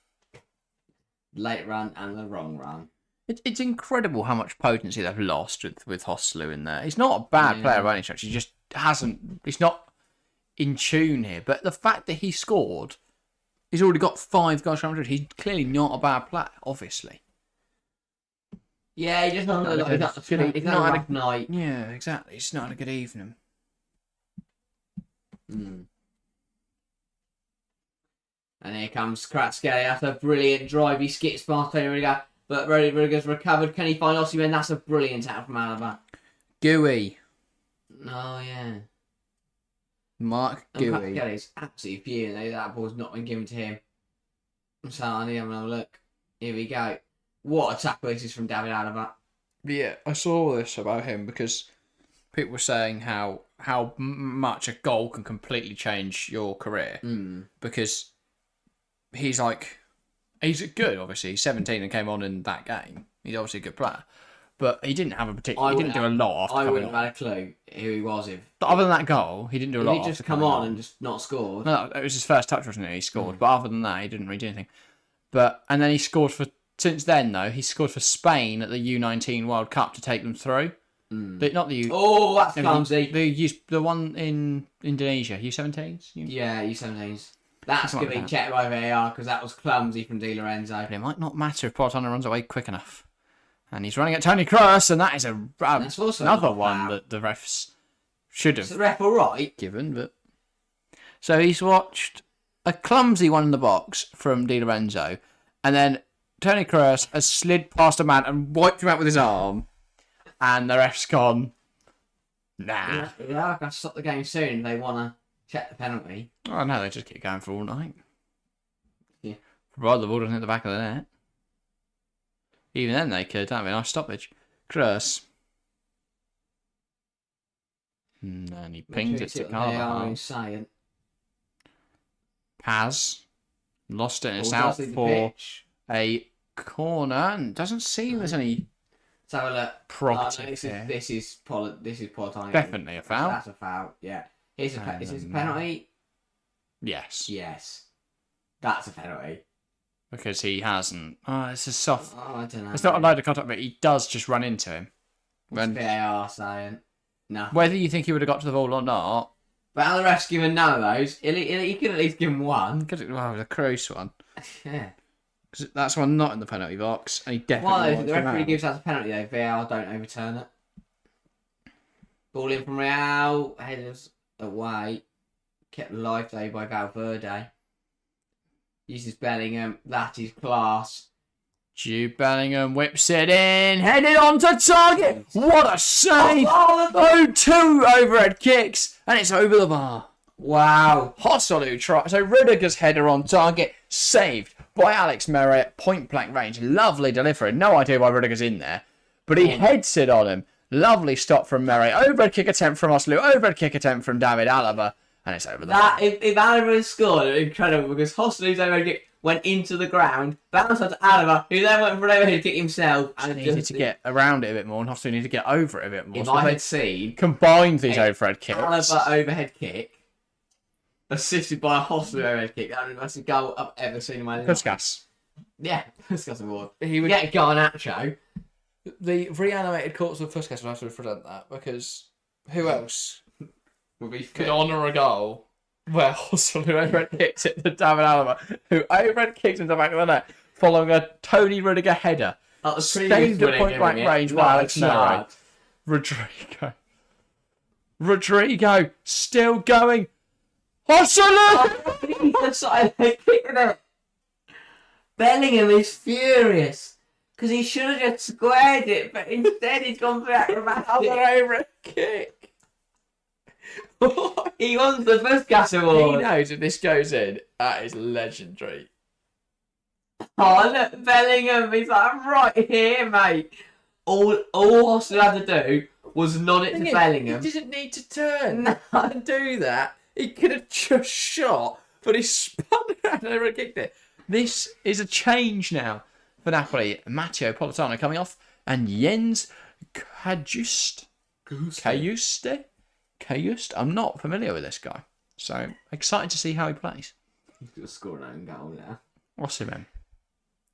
Late run and the wrong run. It's incredible how much potency they've lost with Hoslu in there. He's not a bad player by any stretch. He just hasn't. He's not in tune here. But the fact that he scored, he's already got 5 goals for Real Madrid. He's clearly not a bad player, obviously. Yeah, he just not had a rough night. Yeah, exactly. He's not had a good evening. And here comes Kvaratskhelia. That's a brilliant drive. He skips past Tony Rudiger, but Rudiger's recovered. Can he find Osimhen? That's a brilliant tackle from Alaba. Gooey. Oh, yeah. Mark And Gooey. Kvaratskhelia absolutely fuming. That ball's not been given to him. So I need to have another look. Here we go. What a tackle this is from David Alaba. Yeah, I saw this about him because people were saying how much a goal can completely change your career. Because he's good, obviously. He's 17 and came on in that game. He's obviously a good player. But he didn't have a particular... He didn't do a lot after I coming wouldn't on. have had a clue who he was if... But other than that goal, he didn't do a lot If he just after come coming on and just not scored. No, it was his first touch, wasn't it? He scored. But other than that, he didn't really do anything. And then he scored for... Since then, though, he scored for Spain at the U19 World Cup to take them through. Not the U... Oh, that's clumsy. The one in Indonesia, U17s? Yeah, U17s. That's going to be checked by VAR because that was clumsy from Di Lorenzo. But it might not matter if Portana runs away quick enough. And he's running at Tony Kroos, and that is That's also another not one foul. that the refs should have Is the ref all right? given. But so he's watched a clumsy one in the box from Di Lorenzo, and then Tony Kroos has slid past a man and wiped him out with his arm, and the ref's gone, nah. Yeah, I've got to stop the game soon if they want to check the penalty. Oh no, they just keep going for all night. Yeah. Provided the ball doesn't hit the back of the net. Even then they could. That'd be a nice stoppage. Kroos. And he pings it to They are Carvajal. insane. Paz. Lost it and it's Ball out does leave the for pitch. a corner. And doesn't seem there's any Let's have a look. property No, here. this is Politano. Definitely a foul. That's a foul, yeah. Is this a penalty? Yes. Yes. That's a penalty. Because he hasn't. Oh, it's a soft. Oh, I don't know. It's not a load of contact, but he does just run into him. What's VAR saying? No. Whether you think he would have got to the ball or not. But how the ref's given none of those? He could at least give him one. Well, the Kroos one. Yeah. Because that's one not in the penalty box. And he definitely Why, if wants the him referee out. gives that a penalty though, VAR don't overturn it. Ball in from Real, headers away. Kept alive though by Valverde. Uses Bellingham, that is class. Jude Bellingham whips it in, headed on to target. What a save! Oh, 0-2 overhead kicks, and it's over the bar. wow. Hosolu try. So Rudiger's header on target, saved by Alex Meret at point blank range. Lovely delivery. No idea why Rudiger's in there, but he heads it on him. Lovely stop from Meret. Overhead kick attempt from Hosolu. Overhead kick attempt from David Alaba, and it's over the bar. If Alaba had scored, it would be incredible because Hoslu's overhead kick went into the ground, bounced onto Alaba, who then went for an overhead kick himself. And Needed to get around it a bit more, and Hosolu needed to get over it a bit more. If So I they had seen combined these overhead kicks. Alaba overhead kick, assisted by a Hoslu overhead kick, that would be the most goal I've ever seen in my life. Puskas. Yeah, Puskas award. He would Get Garnacho. The reanimated corpse of Puskas would have to represent that because who else Would be could fit. honour a goal where Hostel who overhead kicked it to David Alaba, who overhead kicked into the back of the net following a Tony Rudiger header, That was stayed at point blank range by Alex Meret. Rodrigo still going. Hostel! Bellingham is furious because he should have just squared it, but instead he's gone for that Another dramatic. overhead kick. He won the Puskas He Award. knows if this goes in, that is legendary. Oh, look, Bellingham. He's like, I'm right here, mate. All Hostel had to do was nod it to Bellingham. He didn't need to turn No. and do that. He could have just shot, but he spun around and kicked it. This is a change now for Napoli. Matteo Politano coming off, and Jens Cajuste. I'm not familiar with this guy, so excited to see how he plays. He's going to score an own goal now. What's him in?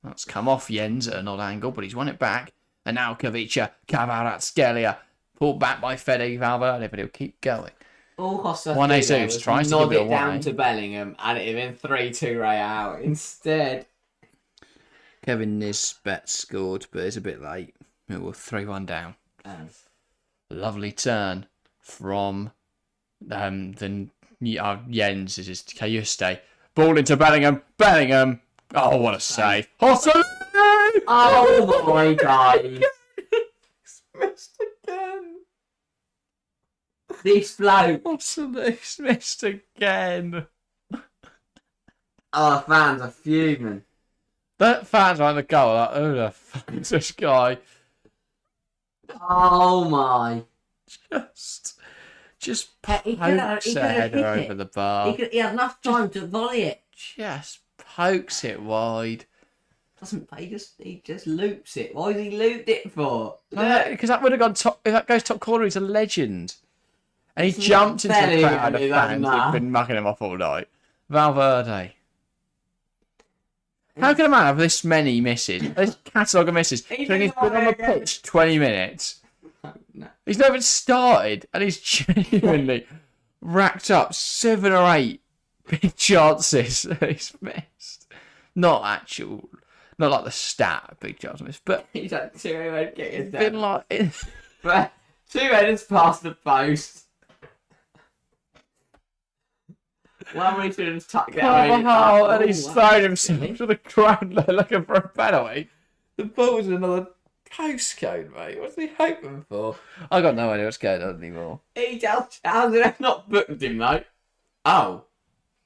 That's come off Jens at an odd angle, but he's won it back. And now Kavicha, Kvaratskhelia, pulled back by Fede Valverde, but he'll keep going. All Hostel Juan did Jesus was tries to nod give it it down away. to Bellingham, and it had been 3-2 Real instead. Kevin Nisbet scored, but it's a bit late. It will 3-1 down. Lovely turn from the Jens. This is Cajuste. Ball into Bellingham. Bellingham. Oh, what a save. Hostel! Oh my god. Missed again. This bloke. Hostel's missed again. Our fans are fuming. That fans behind the goal, like, who the fuck is this guy? Oh my. Just He pokes could've a header hit over it. the bar. He had enough time to volley it. Just pokes it wide. He just loops it. Why has he looped it for? Because that would have gone top. If that goes top corner, he's a legend. And he It's jumped into not the crowd of Bellingham, is fans that who've been mucking him off all night. Valverde. How can a man have this many misses? This catalogue of misses. He's He's been on the pitch 20 minutes. No. He's not even started, and he's genuinely racked up 7 or 8 big chances that he's missed. Not like the stat big chances, but He's had 2 head kickers been down. like But 2 headers past the post. One where he should have just tucked it away. and he's wow. thrown himself Really? to the ground there looking for a penalty. The ball's in another postcode, mate. What's he hoping for? I got no idea what's going on anymore. How did I not booked him, though? Oh.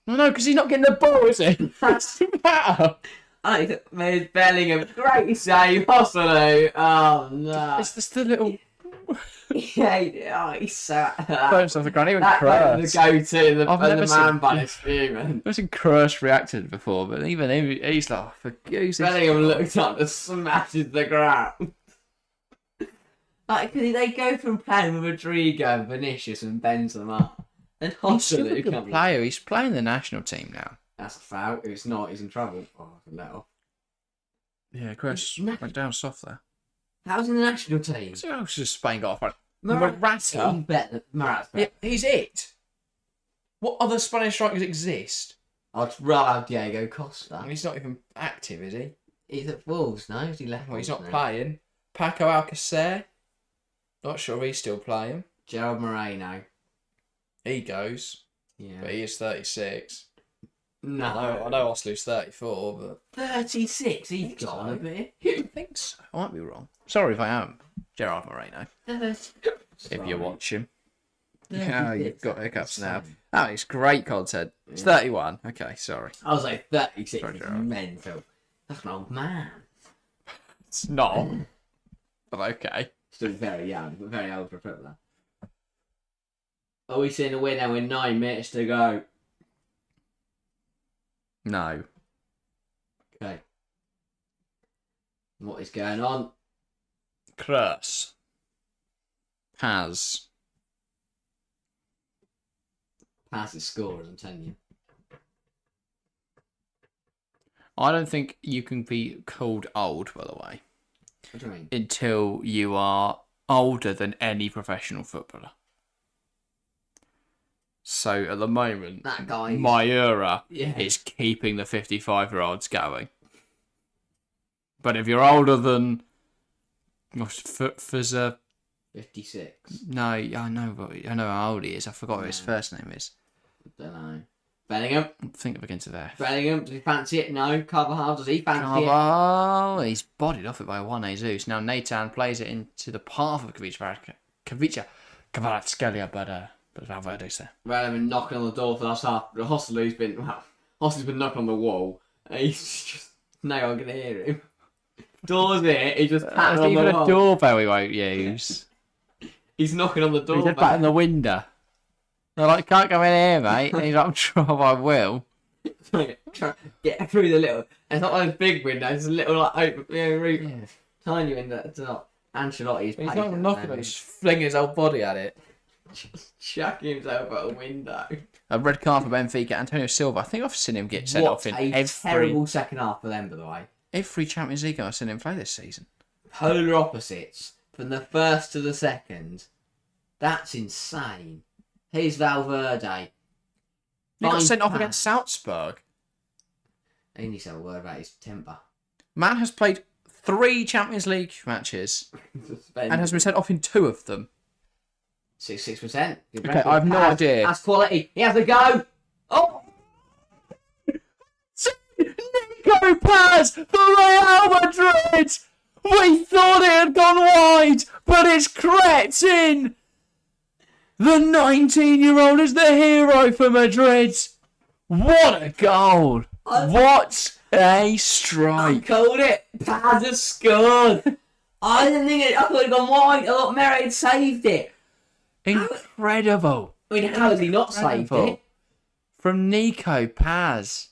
Well, no, because he's not getting the ball, is he? What's the matter? I made Bellingham. Great save, Hostel. Oh, no. It's just the little... Yeah, he's so... Throw himself to the ground. Even That was the Kroos. go-to, and I've the never man seen- bun is fuming. I've seen Kroos reacted before, but even him, he's like, for goose. Bellingham looked up and smashes the ground. Like, cause they go from playing with Rodrigo and Vinicius and Benzema. And He's still a Hostel good comes. player. He's playing the national team now. That's a foul. If it's not, he's in trouble. Oh, I can let off. Yeah, Kroos No. went down soft there. How's in the national team? So else has Spain got off on? Morata. Morata. He's better. Morata's better. Yeah, he's it. What other Spanish strikers exist? I'd rather have Diego Costa. He's not even active, is he? He's at Wolves now. He left. Well, he's Wolves not now. playing. Paco Alcacer. Not sure if he's still playing. Gerard Moreno. He goes, Yeah. but he is 36. No. I know Oslu's 34, but 36. He's Think so. gone a bit. I think so. I might be wrong. Sorry if I am, Gerard Moreno. 30. If you watch him. 36, Oh, you've got hiccups now. insane. Oh, it's great content. It's 31. Okay, sorry. I was like 36. Sorry, It's Gerard. mental. That's an old man. It's not. But okay. Still very young, but very old for a footballer. Are we seeing a winner with 9 minutes to go? No. Okay. What is going on? Kroos has Passes scorers, I'm telling you. I don't think you can be called old, by the way, What do you mean? until you are older than any professional footballer. So at the moment, That guy. my era Yeah. is keeping the 55-year-olds going. But if you're older than Fizzer, 56. no, I know how old he is. I forgot what his No. first name is. Don't know. Bellingham. Think of against there. Bellingham. Does he fancy it? No. Carvajal. Does he fancy it? Oh, he's bodied off it by Juan Jesus. Now Nathan plays it into the path of Kvaratskhelia, but But Valverde's there. Rather than knocking on the door for the last half, Hosselu's been knocking on the wall, and he's just no one can hear him. Door's here, he's just tapping on the even wall. a doorbell we won't use. He's knocking on the door. He's just batting the window. They're like, can't come in here, mate. And he's like, I'm sure I will. Try to get through the little. It's not those big windows. It's a little like open, tiny window at the top. Ancelotti's. He's not even knocking it. He's flinging his whole body at it. Just chucking himself out a window. A red card for Benfica. Antonio Silva. I think I've seen him get sent off in terrible second half for them, by the way. Every Champions League I've seen him play this season. Polar opposites from the first to the second. That's insane. Here's Valverde. He got sent off against Salzburg. He needs to have a word about his temper. Man has played 3 Champions League matches and has been sent off in 2 of them. 6%. Okay, I have no idea. That's quality. He has a go. Oh! Nico Paz for Real Madrid! We thought it had gone wide, but it's crept in! The 19-year-old is the hero for Madrid! What a goal! What a strike! I called it. Paz has scored. I didn't think it. I thought it had gone wide. I thought Meret had saved it. Incredible! I mean, how has he not saved it? From Nico Paz.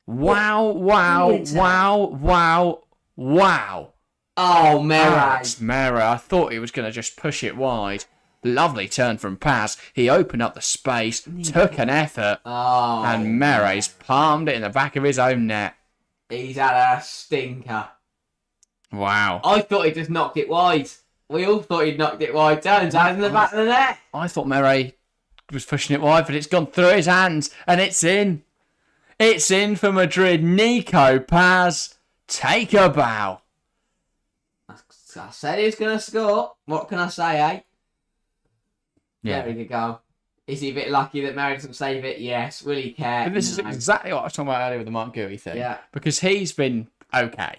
Wow, wow, wow, wow, wow. Oh, Alex Meret. Meret. I thought he was going to just push it wide. Lovely turn from Paz. He opened up the space, took an effort, Oh. and Meret's palmed it in the back of his own net. He's had a stinker. Wow. I thought he just knocked it wide. We all thought he'd knocked it wide. Turns out in the back of the net. I thought Meret was pushing it wide, but it's gone through his hands, and it's in. It's in for Madrid. Nico Paz, take a bow. I said he was going to score. What can I say, eh? Yeah. Very good goal. Is he a bit lucky that Mary doesn't save it? Yes. Will he care? But this is exactly what I was talking about earlier with the Mark Gui thing. Yeah. Because he's been okay.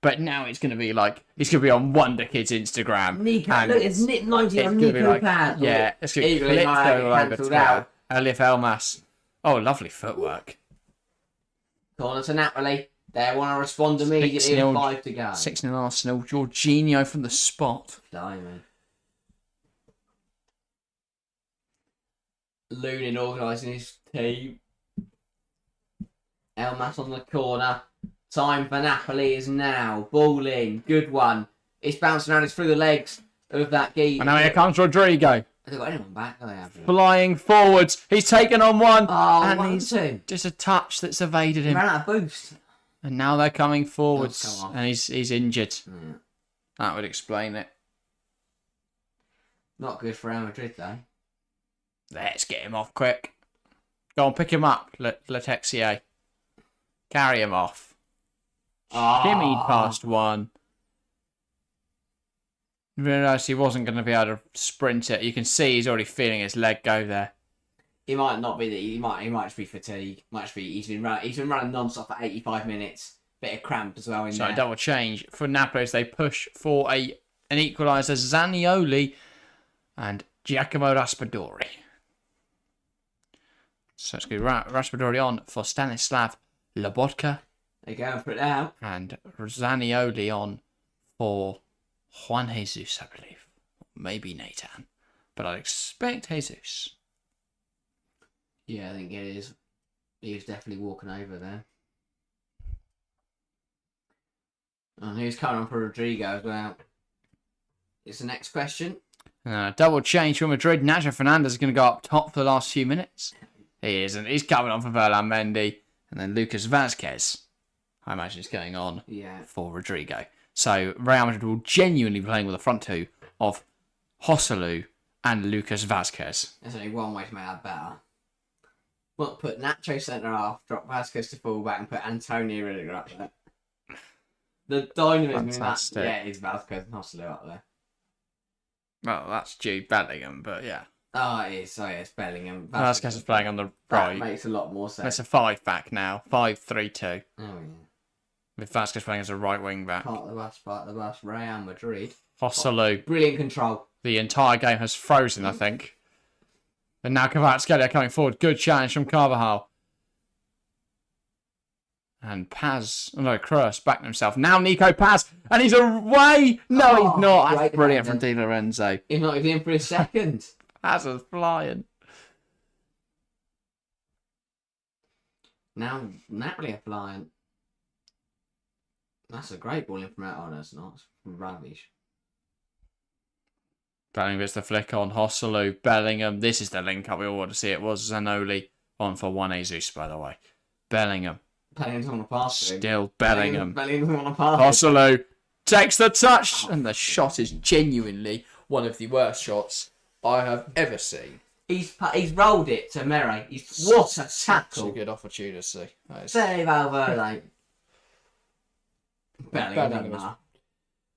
But now it's going to be like, he's going to be on Wonder Kid's Instagram. Nico, and look, it's 90 on it's gonna be Nico like, Paz. yeah, it's going to be Eagerly clips going all over cancelled Twitter. out. Elif Elmas. Oh, lovely footwork. Corner to Napoli. They want to respond immediately with 5 to go. 6-0 Arsenal. Jorginho from the spot. Diamond. Lunin organising his team. Elmas on the corner. Time for Napoli is now. Ball in. Good one. It's bouncing around. It's through the legs of that geek. And now here comes Rodrigo. Have they got anyone back? Oh, they have. Flying forwards. He's taken on one. Oh, and one, he's two. just a touch that's evaded He him. ran out of boost. And now they're coming forwards. Oh, come on. And he's injured. Yeah. That would explain it. Not good for Real Madrid, though. Let's get him off quick. Go on, pick him up, Letexier. Carry him off. Shimmy past one. Realised he wasn't going to be able to sprint it. You can see he's already feeling his leg go there. He might not be. He might just be fatigued. He's been running non-stop for 85 minutes. Bit of cramp as well in So there. double change for Napoli as they push for an equaliser. Zanioli and Giacomo Raspadori. So it's going to be Raspadori on for Stanislav Lobotka. They're going for it now. And Zanioli on for Juan Jesus, I believe. Maybe Nathan. But I'd expect Jesus. Yeah, I think it is. He was definitely walking over there. And who's coming on for Rodrigo as well? It's the next question. Double change for Madrid. Nacho Fernandez is going to go up top for the last few minutes. He isn't. He's coming on for Verlan Mendy. And then Lucas Vazquez, I imagine, is going on for Rodrigo. So Real Madrid will genuinely be playing with the front two of Joselu and Lucas Vazquez. There's only one way to make that better. Well, put Nacho centre half, drop Vasquez to fullback, and put Antonio Rudiger up there. The dynamism in that, is Vasquez and Joselu up there. Well, that's Jude Bellingham, but yeah. Oh, it is. Oh, yeah, it's Bellingham. Vasquez is playing on the That right. makes a lot more sense. It's a 5-back now. 5-3-2. Oh, yeah. With Vasquez playing as a right wing back. Part of the bus. Real Madrid. Joselu. Brilliant control. The entire game has frozen, I think. And now Kvaratskhelia coming forward. Good challenge from Carvajal. And Kroos backing himself. Now Nico Paz. And he's away. No, he's not. That's brilliant from Di Lorenzo. He's not even in for a second. Paz is flying. Now Napoli are flying. That's a great ball in from out. Oh, no, it's not. It's rubbish. Bellingham gets the flick on. Joselu, Bellingham. This is the link-up we all want to see. It was Zanoli on for Juan Jesus, by the way. Bellingham. Bellingham doesn't want to pass to him. Still Bellingham. Bellingham doesn't want to pass. Joselu takes the touch. And the shot is genuinely one of the worst shots I have ever seen. He's rolled it to Mere. What a tackle. Such a good opportunity. Save Valverde. Bellingham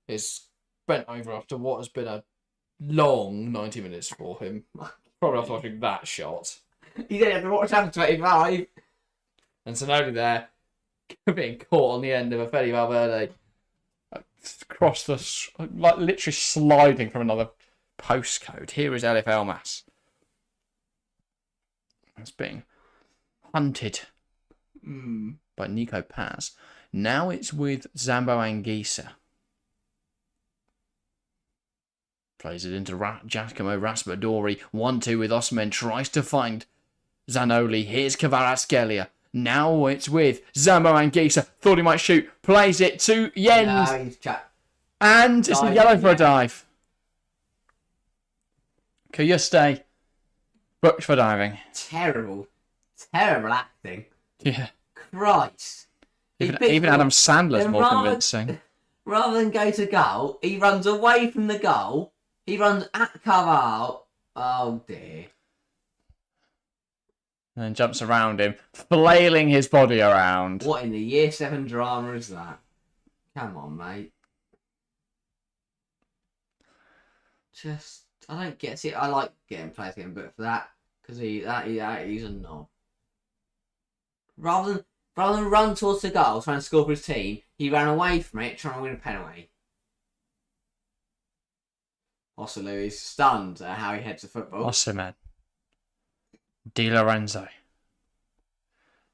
is bent over after what has been a long 90 minutes for him. Probably after watching that shot. He didn't have to watch after 25. And Zanoli there, being caught on the end of a Fede Valverde. Across the, like literally sliding from another postcode. Here is Elif Elmas. It's being hunted by Nico Paz. Now it's with Zambo Anguissa. Plays it into Giacomo Raspadori. 1-2 with Osimhen. Tries to find Zanoli. Here's Kvaratskhelia. Now it's with Zambo Anguissa. Thought he might shoot. Plays it to Jens. No, he's and it's a yellow for a dive. Kayuste booked for diving. Terrible acting. Yeah. Christ. Even Adam Sandler's more convincing. Rather than go to goal, he runs away from the goal. He runs at Carvalho. Oh dear. And then jumps around him, flailing his body around. What in the year 7 drama is that? Come on, mate. I don't get it. I like getting players getting booked for that because he's a knob. Rather than run towards the goal trying to score for his team, he ran away from it trying to win a penalty. Joselu is stunned at how he heads the football. Osimhen. Di Lorenzo.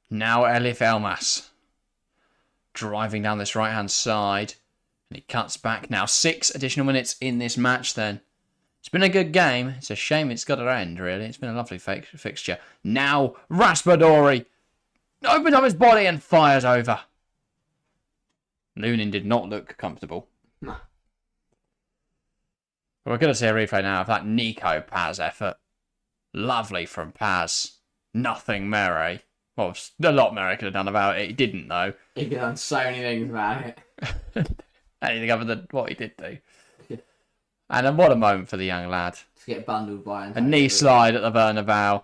Now Elif Elmas. Driving down this right-hand side. And he cuts back now. 6 additional minutes in this match then. It's been a good game. It's a shame it's got to end, really. It's been a lovely fixture. Now Raspadori opens up his body and fires over. Lunin did not look comfortable. No. But we're going to see a replay now of that Nico Paz effort. Lovely from Paz. Nothing Mere. Well, a lot Mere could have done about it. He didn't, though. He could have done so many things about it. Anything other than what he did do. And then what a moment for the young lad. To get bundled by a knee slide at the Bernabeu.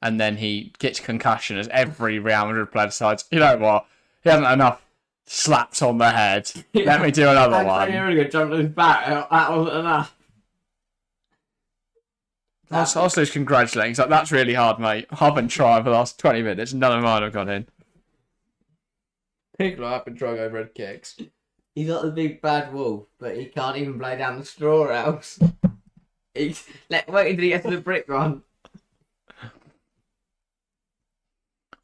And then he gets concussion as every Real Madrid player decides, you know what? He hasn't enough slaps on the head. Let me do another one. Rudiger jumped on his back. That wasn't enough. Oslo's congratulating. He's like, that's really hard, mate. I've been trying for the last 20 minutes. None of mine have gone in. People have been trying over head kicks. He's not the big bad wolf, but he can't even play down the straw else. Wait until he gets to the brick run.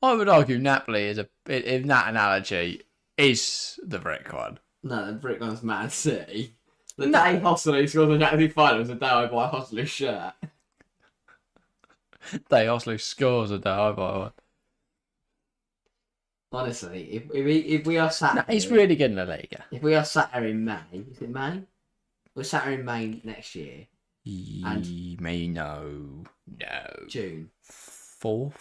I would argue Napoli is in that analogy, is the brick one. No, the brick one's Man City. The day Hostel scores the Champions League final is the day I buy Hostel's shirt. Day Oslo scores a day I buy one. Honestly, if we are sat... No, he's really good in La Liga. If we are sat here in May... Is it May? We're sat here in May next year. May no. June. 4th?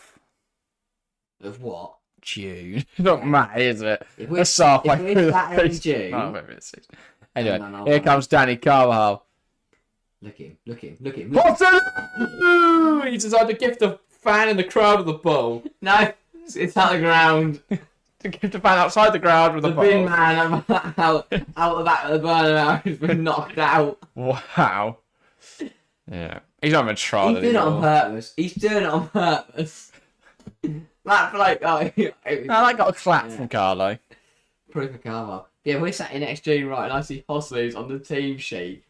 Of what? June. Not May, is it? If we're sat here in June... Oh, maybe it's 6. Anyway, here comes Danny Carvajal. Look him. He decided to gift a fan in the crowd with the ball. No, it's out the ground. To gift a fan outside the ground with the ball. The bin man out the back of the Bernabeu has been knocked out. Wow. Yeah. He's not even trying. He's doing it on purpose. That bloke, I got a clap from Carlo. Proof of Carlo. Yeah, we're sat in next June, right, and I see Hostley's on the team sheet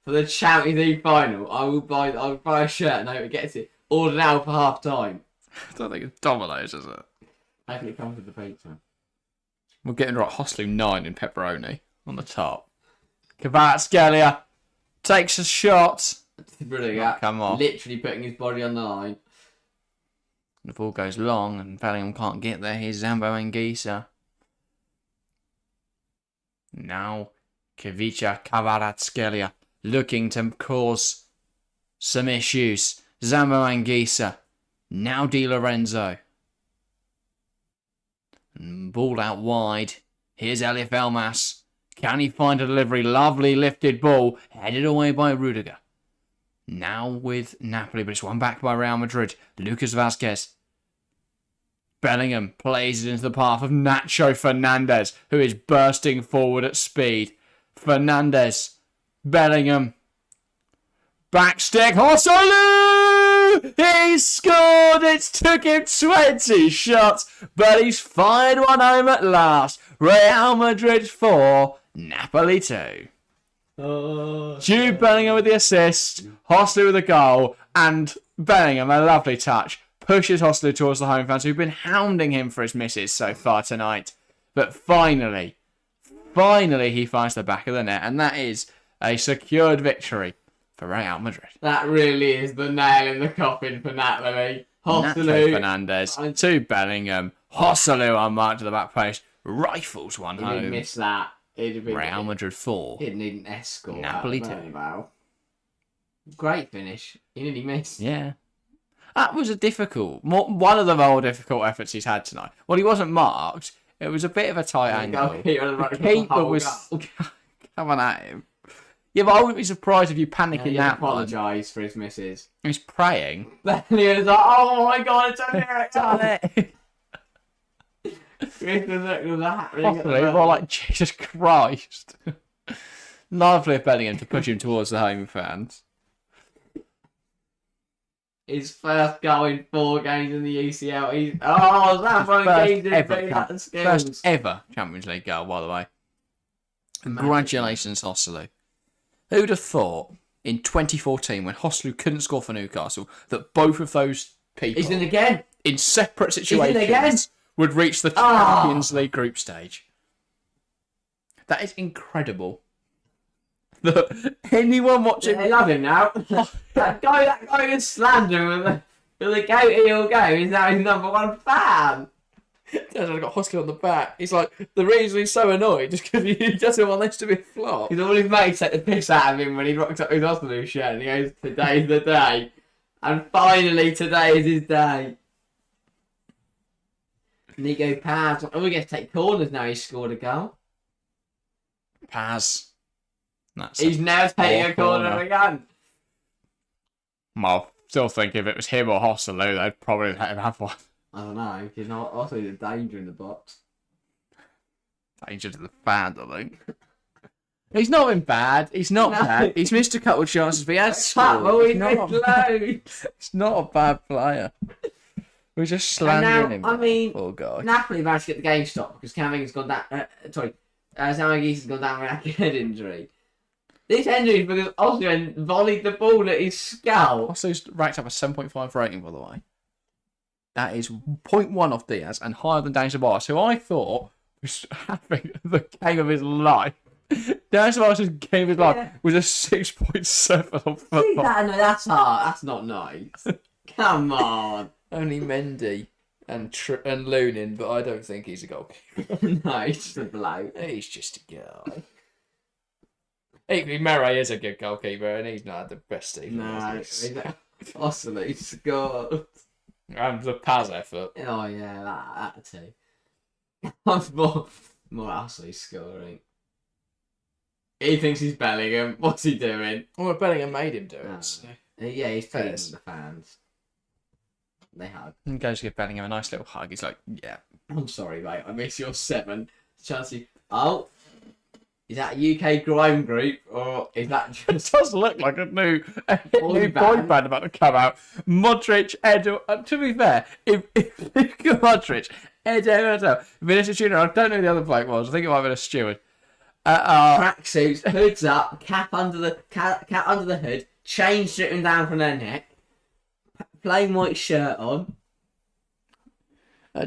for the Champions League final. I would buy a shirt and I hope it gets it. ordered out for half time. I don't think it's Domino's, is it? I think it comes with the pizza. We're getting right. Hoslu 9 in pepperoni on the top. Kvaratskhelia takes a shot. Brilliant. Come on. Literally putting his body on the line. The ball goes long and Bellingham can't get there. Here's Zambo Anguissa. Now Kvicha Kvaratskhelia looking to cause some issues. Zambo Anguissa. Now Di Lorenzo. And ball out wide. Here's Elif Elmas. Can he find a delivery? Lovely lifted ball. Headed away by Rudiger. Now with Napoli, but it's won back by Real Madrid. Lucas Vazquez. Bellingham plays it into the path of Nacho Fernandez, who is bursting forward at speed. Fernandez. Bellingham. Backstick. Hossolu! He scored! It took him 20 shots, but he's fired one home at last. Real Madrid 4, Napoli 2. Jude Bellingham with the assist, Hosslu with the goal, and Bellingham, a lovely touch, pushes Hosslu towards the home fans who've been hounding him for his misses so far tonight. But finally he finds the back of the net, and that is a secured victory for Real Madrid. That really is the nail in the coffin for Napoli. Nacho Fernandez to Bellingham. Hossolu unmarked to the back post. Rifles one home. He didn't miss that. Real Madrid 4. He didn't need an escort. Napoli 2. Great finish. He nearly missed. Yeah. That was a one of the more difficult efforts he's had tonight. Well, he wasn't marked. It was a bit of a tight angle. The keeper was coming at him. Yeah, but I wouldn't be surprised if you panic in that one. Apologise for his misses. He's praying. Then he was like, oh my god, it's done it. Possibly, more like Jesus Christ. Lovely of Bellingham to push him towards the home fans. His first goal in 4 games in the UCL. That's one first ever Champions League goal, by the way. Congratulations, Hosslu. Who'd have thought in 2014, when Hosslu couldn't score for Newcastle, that both of those people He's in again. In separate situations would reach the Champions League group stage. That is incredible. Anyone watching... They love him now. that guy is slandering with the goatee all go. He's now his number 1 fan. I've got Hosslu on the back. He's like, the reason he's so annoyed is because he doesn't want this to be a flop. He's all his mates take the piss out of him when he rocks up his Hosslu shirt and he goes, today's the day. And finally, today is his day. Nico Paz. Oh, we get to take corners now. He's scored a goal. Paz. He's now taking a corner again. Well, still think if it was him or Hosslu, they'd probably let him have one. I don't know. He's not also the danger in the box. Danger to the fans, I think. He's not been bad. He's not bad. He's missed a couple of chances, but he has scored. He's not a bad player. We're just slandering him. I mean, poor guy. Napoli managed to get the game stopped because Camavinga's gone down. Zamangisa's gone down with a head injury. This injury is because Osman volleyed the ball at his skull. Osman's racked up a 7.5 rating, by the way. That is 0.1 off Diaz and higher than Dani Ceballos, who I thought was having the game of his life. Dani Ceballos' game of his life was a 6.7 on football. No, that's hard. That's not nice. Come on. Only Mendy and Lunin, but I don't think he's a goalkeeper. No, he's just a bloke. He's just a guy. Equally, Meret is a good goalkeeper, and he's not the best season. No, Oslo scored. And the Paz effort. Oh yeah, that too. That's more Oslo scoring. He thinks he's Bellingham. What's he doing? Well, Bellingham made him do it. No. So. Yeah, he's pleading with the fans. They hug. He goes to give Bellingham a nice little hug. He's like, yeah. I'm sorry, mate. I miss your 7. Chelsea. Oh. Is that a UK grime group, or is that just... It does look like a new boy band about to come out. Modric, Edo... to be fair, if Modric, Edo, Vinicius Junior, I don't know who the other bloke was. I think it might have been a steward. Tracksuits, hoods up, cap under the hood, chain stripping down from their neck, plain white shirt on.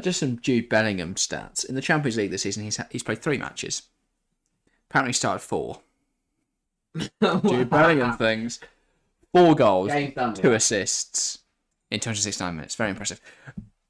Just some Jude Bellingham stats. In the Champions League this season, he's played 3 matches. Apparently started 4. Jude Bellingham things. 4 goals, 2 assists in 269 minutes. Very impressive.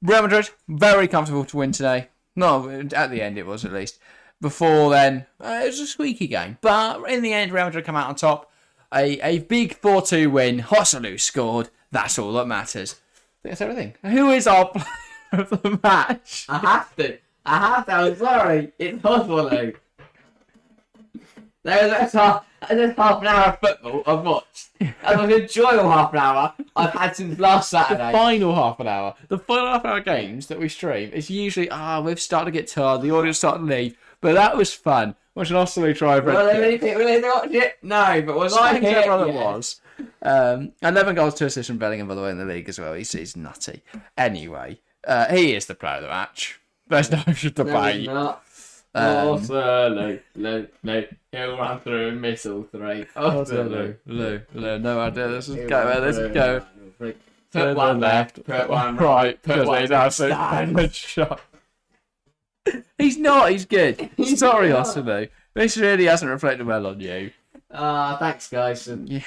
Real Madrid, very comfortable to win today. No, at the end it was at least. Before then, it was a squeaky game. But in the end, Real Madrid come out on top. A big 4-2 win. Watchalong scored. That's all that matters. I think that's everything. Who is our player of the match? I have to. I'm sorry. It's Watchalong. That's half an hour of football I've watched. And I've enjoyed all half an hour I've had since last Saturday. The final half an hour. The final half an hour games that we stream is usually, we've started to get tired, the audience starting to leave. But that was fun. Watching Oslo try and Will they watch it? No, but was I here? It was. 11 goals, 2 assists from Bellingham, by the way, in the league as well. He's nutty. Anyway, he is the player of the match. There's no debate. No, he'll run through and miss all 3. Lou. No idea. Let's just go. Put one left, put one right, put one absolute shot. He's not. He's good. Sorry, Oslo. This really hasn't reflected well on you. Thanks, guys. Yeah.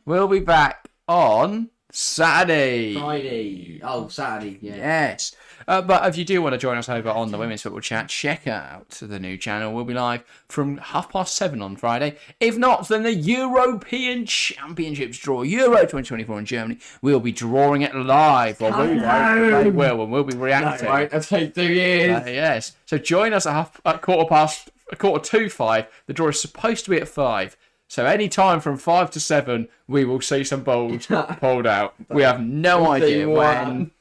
We'll be back on Saturday. Friday. Oh, Saturday, yeah. Yes. But if you do want to join us over on the Women's Football Chat, check out the new channel. We'll be live from 7:30 on Friday. If not, then the European Championships draw, Euro 2024 in Germany. We'll be drawing it live. They will, and we'll be reacting. No, it'll take 2 years. Yes. So join us at 5:45. The draw is supposed to be at 5. So any time from 5 to 7, we will see some balls pulled out. We have no idea when.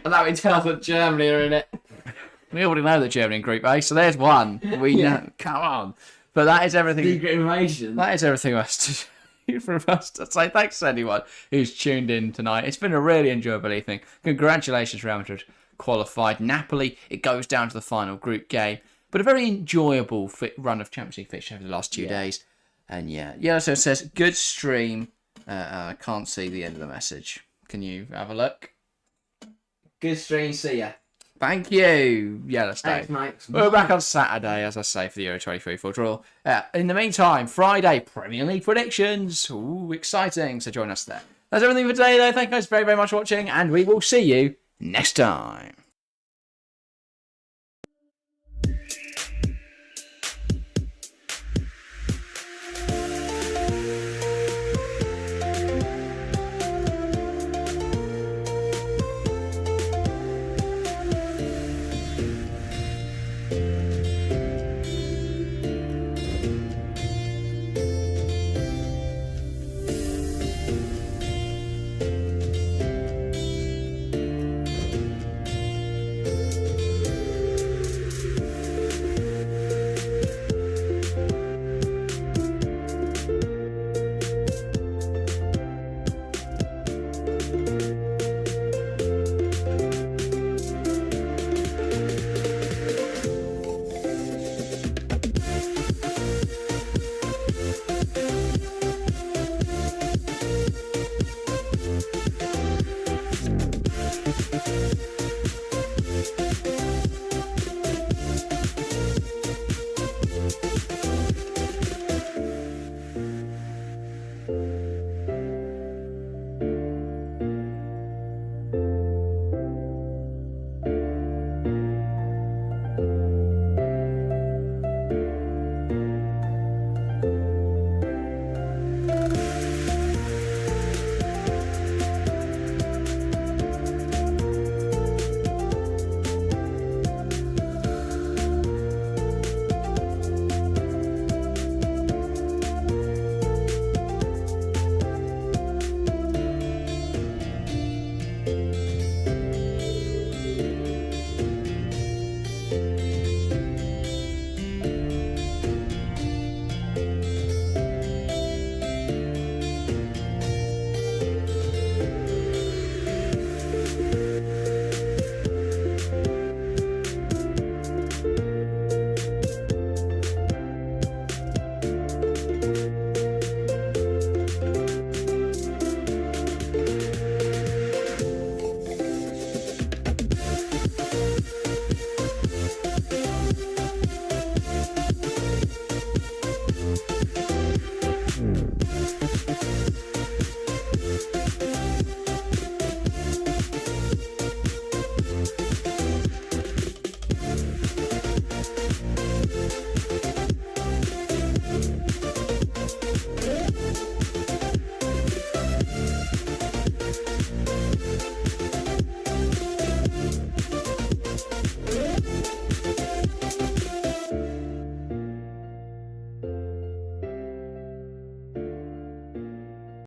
And that would tell us that Germany are in it. We already know that Germany in Group A, so there's one. We know. Come on. But that is everything. Secret information. That is everything from us to say. Thanks to anyone who's tuned in tonight. It's been a really enjoyable evening. Congratulations, Real Madrid qualified. Napoli, it goes down to the final group game. But a very enjoyable run of Champions League fixtures over the last 2 days. And so it says, good stream. I can't see the end of the message. Can you have a look? Good stream, see ya. Thank you. Thanks, mate. We're back on Saturday, as I say, for the Euro 2024 draw. In the meantime, Friday, Premier League predictions. Ooh, exciting. So join us there. That's everything for today, though. Thank you guys very, very much for watching, and we will see you next time.